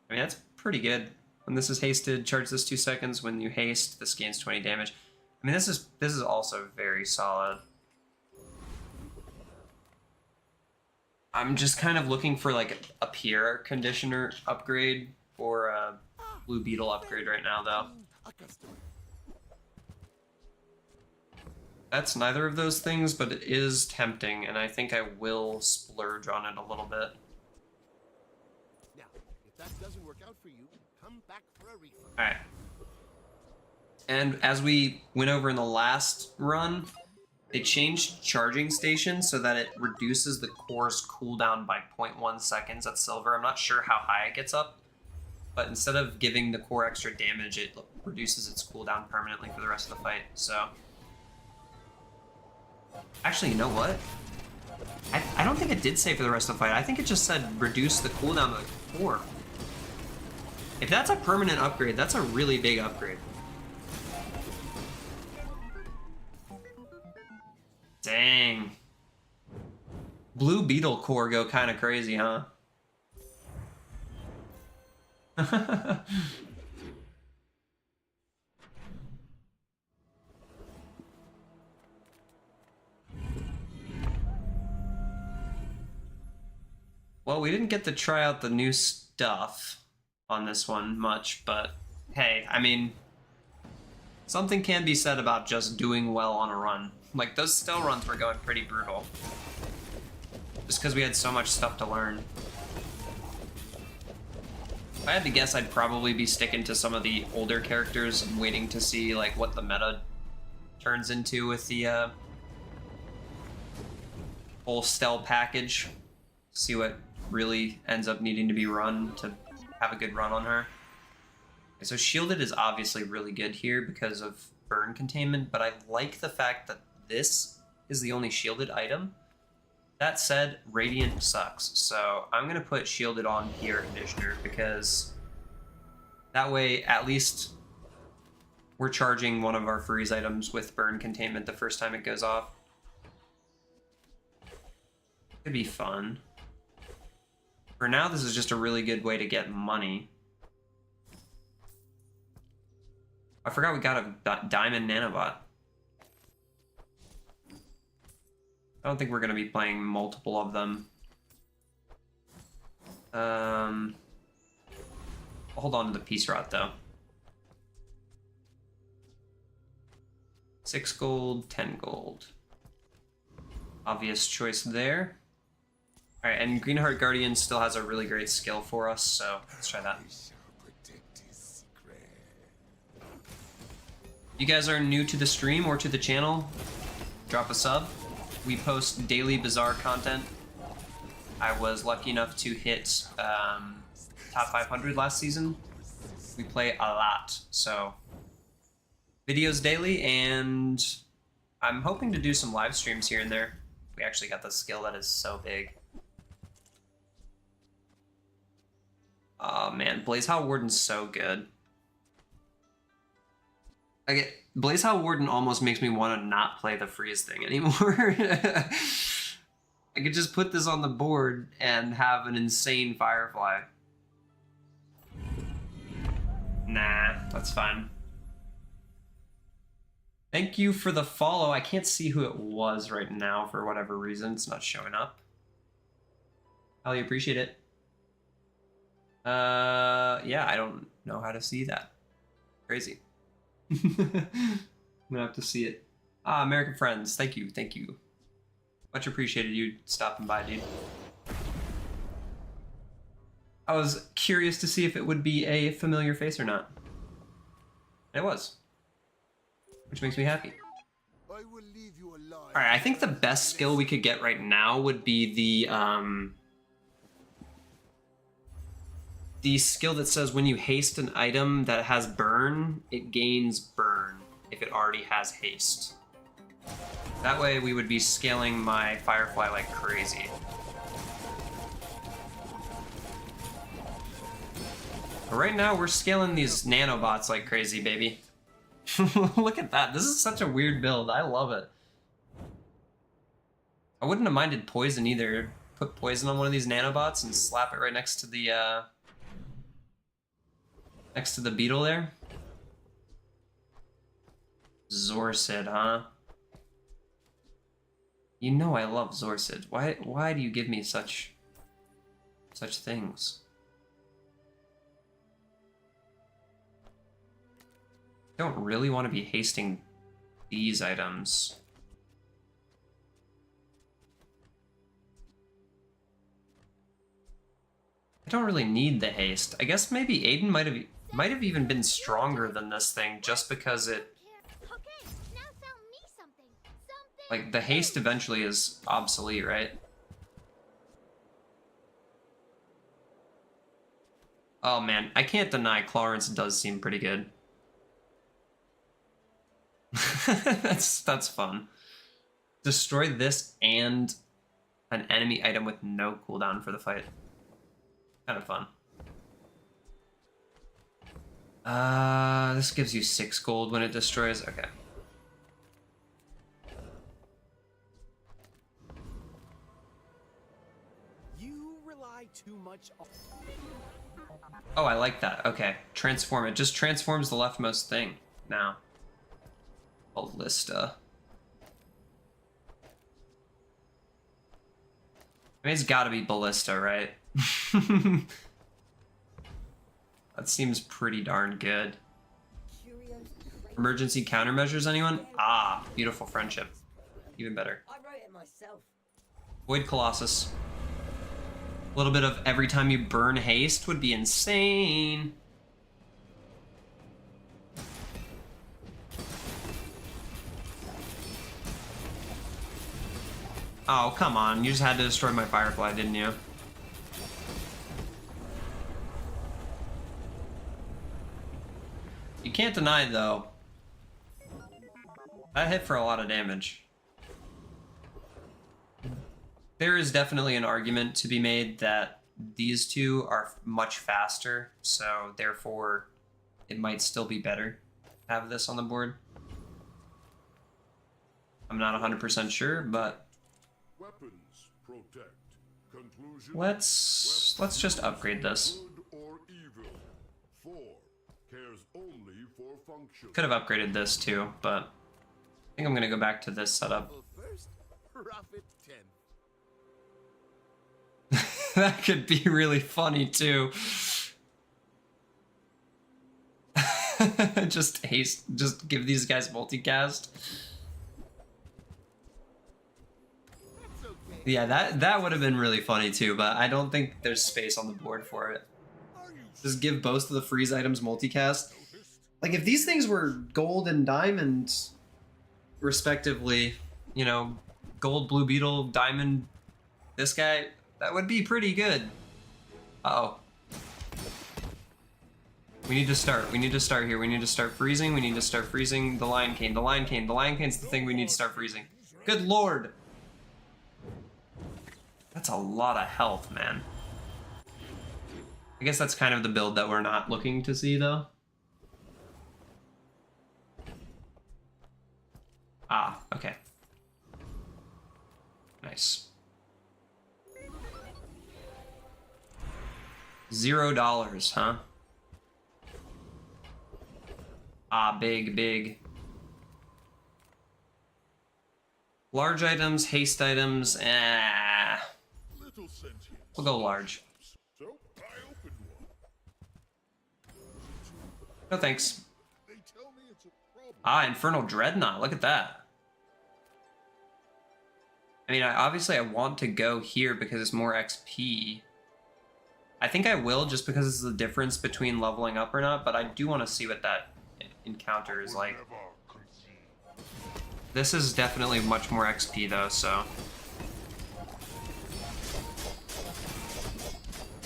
I mean, that's pretty good. When this is hasted, charge this 2 seconds. When you haste, this gains 20 damage. I mean, this is also very solid. I'm just kind of looking for like a pure conditioner upgrade or a blue beetle upgrade right now, though. That's neither of those things, but it is tempting, and I think I will splurge on it a little bit. Now, if that doesn't work out for you, come back for a refund. Alright. And as we went over in the last run, they changed charging stations so that it reduces the core's cooldown by 0.1 seconds at silver. I'm not sure how high it gets up, but instead of giving the core extra damage, it reduces its cooldown permanently for the rest of the fight, so... Actually, you know what? I don't think it did say for the rest of the fight. I think it just said reduce the cooldown of the core. If that's a permanent upgrade, that's a really big upgrade. Dang. Blue beetle core go kind of crazy, huh? Well, we didn't get to try out the new stuff on this one much, but hey, I mean, something can be said about just doing well on a run. Like, those Stelle runs were going pretty brutal. Just because we had so much stuff to learn. If I had to guess, I'd probably be sticking to some of the older characters and waiting to see, like, what the meta turns into with the, whole Stelle package. See what really ends up needing to be run to have a good run on her. Okay, so shielded is obviously really good here because of burn containment, but I like the fact that this is the only shielded item. That said, radiant sucks, so I'm gonna put shielded on here conditioner because that way at least we're charging one of our freeze items with burn containment the first time it goes off. Could be fun. For now, this is just a really good way to get money. I forgot we got a diamond nanobot. I don't think we're going to be playing multiple of them. I'll hold on to the piece rot, though. 6 gold, 10 gold. Obvious choice there. Alright, and Greenheart Guardian still has a really great skill for us, so let's try that. If you guys are new to the stream or to the channel, drop a sub. We post daily Bazaar content I was lucky enough to hit top 500 last season. We play a lot, so videos daily, and I'm hoping to do some live streams here and there. We actually got the skill that is so big. Oh man, Blazehow Warden's so good. Blazehow Warden almost makes me want to not play the freeze thing anymore. I could just put this on the board and have an insane Firefly. Nah, that's fine. Thank you for the follow. I can't see who it was right now for whatever reason. It's not showing up. Highly appreciate it. Yeah, I don't know how to see that. Crazy. I'm gonna have to see it. Ah, American friends, thank you, thank you. Much appreciated you stopping by, dude. I was curious to see if it would be a familiar face or not. It was. Which makes me happy. Alright, I think the best skill we could get right now would be the skill that says when you haste an item that has burn, it gains burn if it already has haste. That way we would be scaling my Firefly like crazy. But right now we're scaling these nanobots like crazy, baby. Look at that. This is such a weird build. I love it. I wouldn't have minded poison either. Put poison on one of these nanobots and slap it right next to the beetle there. Zorsid, huh? You know I love Zorsid. Why do you give me such things? I don't really want to be hasting these items. I don't really need the haste. I guess maybe Aiden might have even been stronger than this thing just because it... Like, the haste eventually is obsolete, right? Oh man, I can't deny Clarence does seem pretty good. That's fun. Destroy this and an enemy item with no cooldown for the fight. Kind of fun. This gives you 6 gold when it destroys. Okay. You rely too much on... Oh, I like that. Okay. Transform. It just transforms the leftmost thing now. Ballista. I mean, it's gotta be Ballista, right? That seems pretty darn good. Emergency countermeasures, anyone? Ah, beautiful friendship. Even better. I wrote it myself. Void Colossus. A little bit of every time you burn haste would be insane. Oh, come on. You just had to destroy my Firefly, didn't you? You can't deny, though. That hit for a lot of damage. There is definitely an argument to be made that these two are much faster, so therefore it might still be better to have this on the board. I'm not 100% sure, but Weapons protect. Conclusion, let's just upgrade this. good or evil. 4 cares only for function. Could have upgraded this too, but I think I'm gonna go back to this setup. First, profit 10. That could be really funny too. Just give these guys multicast. Yeah, that would have been really funny too, but I don't think there's space on the board for it. Just give both of the freeze items multicast. Like, if these things were gold and diamond, respectively, you know, gold, blue beetle, diamond, this guy, That would be pretty good. Uh-oh. We need to start. We need to start here. We need to start freezing. We need to start freezing the Lion Cane. The Lion Cane. The Lion Cane's the thing we need to start freezing. Good lord. That's a lot of health, man. I guess that's kind of the build that we're not looking to see, though. Ah, okay. Nice. $0, huh? Ah, big. Large items, haste items, we'll go large. So I opened one. No thanks. They tell me it's a problem. Ah, Infernal Dreadnought, look at that. I mean, obviously I want to go here because it's more XP. I think I will just because it's the difference between leveling up or not, but I do want to see what that encounter is like. This is definitely much more XP though, so.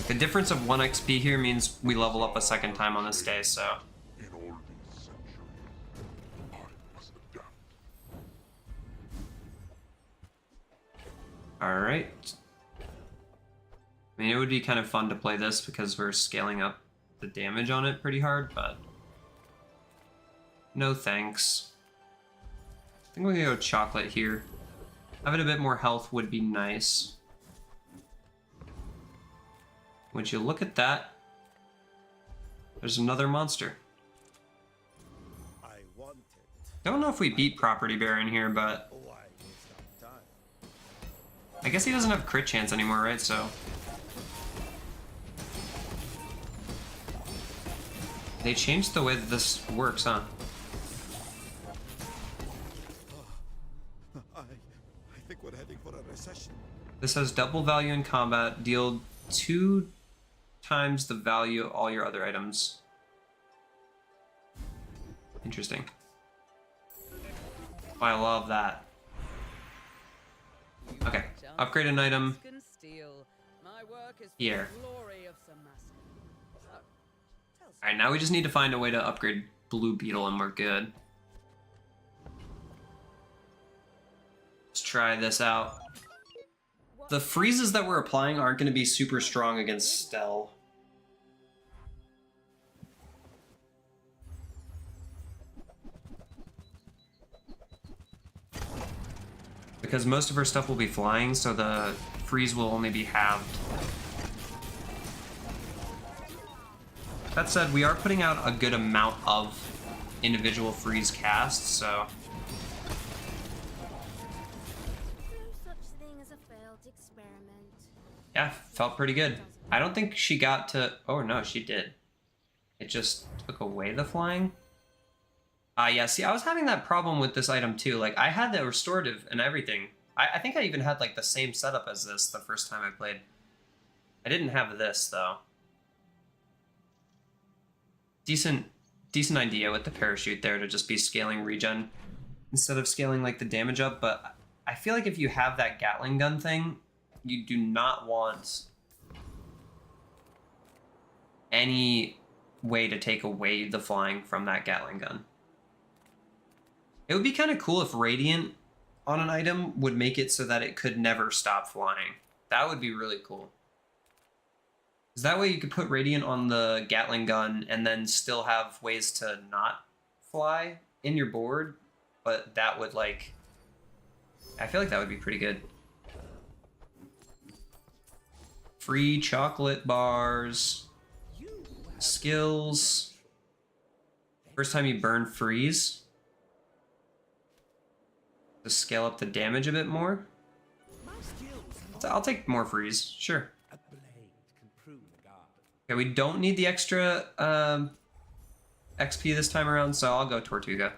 The difference of 1 XP here means we level up a second time on this day, so. In all these centuries, I must adapt. Alright. I mean, it would be kind of fun to play this because we're scaling up the damage on it pretty hard, but no thanks. I think we're gonna go chocolate here. Having a bit more health would be nice. Would you look at that? There's another monster. I want it. Don't know if we beat Property Bear in here, but Oh, I waste time. I guess he doesn't have crit chance anymore, right? So they changed the way that this works, huh? I think we're heading for a recession. This has double value in combat. Deal 2 times the value of all your other items. Interesting. I love that. Okay, upgrade an item here. Alright, now we just need to find a way to upgrade Blue Beetle and we're good. Let's try this out. The freezes that we're applying aren't going to be super strong against Stelle. Because most of her stuff will be flying, so the freeze will only be halved. That said, we are putting out a good amount of individual freeze casts, so... Yeah, felt pretty good. I don't think she got to... Oh, no, she did. It just took away the flying. Yeah, see, I was having that problem with this item, too. Like, I had the restorative and everything. I think I even had, like, the same setup as this the first time I played. I didn't have this, though. Decent idea with the parachute there to just be scaling regen instead of scaling, like, the damage up, but I feel like if you have that Gatling gun thing... You do not want any way to take away the flying from that Gatling gun. It would be kind of cool if Radiant on an item would make it so that it could never stop flying. That would be really cool. Because that way you could put Radiant on the Gatling gun and then still have ways to not fly in your board, but that would, like... I feel like that would be pretty good. Free chocolate bars. Skills. First time you burn freeze. To scale up the damage a bit more. I'll take more freeze, sure. Okay, we don't need the extra XP this time around, so I'll go Tortuga.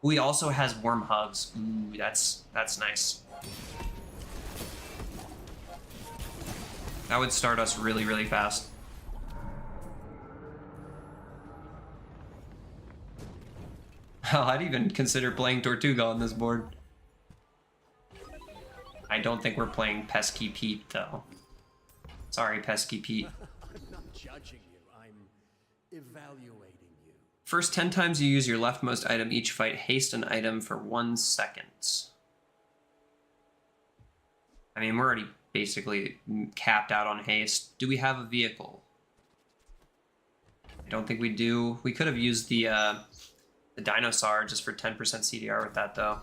Ooh, he also has warm hugs. Ooh, that's nice. That would start us really, really fast. I'd even consider playing Tortuga on this board. I don't think we're playing Pesky Pete, though. Sorry, pesky Pete. I'm not judging you. I'm evaluating you. First 10 times you use your leftmost item each fight, haste an item for 1 second. I mean, we're already basically capped out on haste. Do we have a vehicle? I don't think we do. We could have used the dinosaur just for 10% CDR with that, though.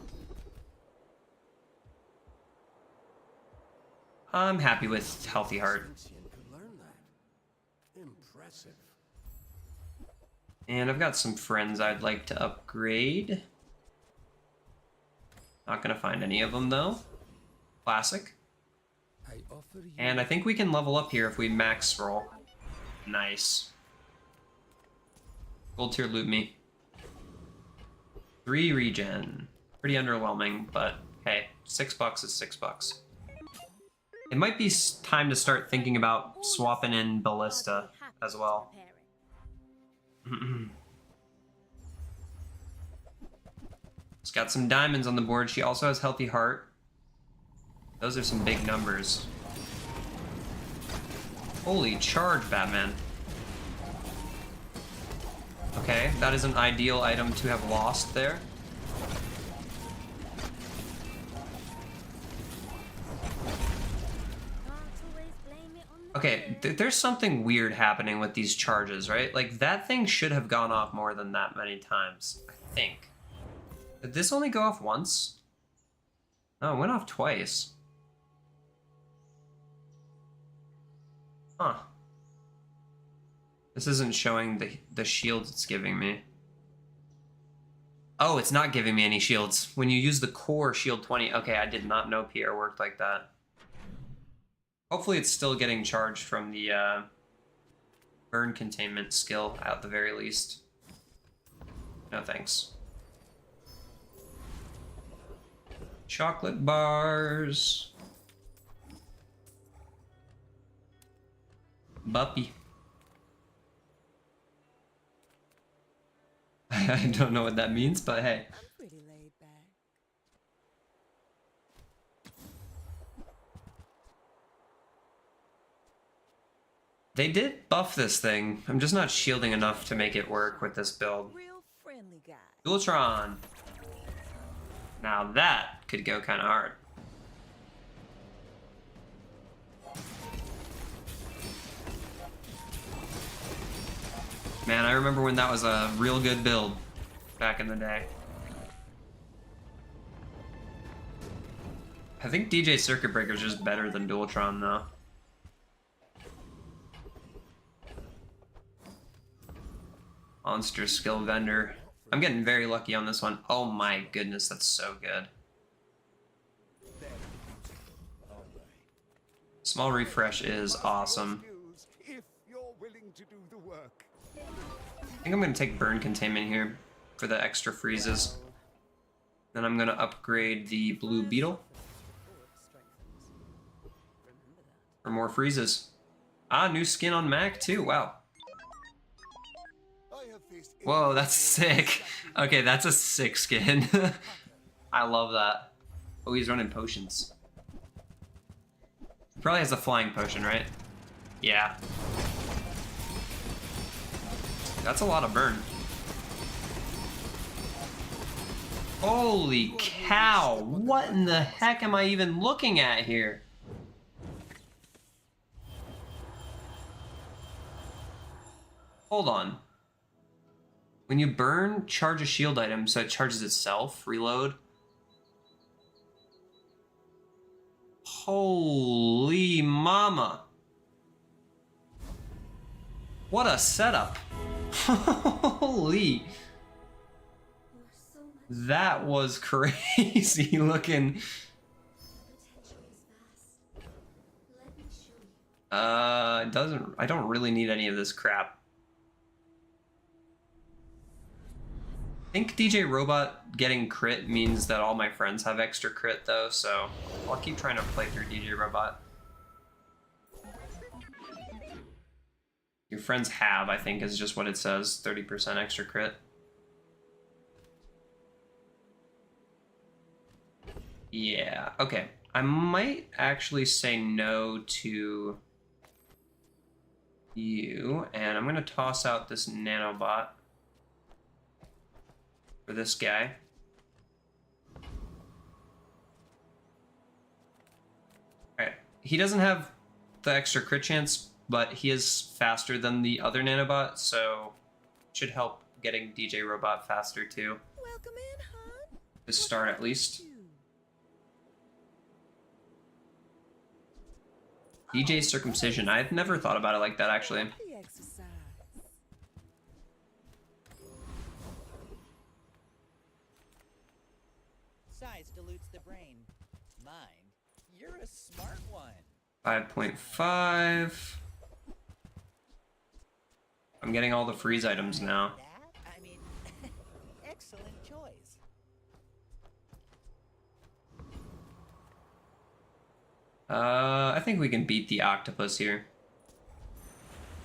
I'm happy with Healthy Heart. Sentient could learn that. Impressive. And I've got some friends I'd like to upgrade. Not gonna find any of them, though. Classic. I offer you And I think we can level up here if we max roll. Nice. Gold tier loot me. 3 regen. Pretty underwhelming, but hey, $6 is $6. It might be time to start thinking about swapping in Ballista as well. She's got some diamonds on the board. She also has Healthy Heart. Those are some big numbers. Holy charge, Batman. Okay, that is an ideal item to have lost there. Okay, there's something weird happening with these charges, right? Like, that thing should have gone off more than that many times, I think. Did this only go off once? No, it went off twice. Huh. This isn't showing the shields it's giving me. Oh, it's not giving me any shields. When you use the core shield 20. Okay, I did not know PR worked like that. Hopefully it's still getting charged from the burn containment skill at the very least. No thanks. Chocolate bars. Buppy. I don't know what that means, but hey. I'm pretty laid back. They did buff this thing. I'm just not shielding enough to make it work with this build. Real friendly guy. Dualtron. Now that could go kind of hard. Man, I remember when that was a real good build back in the day. I think DJ Circuit Breaker is just better than Dualtron, though. Monster skill vendor. I'm getting very lucky on this one. Oh my goodness, that's so good. Small refresh is awesome. If you're willing to do the work. I think I'm going to take burn containment here for the extra freezes. Then I'm going to upgrade the blue beetle for more freezes. Ah, new skin on Mac too. Wow. Whoa, that's sick. Okay, that's a sick skin. I love that. Oh, he's running potions. He probably has a flying potion, right? Yeah. That's a lot of burn. Holy cow! What in the heck am I even looking at here? Hold on. When you burn, charge a shield item so it charges itself. Reload. Holy mama. What a setup. Holy. That was crazy looking. I don't really need any of this crap. I think DJ Robot getting crit means that all my friends have extra crit though, so I'll keep trying to play through DJ Robot. Your friends have, I think, is just what it says. 30% extra crit. Yeah, okay. I might actually say no to you, and I'm gonna toss out this nanobot for this guy. Alright, he doesn't have the extra crit chance, but he is faster than the other nanobot, so should help getting DJ Robot faster too. Welcome in, hon. To start at least. DJ Circumcision. I've never thought about it like that actually. The exercise. Size dilutes the brain. Mind, you're a smart one. 5.5. I'm getting all the freeze items now. That? I mean, excellent choice. I think we can beat the octopus here.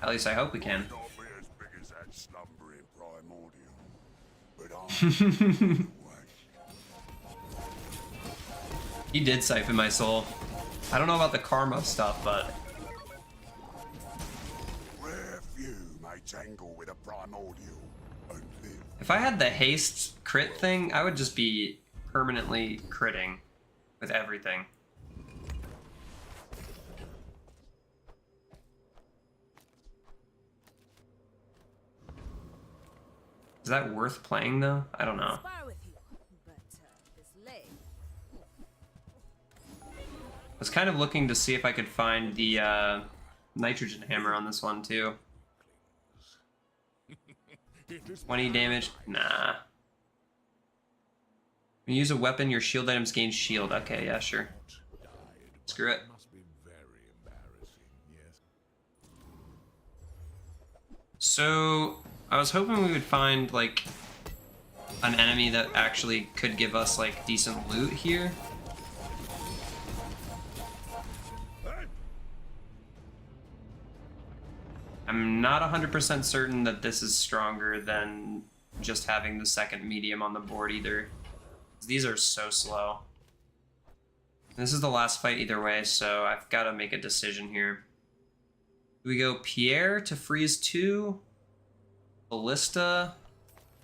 At least I hope we can. Not be as big as that slumbering primordial, but He did siphon my soul. I don't know about the karma stuff, but rare few may tangle with a primordial and live. if I had the haste crit thing, I would just be permanently critting with everything. Is that worth playing though? I don't know. Spar with you, but this leg. I was kind of looking to see if I could find the nitrogen hammer on this one too. 20 damage? Nah. When you use a weapon, your shield items gain shield. Okay, yeah, sure. Screw it. Must be very embarrassing, yes. So, I was hoping we would find, like, an enemy that actually could give us, like, decent loot here. I'm not 100% certain that this is stronger than just having the second medium on the board either. These are so slow. This is the last fight either way, so I've got to make a decision here. Do we go Pierre to freeze 2? Ballista?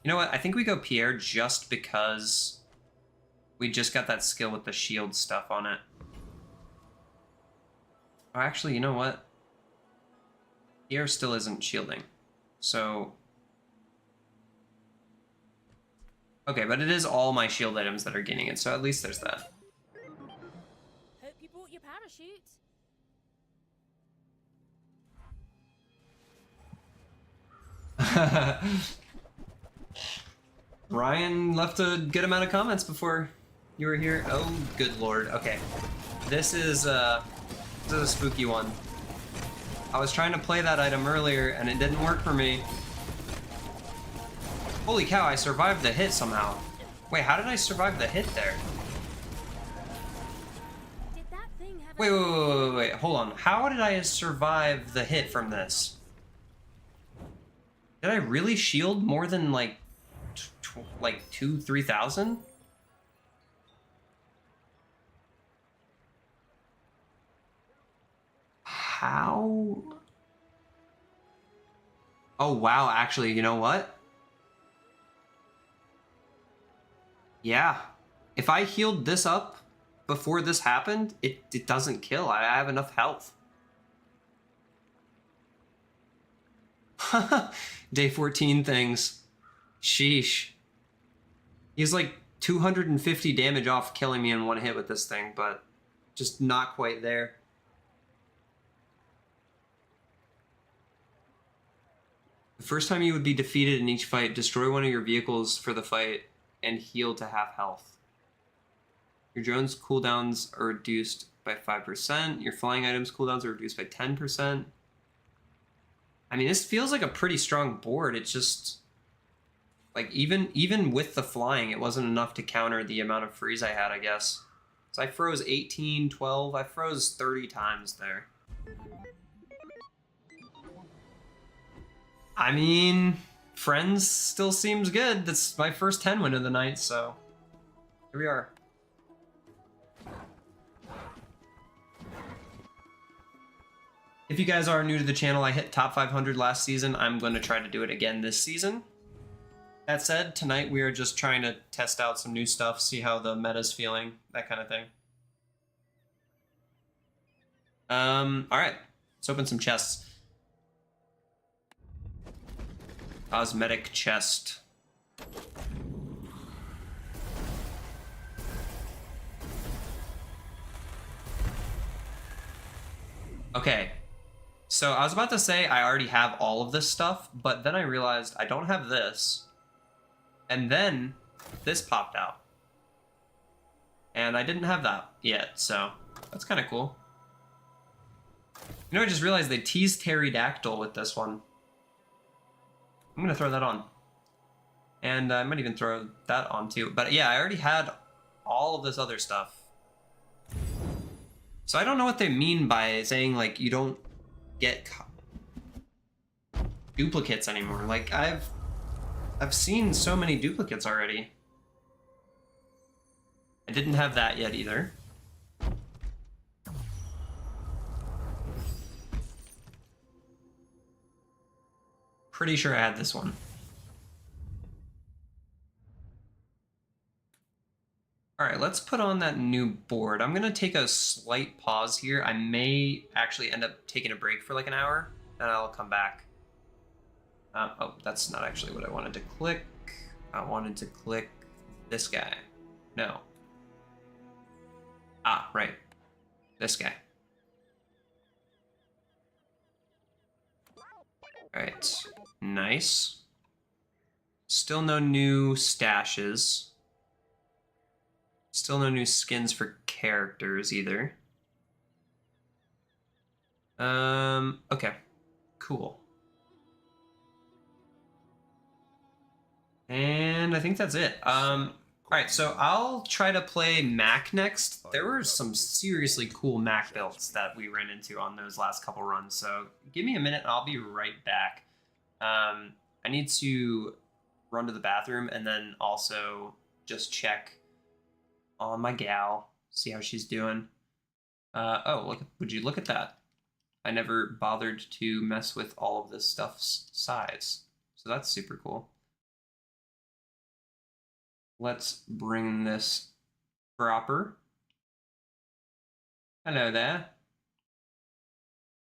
You know what? I think we go Pierre just because we just got that skill with the shield stuff on it. Oh, actually, you know what? Pierre still isn't shielding. So... okay, but it is all my shield items that are gaining it, so at least there's that. Hope you brought your parachute. Ryan left a good amount of comments before you were here. Oh, good lord. Okay. This is a spooky one. I was trying to play that item earlier, and it didn't work for me. Holy cow, I survived the hit somehow. Wait, how did I survive the hit there? Did that thing have Wait, hold on. How did I survive the hit from this? Did I really shield more than, like, 3,000? How? Oh, wow, actually, you know what? Yeah. If I healed this up before this happened, it doesn't kill. I have enough health. Day 14 things. Sheesh. He's like 250 damage off killing me in one hit with this thing, but just not quite there. The first time you would be defeated in each fight, destroy one of your vehicles for the fight and heal to half health. Your drone's cooldowns are reduced by 5%. Your flying items cooldowns are reduced by 10%. I mean, this feels like a pretty strong board. It's just... like, even with the flying, it wasn't enough to counter the amount of freeze I had, I guess. So I froze 18, 12, I froze 30 times there. I mean, Friends still seems good. That's my first 10 win of the night, so here we are. If you guys are new to the channel, I hit top 500 last season. I'm going to try to do it again this season. That said, tonight we are just trying to test out some new stuff, see how the meta's feeling, that kind of thing. Alright. Let's open some chests. Cosmetic chest. Okay. So I was about to say I already have all of this stuff, but then I realized I don't have this. And then this popped out. And I didn't have that yet, so that's kind of cool. You know, I just realized they teased pterodactyl with this one. I'm going to throw that on. And I might even throw that on too. But yeah, I already had all of this other stuff. So I don't know what they mean by saying, like, you don't get duplicates anymore. Like, I've seen so many duplicates already. I didn't have that yet either. Pretty sure I had this one. Alright, let's put on that new board. I'm gonna take a slight pause here. I may actually end up taking a break for like an hour, then I'll come back. Oh, that's not actually what I wanted to click. I wanted to click this guy. No. Ah, right. This guy. Alright. Nice. Still no new stashes. Still no new skins for characters either. Okay. Cool. And I think that's it. Alright, so I'll try to play Mac next. There were some seriously cool Mac builds that we ran into on those last couple runs, so give me a minute and I'll be right back. I need to run to the bathroom and then also just check on my gal, see how she's doing. Oh, look! Would you look at that? I never bothered to mess with all of this stuff's size, so that's super cool. Let's bring this proper. Hello there.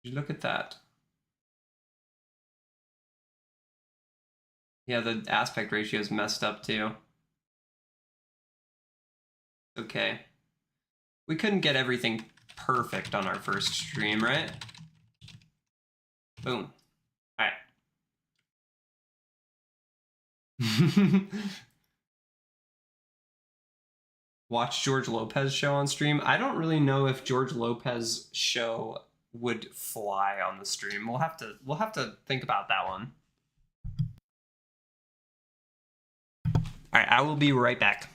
Would you look at that? Yeah, the aspect ratio is messed up too. Okay. We couldn't get everything perfect on our first stream, right? Boom. Alright. Watch George Lopez show on stream. I don't really know if George Lopez show would fly on the stream. We'll have to think about that one. Alright, I will be right back.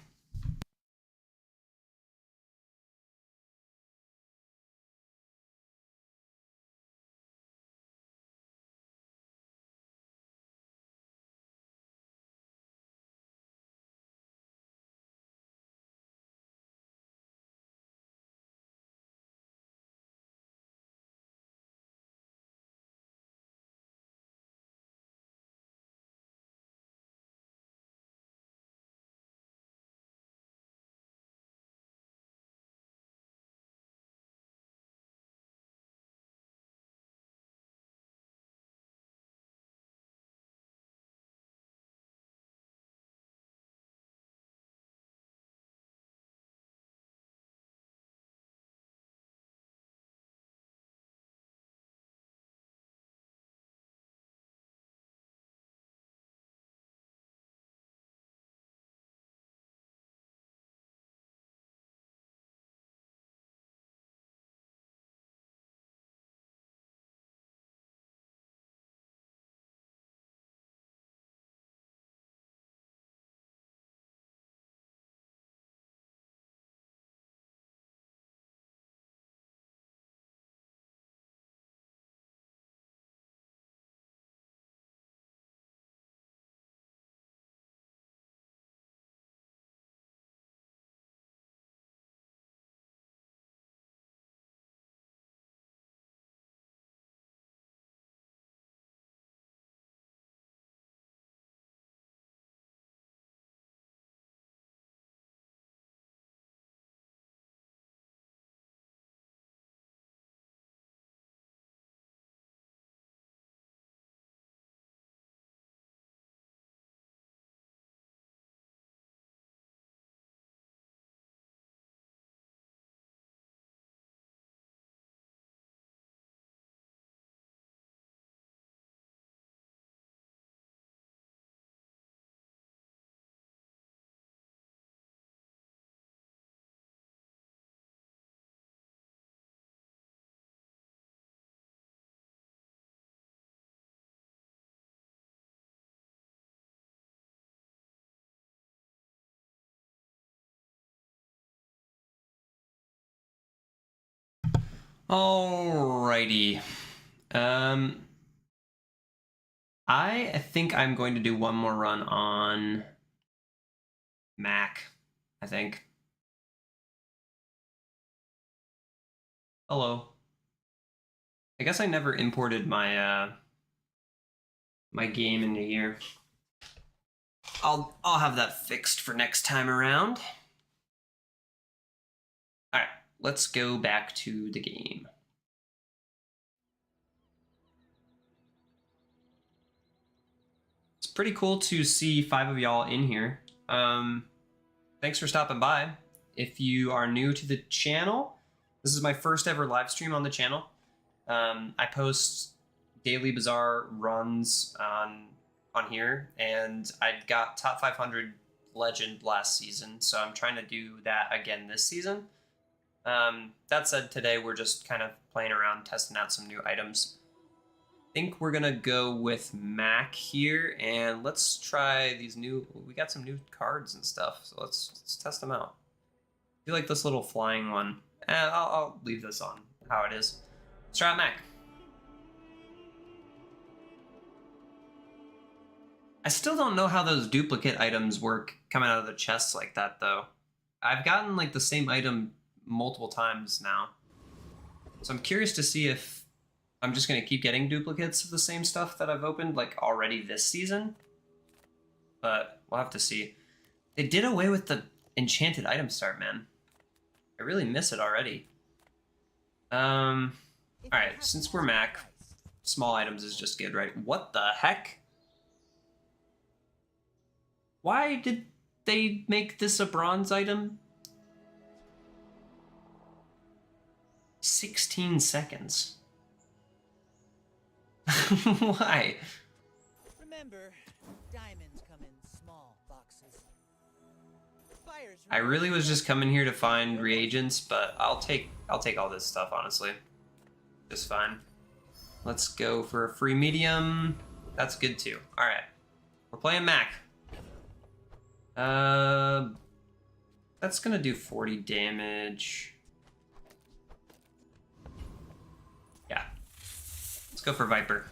Alrighty. I think I'm going to do one more run on Mac, I think. Hello. I guess I never imported my my game into here. I'll have that fixed for next time around. All right, let's go back to the game. It's pretty cool to see 5 of y'all in here. Thanks for stopping by. If you are new to the channel, this is my first ever live stream on the channel. I post daily Bazaar runs on here, and I got top 500 legend last season, so I'm trying to do that again this season. That said, today we're just kind of playing around, testing out some new items. I think we're gonna go with Mac here, and let's try these new. We got some new cards and stuff, so let's test them out. I feel like this little flying one. I'll leave this on how it is. Let's try out Mac. I still don't know how those duplicate items work coming out of the chests like that, though. I've gotten like the same item multiple times now, so I'm curious to see if I'm just gonna keep getting duplicates of the same stuff that I've opened like already this season. But we'll have to see. They did away with the enchanted item start, man. I really miss it already. Alright, since we're Mac, small items is just good, right? What the heck? Why did they make this a bronze item? 16 seconds. Why? Remember, diamonds come in small boxes. Fires I really was just coming here to find reagents, but I'll take all this stuff, honestly. Just fine. Let's go for a free medium. That's good too. All right, we're playing Mac. That's gonna do 40 damage. Yeah. Let's go for Viper.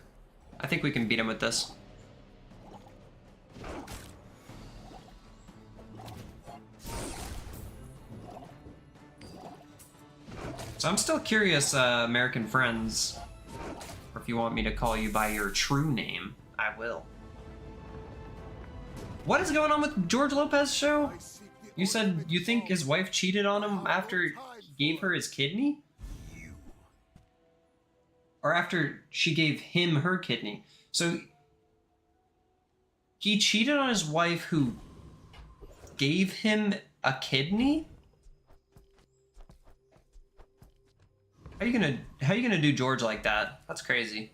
I think we can beat him with this. So I'm still curious, American friends, or if you want me to call you by your true name, I will. What is going on with George Lopez's show? You said you think his wife cheated on him after he gave her his kidney? Or after she gave him her kidney? So he cheated on his wife who gave him a kidney? How you gonna do George like that? That's crazy.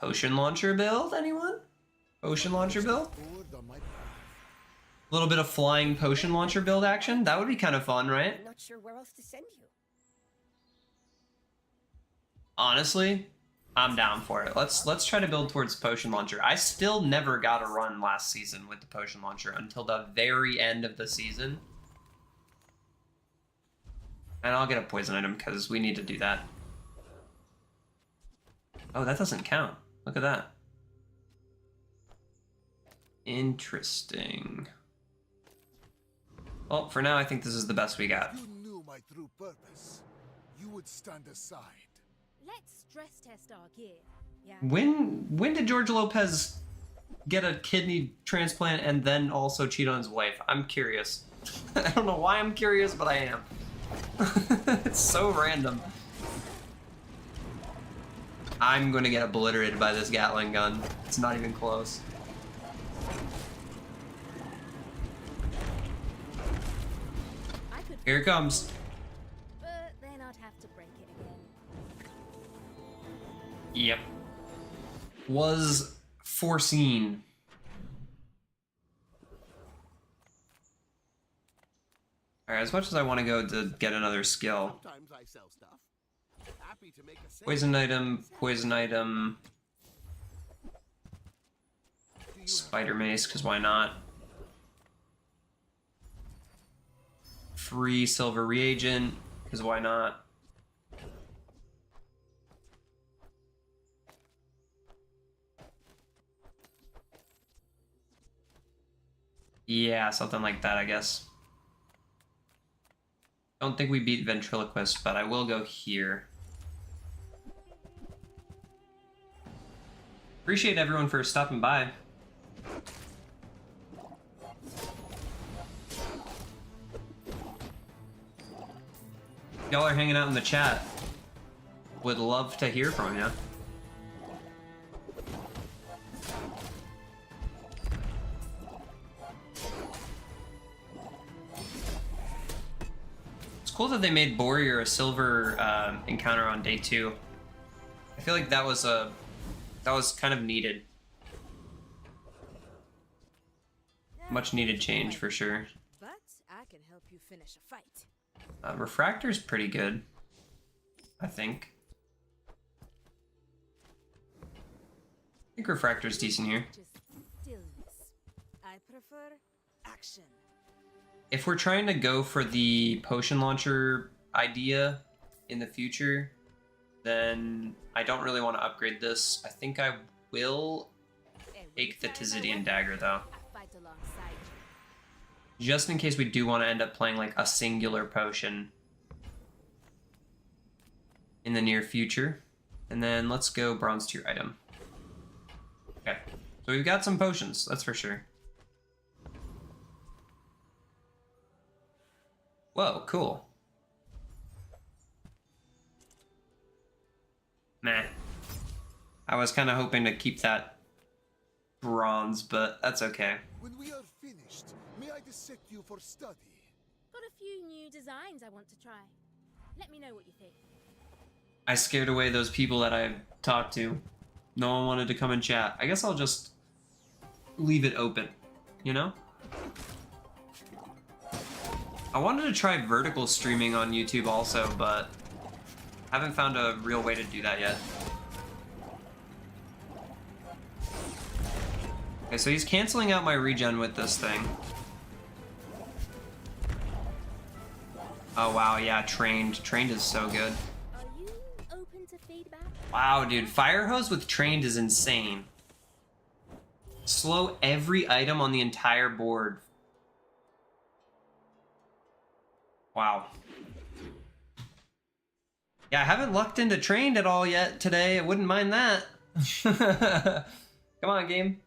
Potion launcher build, anyone? Potion launcher build? A little bit of flying potion launcher build action? That would be kind of fun, right? I'm not sure where else to send you. Honestly, I'm down for it. Let's try to build towards potion launcher. I still never got a run last season with the potion launcher until the very end of the season. And I'll get a poison item because we need to do that. Oh, that doesn't count. Look at that. Interesting. Well, for now, I think this is the best we got. If you knew my true purpose, you would stand aside. Let's stress test our gear. Yeah. When did George Lopez get a kidney transplant and then also cheat on his wife? I'm curious. I don't know why I'm curious, but I am. It's so random. I'm gonna get obliterated by this Gatling gun. It's not even close. Here it comes. But then I'd have to break it again. Yep. Was foreseen. Alright, as much as I want to go to get another skill. Sometimes I sell stuff. Happy to make a sale. Poison item. Spider mace, because why not? Free silver reagent. Because why not? Yeah, something like that, I guess. Don't think we beat Ventriloquist, but I will go here. Appreciate everyone for stopping by. Y'all are hanging out in the chat. Would love to hear from you. It's cool that they made Warrior a silver encounter on day 2. I feel like that was kind of needed. Much needed change for sure. But I can help you finish a fight. Refractor's pretty good, I think. I think Refractor's decent here. Just stillness. I prefer action. If we're trying to go for the potion launcher idea in the future, then I don't really want to upgrade this. I think I will take the Tizidian Dagger though. I fight alongside you. Just in case we do want to end up playing like a singular potion in the near future. And then let's go bronze tier item. Okay, so we've got some potions, that's for sure. Whoa, cool. Meh. I was kind of hoping to keep that bronze, but that's okay. When we are finished, may I dissect you for study? Got a few new designs I want to try. Let me know what you think. I scared away those people that I talked to. No one wanted to come and chat. I guess I'll just leave it open, you know? I wanted to try vertical streaming on YouTube also, but haven't found a real way to do that yet. Okay, so he's canceling out my regen with this thing. Oh wow, yeah, trained. Trained is so good. Are you open to feedback? Wow, dude, Fire Hose with trained is insane. Slow every item on the entire board. Wow. Yeah, I haven't lucked into trained at all yet today. I wouldn't mind that. Come on, game.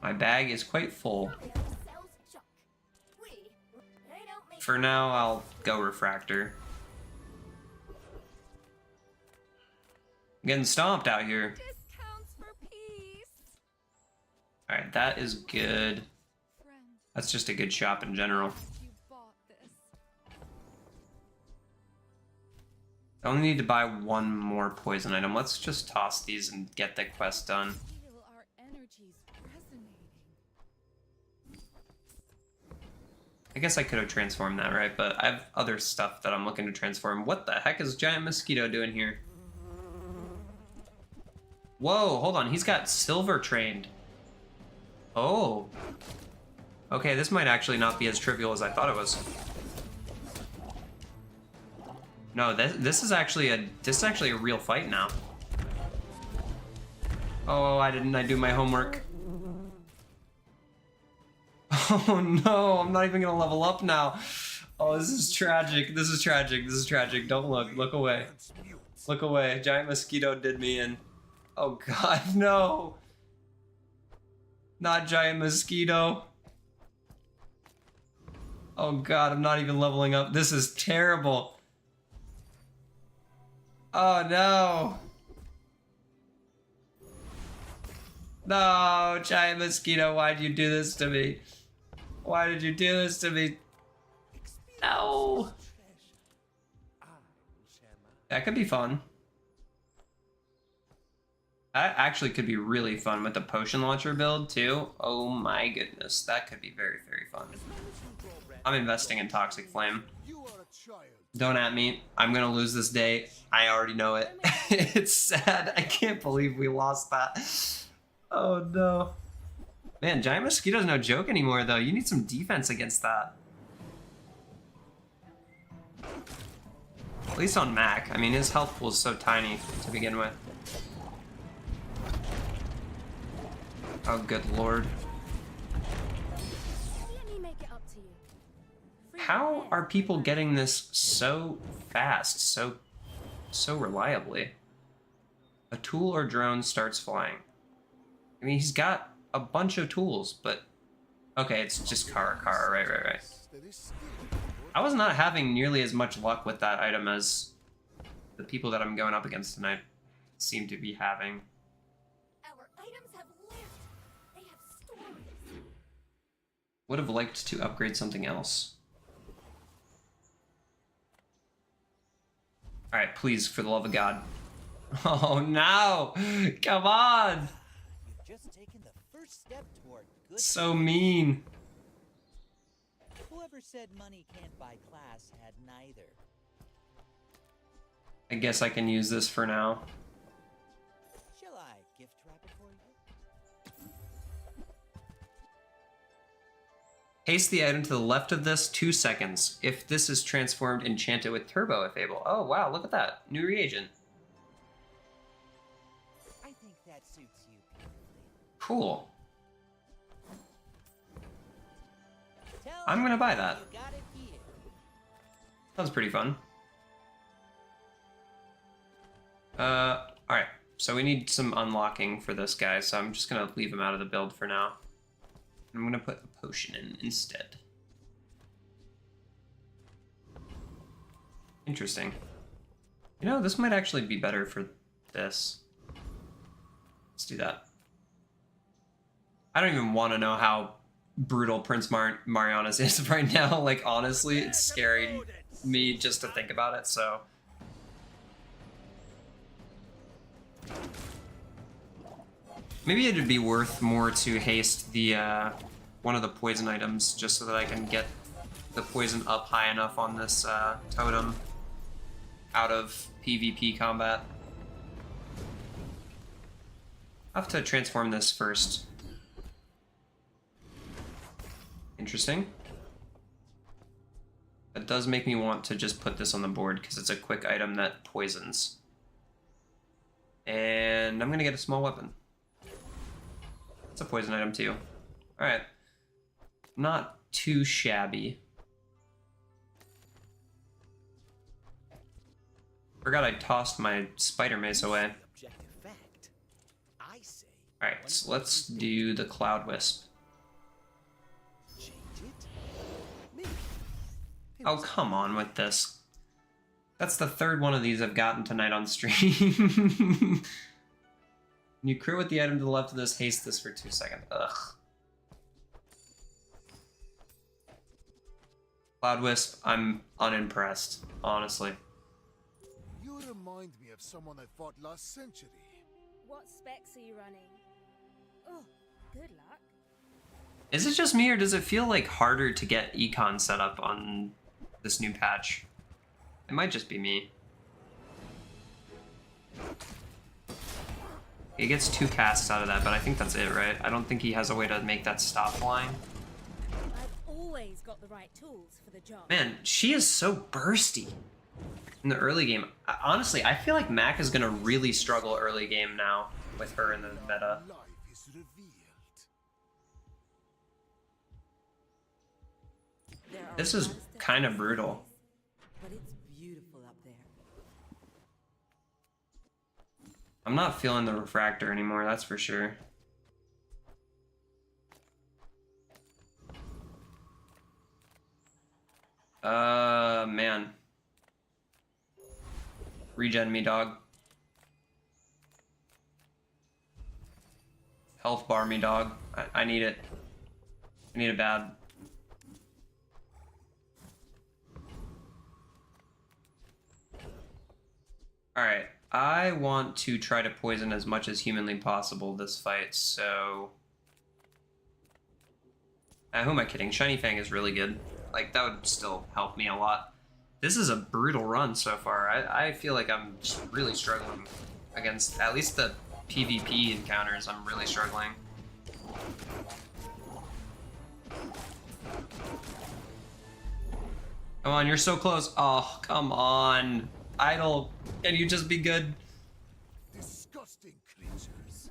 My bag is quite full. For now, I'll go Refractor. I'm getting stomped out here. Discounts for peace. Alright, that is good. Friend, That's just a good shop in general. you bought this. I only need to buy one more poison item. Let's just toss these and get the quest done. Feel our energies resonating. I guess I could have transformed that, right? But I have other stuff that I'm looking to transform. What the heck is Giant Mosquito doing here? Whoa, hold on. He's got silver trained. Oh. Okay, this might actually not be as trivial as I thought it was. No, this is actually a real fight now. Oh, I didn't do my homework. Oh no, I'm not even gonna level up now. Oh, this is tragic. This is tragic. This is tragic. Don't look. Look away. Look away. Giant Mosquito did me in. Oh god, no. Not Giant Mosquito. Oh god, I'm not even leveling up. This is terrible. Oh no. No, Giant Mosquito, why'd you do this to me? Why did you do this to me? No. That could be fun. That actually could be really fun with the potion launcher build too. Oh my goodness, that could be very, very fun. I'm investing in Toxic Flame. Don't at me. I'm gonna lose this day. I already know it. It's sad. I can't believe we lost that. Oh no. Man, Giant Mosquito's no joke anymore though. You need some defense against that. At least on Mac. I mean, his health pool is so tiny to begin with. Oh, good lord. Let me make it up to you. Free How repairs, are people my getting this so fast, so reliably? A tool or drone starts flying. I mean, he's got a bunch of tools, but okay, it's just Kara. Right. I was not having nearly as much luck with that item as the people that I'm going up against tonight seem to be having. Our items have lived. They have stories. Would have liked to upgrade something else. Alright, please, for the love of God. Oh no! Come on! You've just taken the first step toward good. So mean. Whoever said money can't buy class had neither. I guess I can use this for now. Shall I gift wrap it for you? Haste the item to the left of this 2 seconds. If this is transformed, enchant it with turbo if able. Oh wow, look at that. New reagent. I think that suits you beautifully. Cool. Tell I'm gonna buy that. you got it here. That was pretty fun. Alright. So we need some unlocking for this guy, so I'm just gonna leave him out of the build for now. I'm gonna put a potion in instead. Interesting. You know, this might actually be better for this. Let's do that. I don't even want to know how brutal Prince Mariana's is right now. Like, honestly, it's scary me just to think about it, so... Maybe it'd be worth more to haste the, one of the poison items, just so that I can get the poison up high enough on this, totem out of PvP combat. I'll have to transform this first. Interesting. That does make me want to just put this on the board, because it's a quick item that poisons. And I'm gonna get a small weapon. It's a poison item too. Alright. Not too shabby. Forgot I tossed my spider mace away. Objective fact. I say. Alright, so let's do the Cloud Wisp. Change it. Maybe. Oh, come on with this. That's the third one of these I've gotten tonight on stream. You crit with the item to the left of this, haste this for 2 seconds. Ugh. Cloud Wisp, I'm unimpressed, honestly. You remind me of someone I fought last century. What specs are you running? Oh, good luck. Is it just me, or does it feel like harder to get econ set up on this new patch? It might just be me. He gets 2 casts out of that, but I think that's it, right? I don't think he has a way to make that stop flying. I've always got the right tools for the job. Man, she is so bursty in the early game. Honestly, I feel like Mac is gonna really struggle early game now with her in the meta. Life is revealed. There are This a is lot of steps kind of to brutal. this, but it's beautiful up there. I'm not feeling the refractor anymore, that's for sure. Man. Regen me, dog. Health bar me, dog. I need it. I need it bad. Alright, I want to try to poison as much as humanly possible this fight, so... who am I kidding? Shiny Fang is really good. Like, that would still help me a lot. This is a brutal run so far. I feel like I'm just really struggling against, at least the PvP encounters, I'm really struggling. Come on, you're so close. Oh, come on. idle. Can you just be good? Disgusting creatures.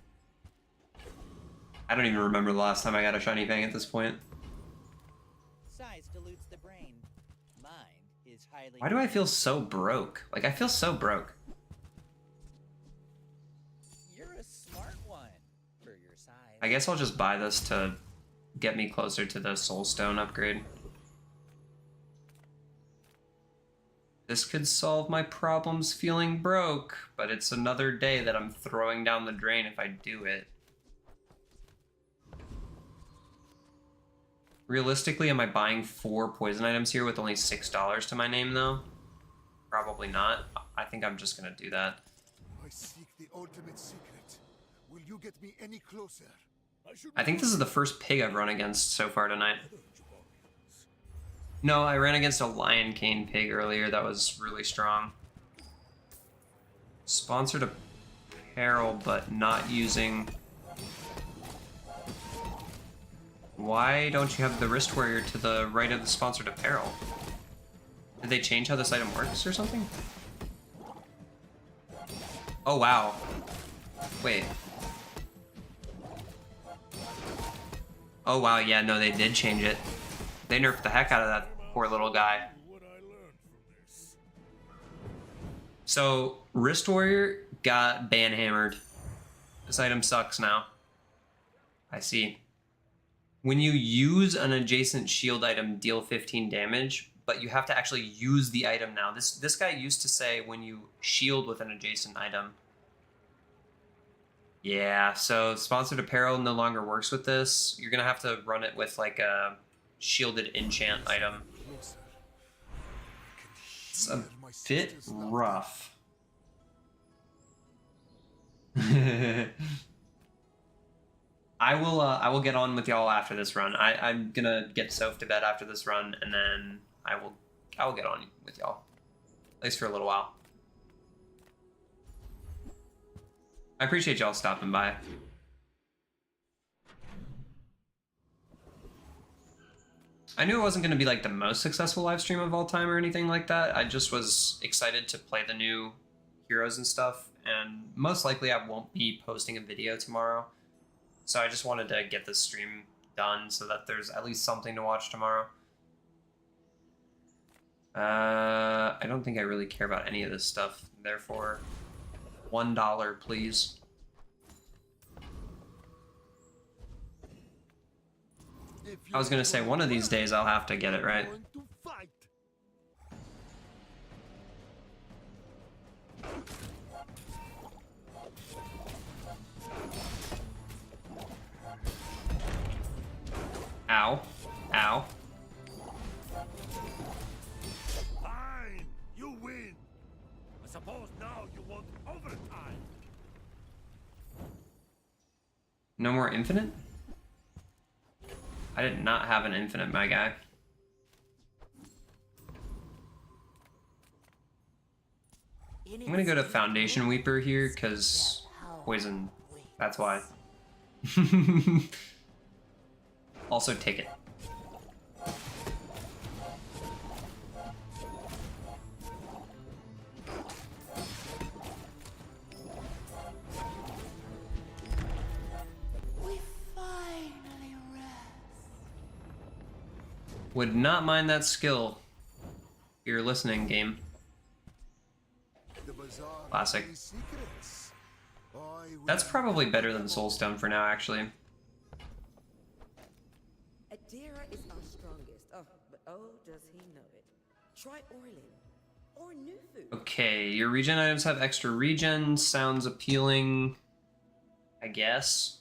I don't even remember the last time I got a shiny Fang at this point. Size dilutes the brain. Mind is highly. Why do I feel so broke? Like, I feel so broke. You're a smart one for your size. I guess I'll just buy this to get me closer to the Soul Stone upgrade. This could solve my problems feeling broke, but it's another day that I'm throwing down the drain if I do it. Realistically, am I buying 4 poison items here with only $6 to my name, though? Probably not. I think I'm just gonna do that. I seek the ultimate secret. Will you get me any closer? I think this is the first pig I've run against so far tonight. No, I ran against a Lion Cane pig earlier. That was really strong. Sponsored apparel, but not using... Why don't you have the wrist warrior to the right of the sponsored apparel? Did they change how this item works or something? Oh, wow. Wait. Oh, wow, yeah, no, they did change it. They nerfed the heck out of that poor little guy. So, wrist warrior got banhammered. This item sucks now. I see. When you use an adjacent shield item, deal 15 damage, but you have to actually use the item now. This guy used to say when you shield with an adjacent item. Yeah, so sponsored apparel no longer works with this. You're gonna have to run it with like a shielded enchant item. It's a bit rough. I will get on with y'all after this run. I'm gonna get Soph to bed after this run, and then I will get on with y'all. At least for a little while. I appreciate y'all stopping by. I knew it wasn't gonna be like the most successful live stream of all time or anything like that. I just was excited to play the new heroes and stuff, and most likely I won't be posting a video tomorrow. So I just wanted to get this stream done so that there's at least something to watch tomorrow. I don't think I really care about any of this stuff. Therefore, $1, please. I was gonna say one of these days I'll have to get it right. Ow. Ow. Fine, you win. I suppose now you want overtime. No more infinite? I did not have an infinite, my guy. I'm gonna go to Foundation Weeper here, because poison. That's why. Also, ticket. We finally rest. Would not mind that skill. If you're listening, game. The Bazaar Classic. has secrets. I will That's probably better than Soulstone for now, actually. Adira is our strongest. Oh, but oh, does he know it? Try Orlin or new food. Okay, your regen items have extra regen. Sounds appealing, I guess.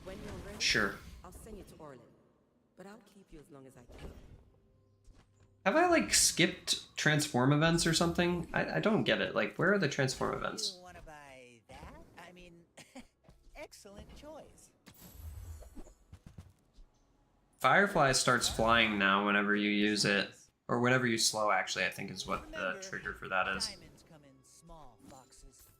When you're ready, Sure. I'll send you to Orlin, but I'll keep you as long as I can. Have I, like, skipped transform events or something? I don't get it. Like, where are the transform events? You want to buy that? I mean, excellent choice. Firefly starts flying now whenever you use it. Or whenever you slow, actually, I think is what the Remember, trigger for that is. diamonds come in small boxes.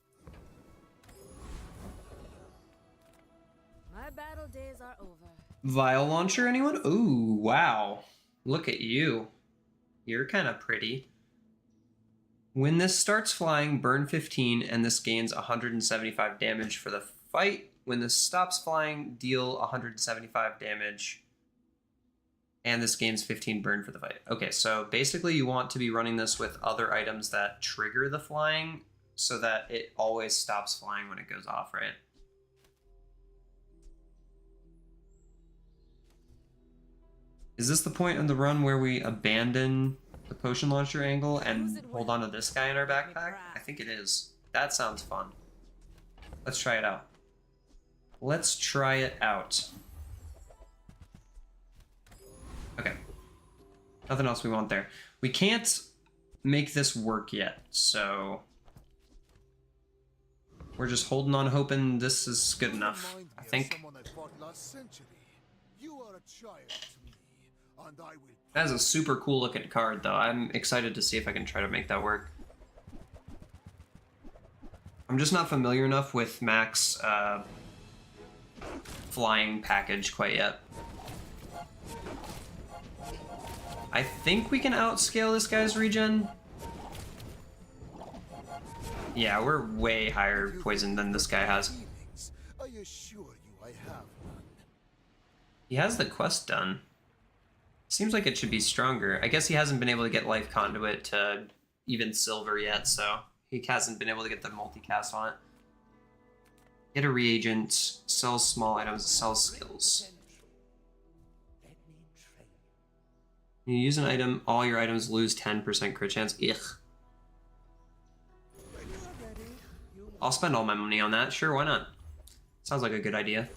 My battle days are over. Vial launcher, anyone? Ooh, wow. Look at you. You're kind of pretty. When this starts flying, burn 15, and this gains 175 damage for the fight. When this stops flying, deal 175 damage, and this gains 15 burn for the fight. Okay, so basically you want to be running this with other items that trigger the flying so that it always stops flying when it goes off, right? Is this the point in the run where we abandon the potion launcher angle and hold on to this guy in our backpack? I think it is. That sounds fun. Let's try it out. Let's try it out. Okay. Nothing else we want there. We can't make this work yet, so we're just holding on, hoping this is good enough, I think. That is a super cool looking card, though. I'm excited to see if I can try to make that work. I'm just not familiar enough with Mac's flying package quite yet. I think we can outscale this guy's regen. Yeah, we're way higher poison than this guy has. He has the quest done. Seems like it should be stronger. I guess he hasn't been able to get Life Conduit to even silver yet, so he hasn't been able to get the multicast on it. Get a reagent, sell small items, sell skills. You use an item, all your items lose 10% crit chance. Ugh. I'll spend all my money on that. Sure, why not? Sounds like a good idea.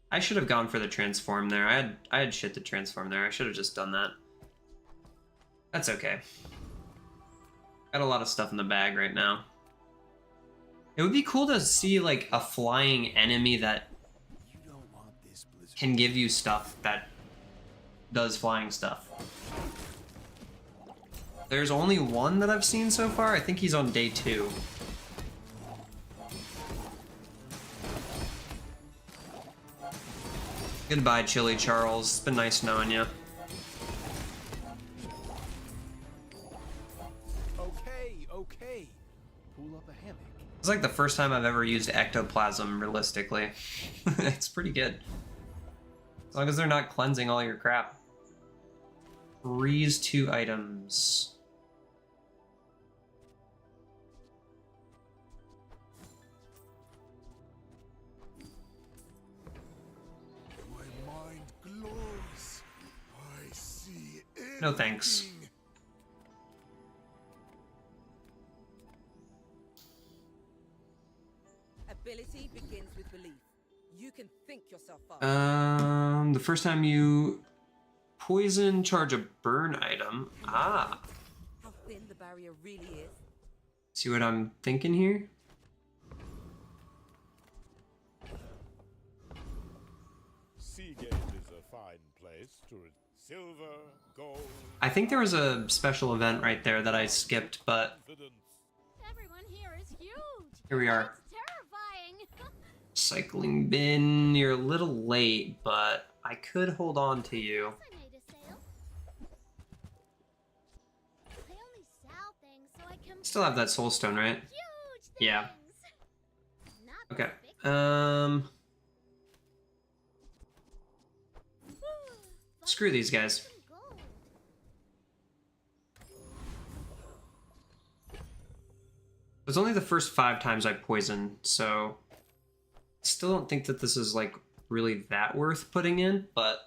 I should have gone for the transform there. I had shit to transform there. I should have just done that. That's okay. Got a lot of stuff in the bag right now. It would be cool to see like a flying enemy that can give you stuff that does flying stuff. There's only one that I've seen so far. I think he's on day 2. Goodbye, Chili Charles. It's been nice knowing you. Okay. Pull up a hammock. It's like the first time I've ever used ectoplasm realistically. It's pretty good. As long as they're not cleansing all your crap. Freeze 2 items. No thanks. Ability begins with belief. You can think yourself up. The first time you poison, charge a burn item. Ah. How thin the barrier really is. See what I'm thinking here? Seagate is a fine place to silver, gold. I think there was a special event right there that I skipped, but Everyone here is huge. here we are. It's terrifying. Cycling bin, you're a little late, but I could hold on to you. I made a sale. I only sell things so I can Still have that soul stone, right? huge things. Yeah. Not Okay. perfect. Screw these guys. Gold. It was only the first 5 times I poisoned, so I still don't think that this is like really that worth putting in, but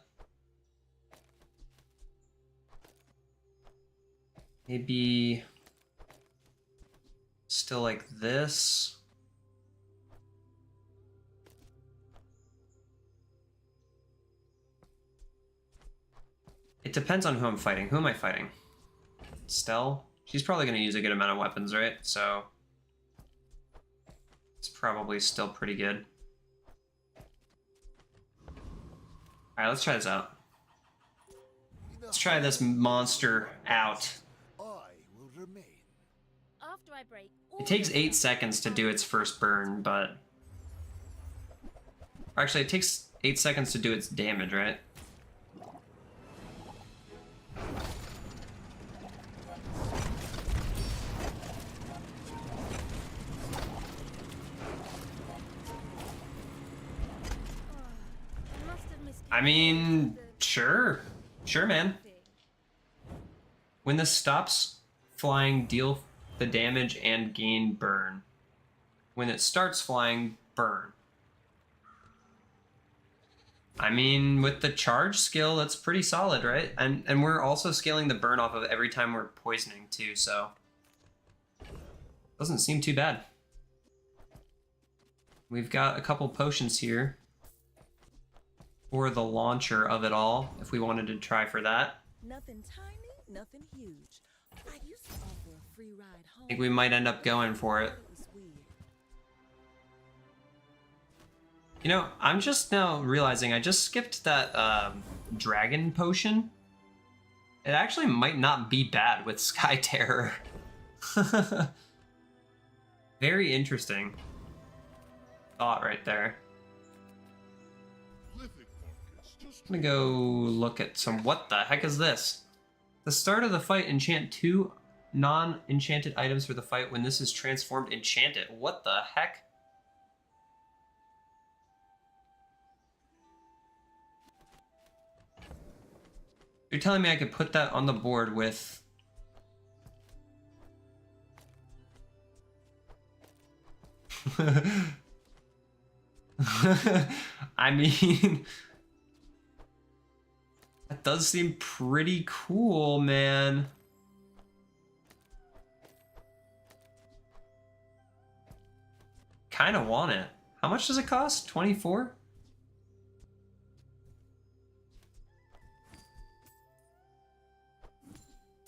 maybe still like this. It depends on who I'm fighting. Who am I fighting? Stelle? She's probably going to use a good amount of weapons, right? So it's probably still pretty good. Alright, let's try this out. Let's try this monster out. After I break It takes 8 seconds to do its first burn, but... Actually, it takes 8 seconds to do its damage, right? I mean, sure. Sure, man. When this stops flying, deal the damage and gain burn. When it starts flying, burn. I mean, with the charge skill, that's pretty solid, right? And we're also scaling the burn off of every time we're poisoning too, so doesn't seem too bad. We've got a couple potions here for the launcher of it all, if we wanted to try for that. Nothing tiny, nothing huge. I used to offer a free ride home. I think we might end up going for it. It was weird. You know, I'm just now realizing I just skipped that dragon potion. It actually might not be bad with Sky Terror. Very interesting thought right there. I'm gonna go look at some. What the heck is this? The start of the fight, enchant 2 non-enchanted items for the fight. When this is transformed, enchant it. What the heck? You're telling me I could put that on the board with... I mean... That does seem pretty cool, man. Kinda want it. How much does it cost? 24?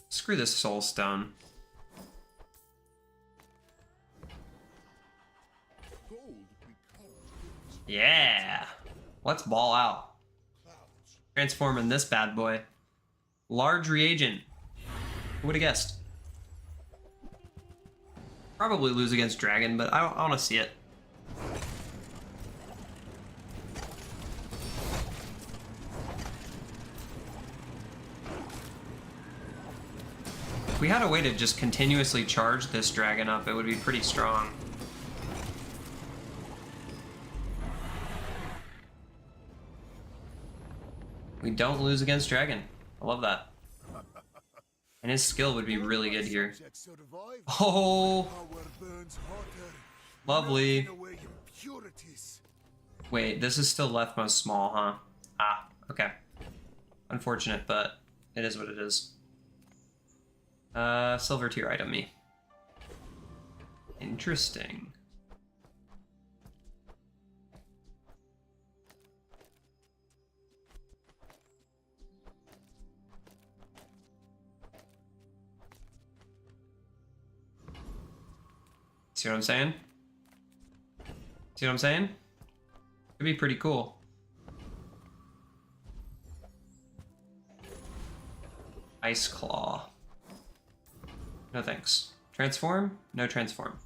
Screw this soul stone. Yeah. Let's ball out. Transforming this bad boy. Large reagent. Who would have guessed? Probably lose against dragon, but I want to see it. If we had a way to just continuously charge this dragon up, it would be pretty strong. We don't lose against dragon. I love that. And his skill would be really good here. Oh! Lovely. Wait, this is still leftmost small, huh? Ah, okay. Unfortunate, but it is what it is. Silver tier item me. Interesting. See what I'm saying? See what I'm saying? Could be pretty cool. Ice Claw. No thanks. Transform? No transform.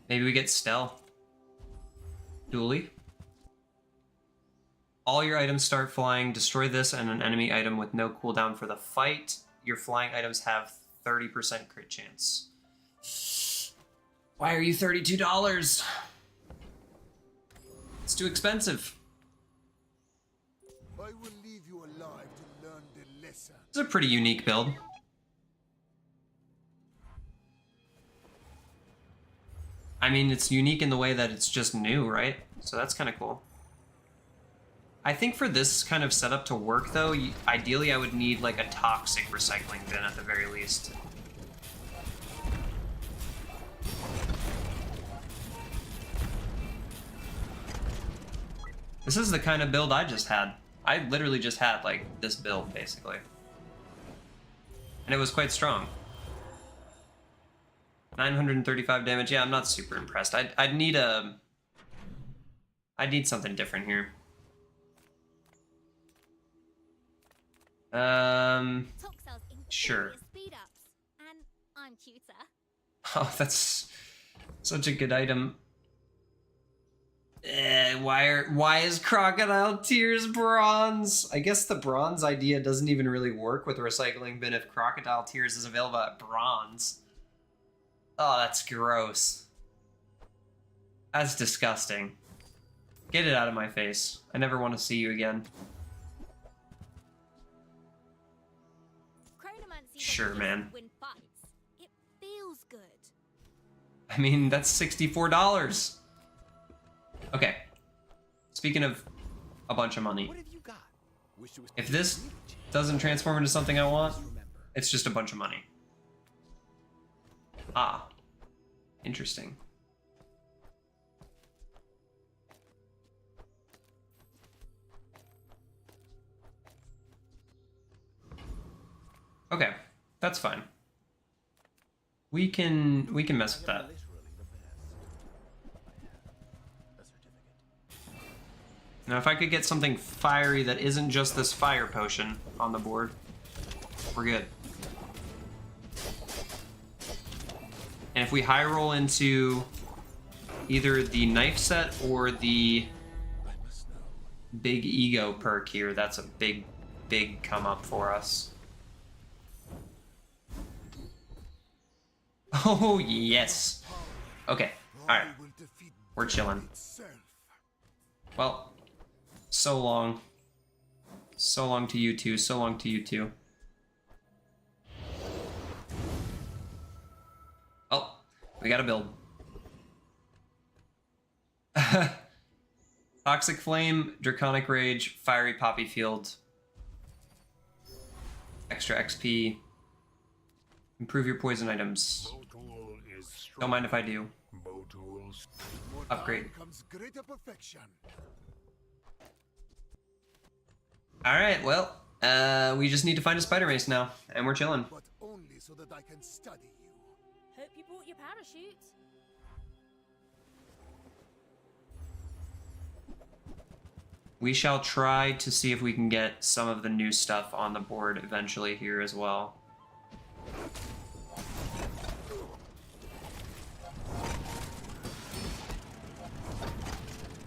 Maybe we get Stelle. Dually. All your items start flying. Destroy this and an enemy item with no cooldown for the fight. Your flying items have 30% crit chance. Why are you $32? It's too expensive. I will leave you alive to learn the lesson. It's a pretty unique build. I mean, it's unique in the way that it's just new, right? So that's kind of cool. I think for this kind of setup to work, though, ideally I would need like a toxic recycling bin at the very least. This is the kind of build I just had. I literally just had, like, this build, basically. And it was quite strong. 935 damage. Yeah, I'm not super impressed. I'd need something different here. Sure. And I'm cuter. Oh, that's such a good item. Why is Crocodile Tears bronze? I guess the bronze idea doesn't even really work with a recycling bin if Crocodile Tears is available at bronze. Oh, that's gross. That's disgusting. Get it out of my face. I never want to see you again. Sure, man. Win fights. It feels good. I mean, that's $64. Okay. Speaking of a bunch of money, What have you got? Wish it was if this doesn't transform into something I want, it's just a bunch of money. Ah. Interesting. Okay, that's fine. We can mess with that. Now, if I could get something fiery that isn't just this fire potion on the board, we're good. And if we high roll into either the knife set or the big ego perk here, that's a big, big come up for us. Oh, yes. Okay, alright. We're chilling. Well, so long. So long to you two, so long to you two. Oh, we gotta build. Toxic Flame, Draconic Rage, Fiery Poppy Field. Extra XP. Improve your poison items. Don't mind if I do. Upgrade. Alright, well, we just need to find a spider mace now, and we're chilling. But only so that I can study you. Hope you brought your parachute. We shall try to see if we can get some of the new stuff on the board eventually here as well.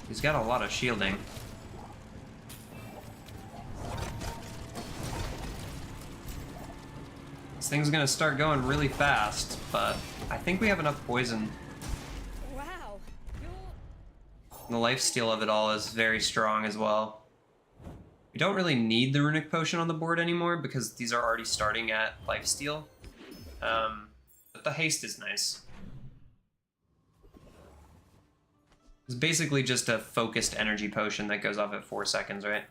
He's got a lot of shielding. This thing's gonna start going really fast, but I think we have enough poison. Wow, The lifesteal of it all is very strong as well. We don't really need the runic potion on the board anymore because these are already starting at lifesteal. But the haste is nice. It's basically just a focused energy potion that goes off at 4 seconds, right?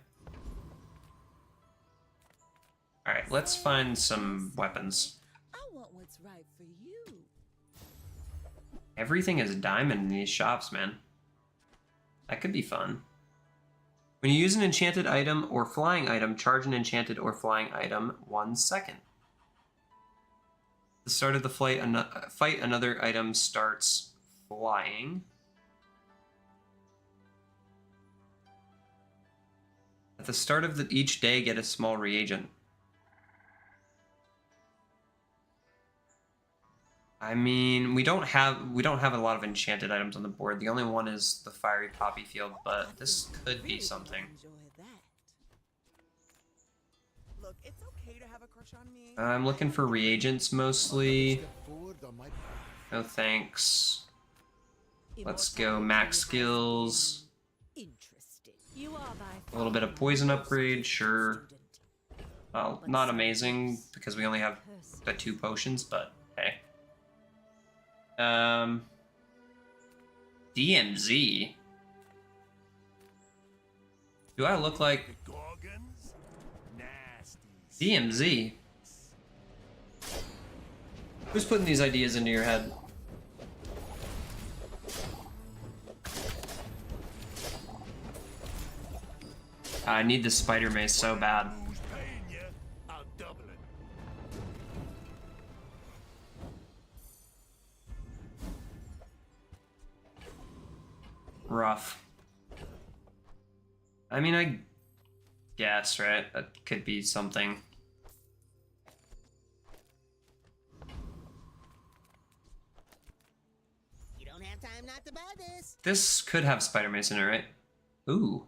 Alright, let's find some weapons. I want what's right for you. Everything is diamond in these shops, man. That could be fun. When you use an enchanted item or flying item, charge an enchanted or flying item 1 second. At the start of the fight, another item starts flying. At the start of each day, get a small reagent. I mean, we don't have a lot of enchanted items on the board. The only one is the Fiery Poppy Field, but this could be something. Look, it's okay to have a crush on me. I'm looking for reagents mostly. No thanks. Let's go max skills. A little bit of poison upgrade, sure. Well, not amazing because we only have the 2 potions, but hey. DMZ? Do I look like DMZ? Who's putting these ideas into your head? I need the spider mace so bad. Rough. I mean, I guess, right? That could be something. You don't have time not to buy this. This could have spider mace in it, right? Ooh.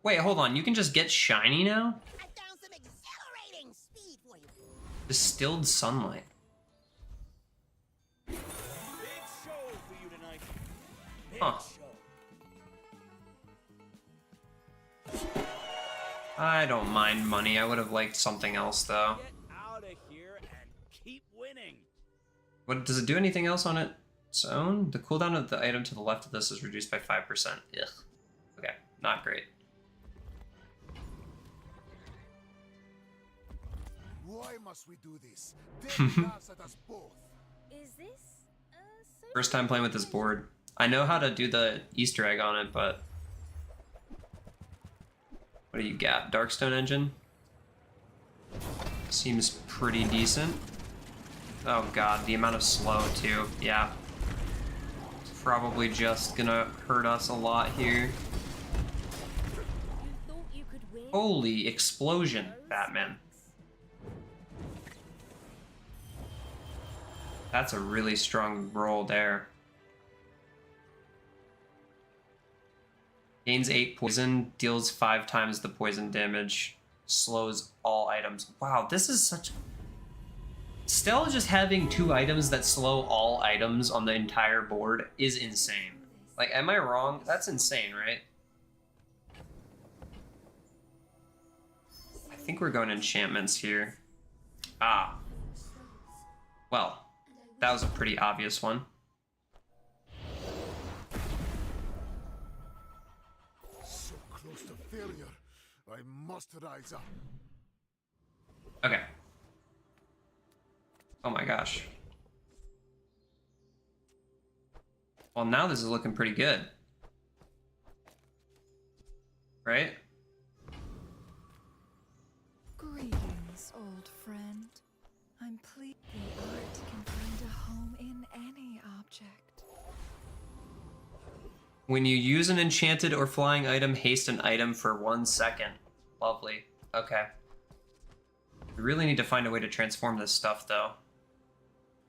Wait, hold on. You can just get shiny now? I found some exhilarating speed for you. Distilled sunlight. Big show for you tonight. Big Huh. show. I don't mind money. I would have liked something else, though. Get out of here winning. What does it do? Anything else on its own? The cooldown of the item to the left of this is reduced by 5%. Ugh. Okay, not great. Why must we do this? Death laughs at us both. Is this so First time playing with this board. I know how to do the Easter egg on it, but what do you got? Darkstone engine? Seems pretty decent. Oh god, the amount of slow too. Yeah. It's probably just gonna hurt us a lot here. You thought you could win? Holy explosion, Batman. That's a really strong roll there. Gains 8 poison, deals 5 times the poison damage, slows all items. Wow, this is such... Stelle just having 2 items that slow all items on the entire board is insane. Like, am I wrong? That's insane, right? I think we're going enchantments here. Ah. Well, that was a pretty obvious one. So close to failure. I must rise up. Okay. Oh my gosh. Well, now this is looking pretty good. Right? Greetings, old friend. I'm pleased the art can find a home in any object. When you use an enchanted or flying item, haste an item for 1 second. Lovely. Okay. We really need to find a way to transform this stuff, though.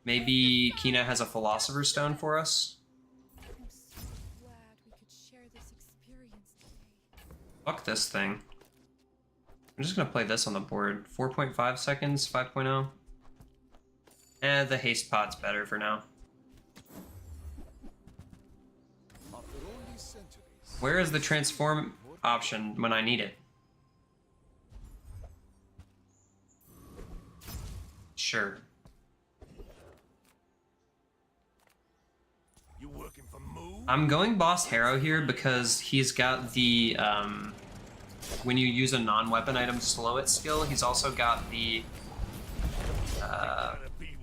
Maybe Kina has a Philosopher's Stone for us? I'm so glad we could share this experience today. Fuck this thing. I'm just gonna play this on the board. 4.5 seconds, 5.0. The haste pod's better for now. Where is the transform option when I need it? Sure. You working for Moo? I'm going Boss Harrow here because he's got the, when you use a non-weapon item, slow it skill. He's also got the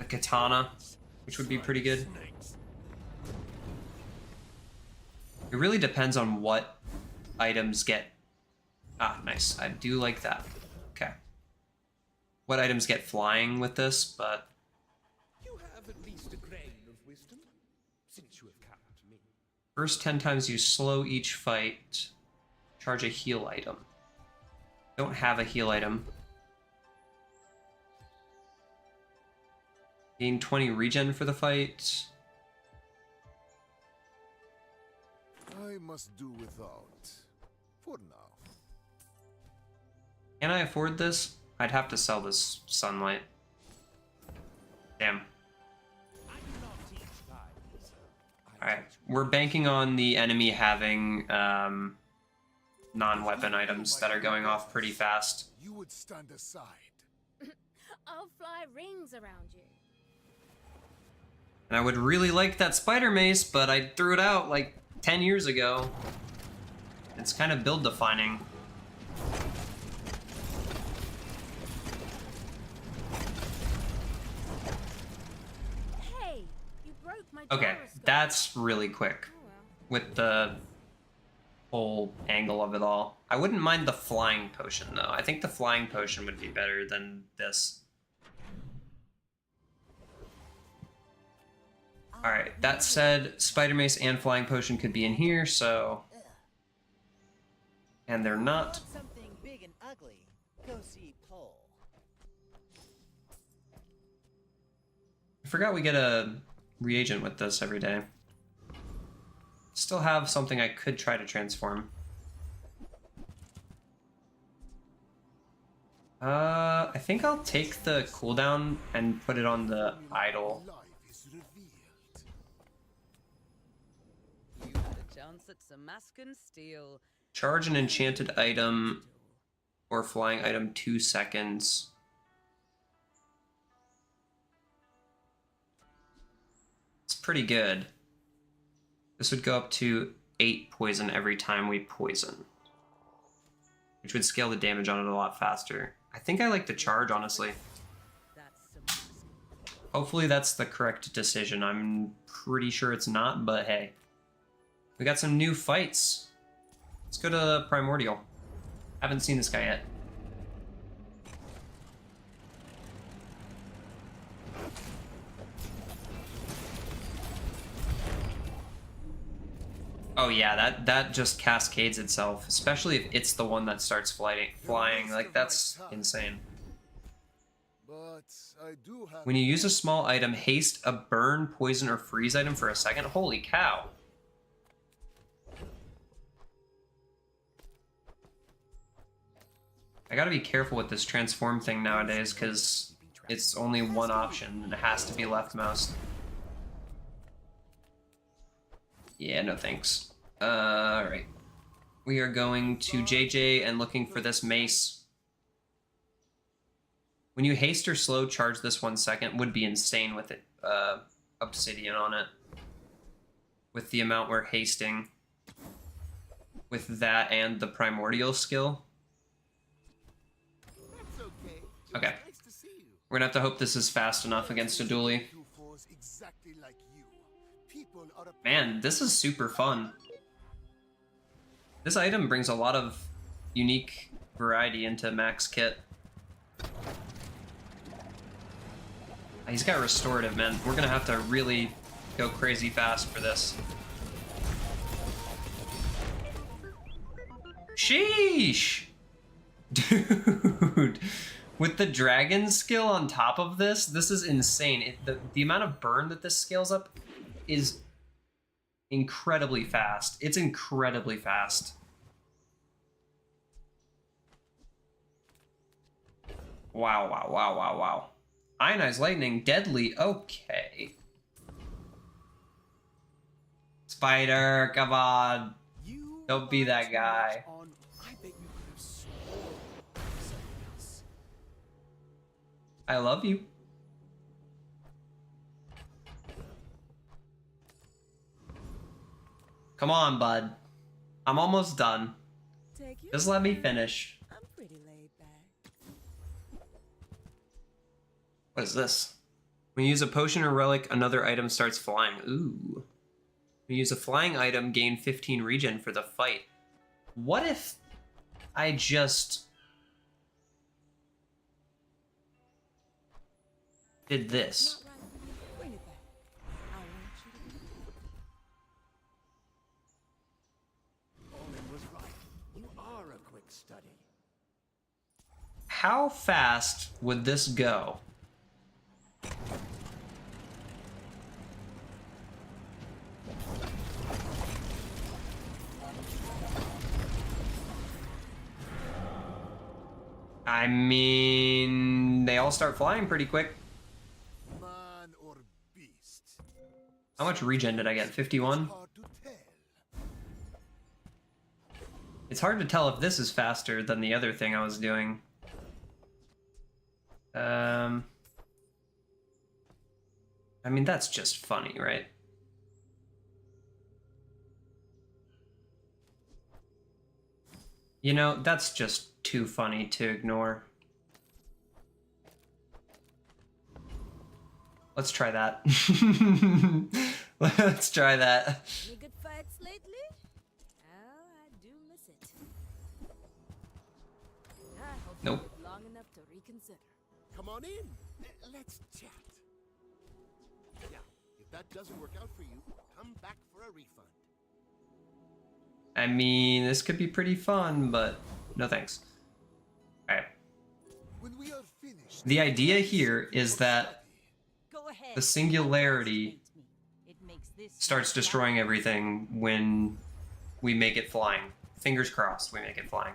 katana, which would be pretty good. It really depends on what items get... Ah, nice. I do like that. Okay. What items get flying with this, but... You have at least a grain of wisdom, since you have come to me. First 10 times you slow each fight, charge a heal item. Don't have a heal item. Gain 20 regen for the fight. I must do without. For now. Can I afford this? I'd have to sell this sunlight. Damn. Alright, we're banking on the enemy having non-weapon items that are going off pretty fast. You would stand aside. I'll fly rings around you. And I would really like that spider mace, but I threw it out like 10 years ago. It's kind of build defining. Hey, you broke my Okay, gyroscope. that's really quick Oh well. with the whole angle of it all. I wouldn't mind the flying potion though. I think the flying potion would be better than this. Alright, that said, Spider Mace and Flying Potion could be in here, so... And they're not. Want something big and ugly? Go see Paul. I forgot we get a reagent with this every day. Still have something I could try to transform. I think I'll take the cooldown and put it on the idol. Life is revealed. You had a chance at some Mascan steel. Charge an enchanted item or flying item 2 seconds. pretty good. This would go up to 8 poison every time we poison, which would scale the damage on it a lot faster. I think I like the charge, honestly. Hopefully that's the correct decision. I'm pretty sure it's not, but hey. We got some new fights. Let's go to Primordial. Haven't seen this guy yet. Oh yeah, that just cascades itself, especially if it's the one that starts flying. Like, that's insane. But I do have When you use a small item, haste a burn, poison, or freeze item for a second. Holy cow. I gotta be careful with this transform thing nowadays, because it's only one option, and it has to be left mouse. Yeah, no thanks. Alright. We are going to JJ and looking for this mace. When you haste or slow charge this 1 second, would be insane with it, obsidian on it. With the amount we're hasting. With that and the primordial skill. Okay. We're gonna have to hope this is fast enough against a dually. Man, this is super fun. This item brings a lot of unique variety into Mac's kit. He's got restorative, man. We're gonna have to really go crazy fast for this. Sheesh! Dude! With the dragon skill on top of this, this is insane. The amount of burn that this scales up is incredibly fast. It's incredibly fast. Wow, wow, wow, wow, wow. Ionized lightning, deadly, okay. Spider, come on. Don't be that guy. I love you. Come on, bud. I'm almost done. Just let me finish. I'm pretty laid back. What is this? When you use a potion or relic, another item starts flying. Ooh. When you use a flying item, gain 15 regen for the fight. What if I just did this? Bring it back. I want you to be. Olin was right. You are a quick study. How fast would this go? I mean, they all start flying pretty quick. man or beast. How much regen did I get? 51? Hard to tell. It's hard to tell if this is faster than the other thing I was doing. I mean, that's just funny, right? You know, that's just too funny to ignore. Let's try that. Let's try that. Any good fights lately? Oh, I do miss it. I hope you Nope. live long enough to reconsider. Come on in. Let's chat. Yeah, if that doesn't work out for you, come back for a refund. I mean, this could be pretty fun, but no thanks. Alright. When we are finished, The idea here is that Go ahead. the singularity It makes this starts destroying everything when we make it flying. Fingers crossed we make it flying.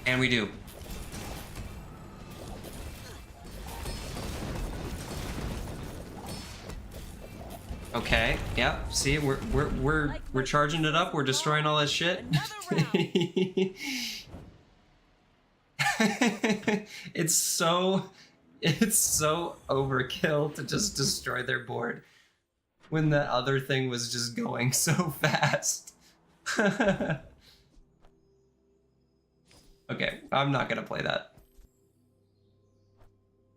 And we do. Okay, yeah, see, we're charging it up, we're destroying all this shit. It's so It's so overkill to just destroy their board when the other thing was just going so fast. Okay, I'm not gonna play that.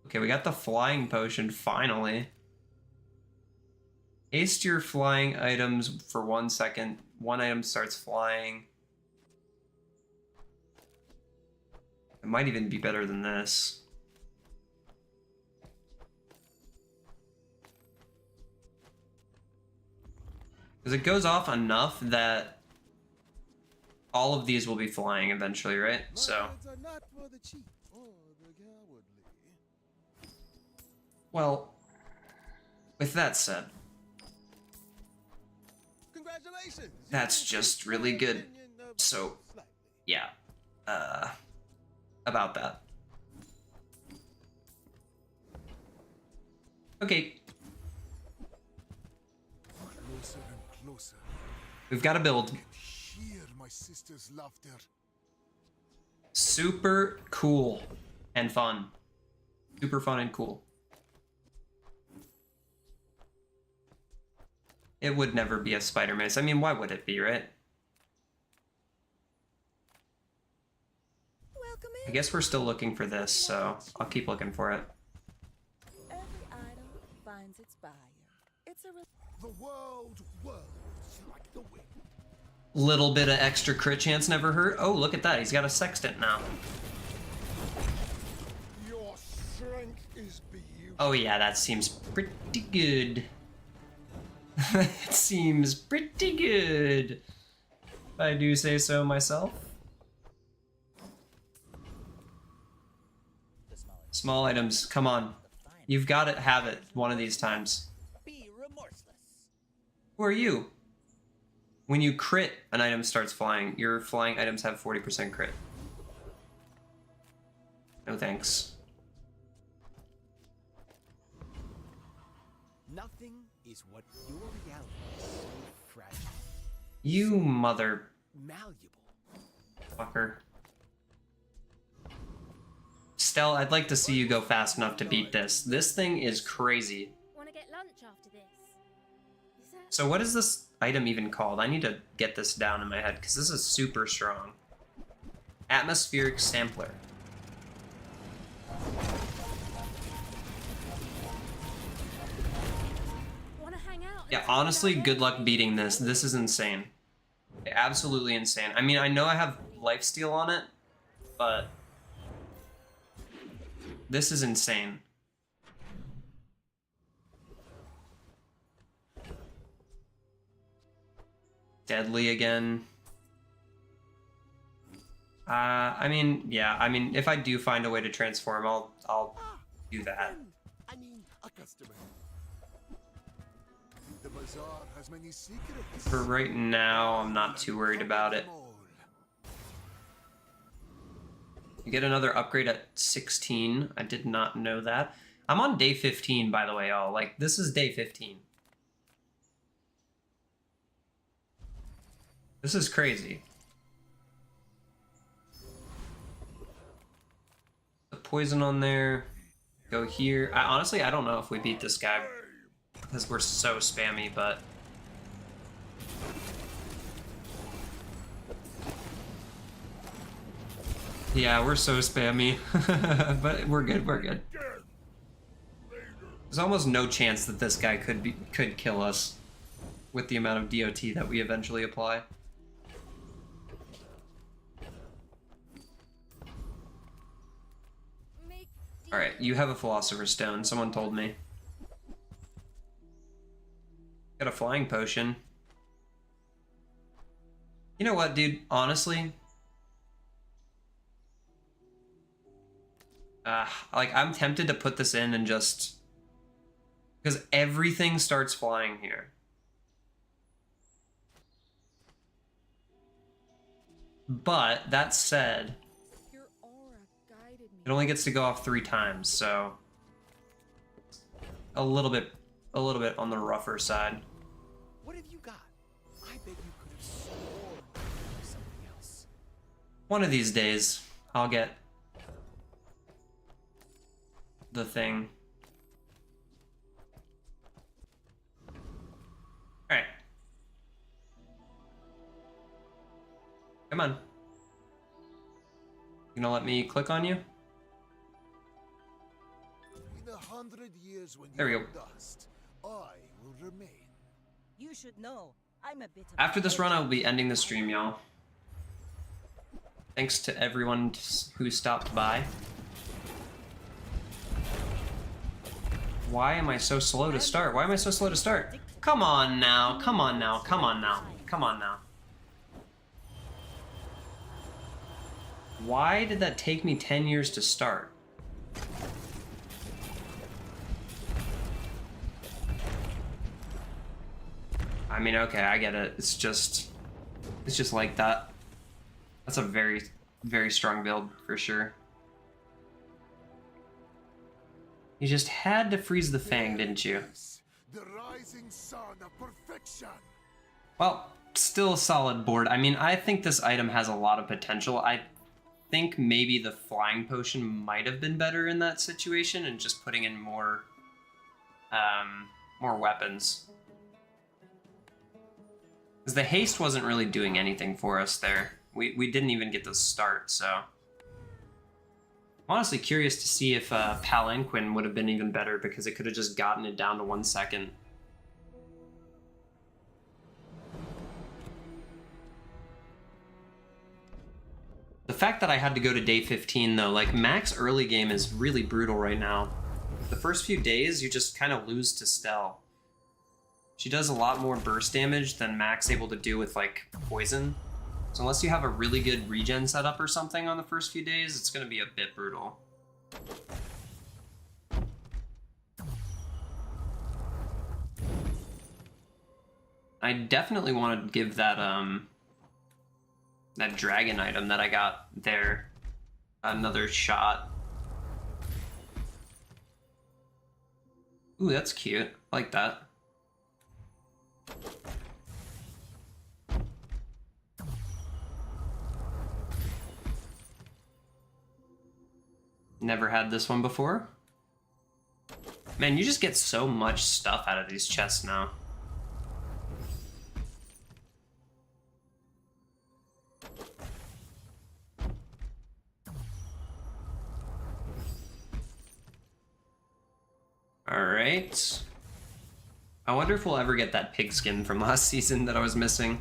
Okay, we got the flying potion finally. Haste your flying items for 1 second. One item starts flying. It might even be better than this. Because it goes off enough that all of these will be flying eventually, right? So. Well, with that said, that's just really good. So, yeah. About that. Okay. Closer and closer. We've got to build. Hear my sister's laughter. Super cool and fun. Super fun and cool. It would never be a spider mace. I mean, why would it be, right? Welcome I in. guess we're still looking for this, so I'll keep looking for it. Every item finds its buyer. It's a The world whirls like the wind. Little bit of extra crit chance never hurt. Oh, look at that. He's got a sextant now. Your strength is beautiful. Oh yeah, that seems pretty good. It seems pretty good. If I do say so myself. Small items, come on. You've got to have it one of these times. Be remorseless. Who are you? When you crit, an item starts flying. Your flying items have 40% crit. No thanks. Nothing is what your reality is so fragile, You mother malleable. fucker. Stelle, I'd like to see you go fast enough to beat this. This thing is crazy. Want to get lunch after this? Is that So what is this item even called? I need to get this down in my head because this is super strong. Atmospheric Sampler. want to hang out? Yeah, honestly, good luck beating this. This is insane. Absolutely insane. I mean, I know I have lifesteal on it, but this is insane. Deadly again. I mean, yeah, I mean, if I do find a way to transform, I'll do that. I mean, a customer. The Bazaar has many secrets. For right now, I'm not too worried about it. You get another upgrade at 16. I did not know that. I'm on day 15, by the way, y'all. Like, this is day 15. This is crazy. The poison on there. Go here. Honestly, I don't know if we beat this guy because we're so spammy, but yeah, we're so spammy. But we're good, we're good. There's almost no chance that this guy could kill us with the amount of DOT that we eventually apply. Alright, you have a Philosopher's Stone, someone told me. Got a flying potion. You know what, dude? Honestly, like, I'm tempted to put this in and just... because everything starts flying here. But, that said, Your aura guided me. it only gets to go off 3 times, so... a little bit on the rougher side. What have you got? I bet you could have sworn it was something else. One of these days, I'll get the thing. Alright. Come on. You gonna let me click on you? In 100 years when There we you go. are dust, I will remain. You should know, I'm a bit of After this run, I will be ending the stream, y'all. Thanks to everyone who stopped by. Why am I so slow to start? Why am I so slow to start? Come on now, come on now, come on now, come on now. Why did that take me 10 years to start? I mean, okay, I get it. It's just like that. That's a very, very strong build for sure. You just had to freeze the Fang, didn't you? The rising sun of perfection. Well, still a solid board. I mean, I think this item has a lot of potential. I think maybe the flying potion might have been better in that situation and just putting in more weapons. Because the haste wasn't really doing anything for us there. We didn't even get the start, so... I'm honestly curious to see if Palanquin would have been even better because it could have just gotten it down to 1 second. The fact that I had to go to day 15 though, like Max early game is really brutal right now. The first few days you just kind of lose to Stelle. She does a lot more burst damage than Max able to do with like poison. So unless you have a really good regen setup or something on the first few days, it's going to be a bit brutal. I definitely want to give that that dragon item that I got there another shot. Ooh, that's cute. I like that. Never had this one before. Man, you just get so much stuff out of these chests now. Alright. I wonder if we'll ever get that pigskin from last season that I was missing.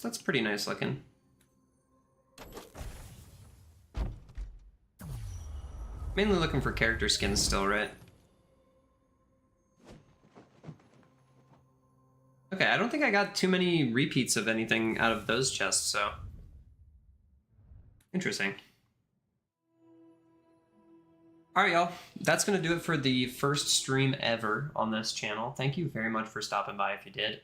That's pretty nice looking. Mainly looking for character skins still, right? Okay, I don't think I got too many repeats of anything out of those chests, so... Interesting. Alright, y'all. That's going to do it for the first stream ever on this channel. Thank you very much for stopping by if you did.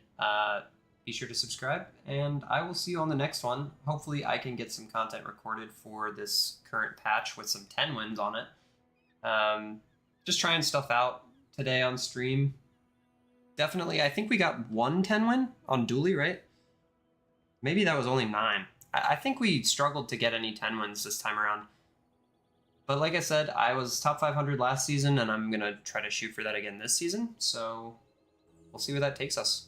Be sure to subscribe, and I will see you on the next one. Hopefully I can get some content recorded for this current patch with some 10 wins on it. Just trying stuff out today on stream. Definitely, I think we got 1 10 win on Dually, right? Maybe that was only 9. I think we struggled to get any 10 wins this time around. But like I said, I was top 500 last season, and I'm going to try to shoot for that again this season. So we'll see where that takes us.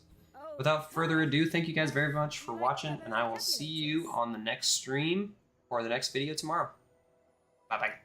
Without further ado, thank you guys very much for watching, and I will see you on the next stream or the next video tomorrow. Bye-bye.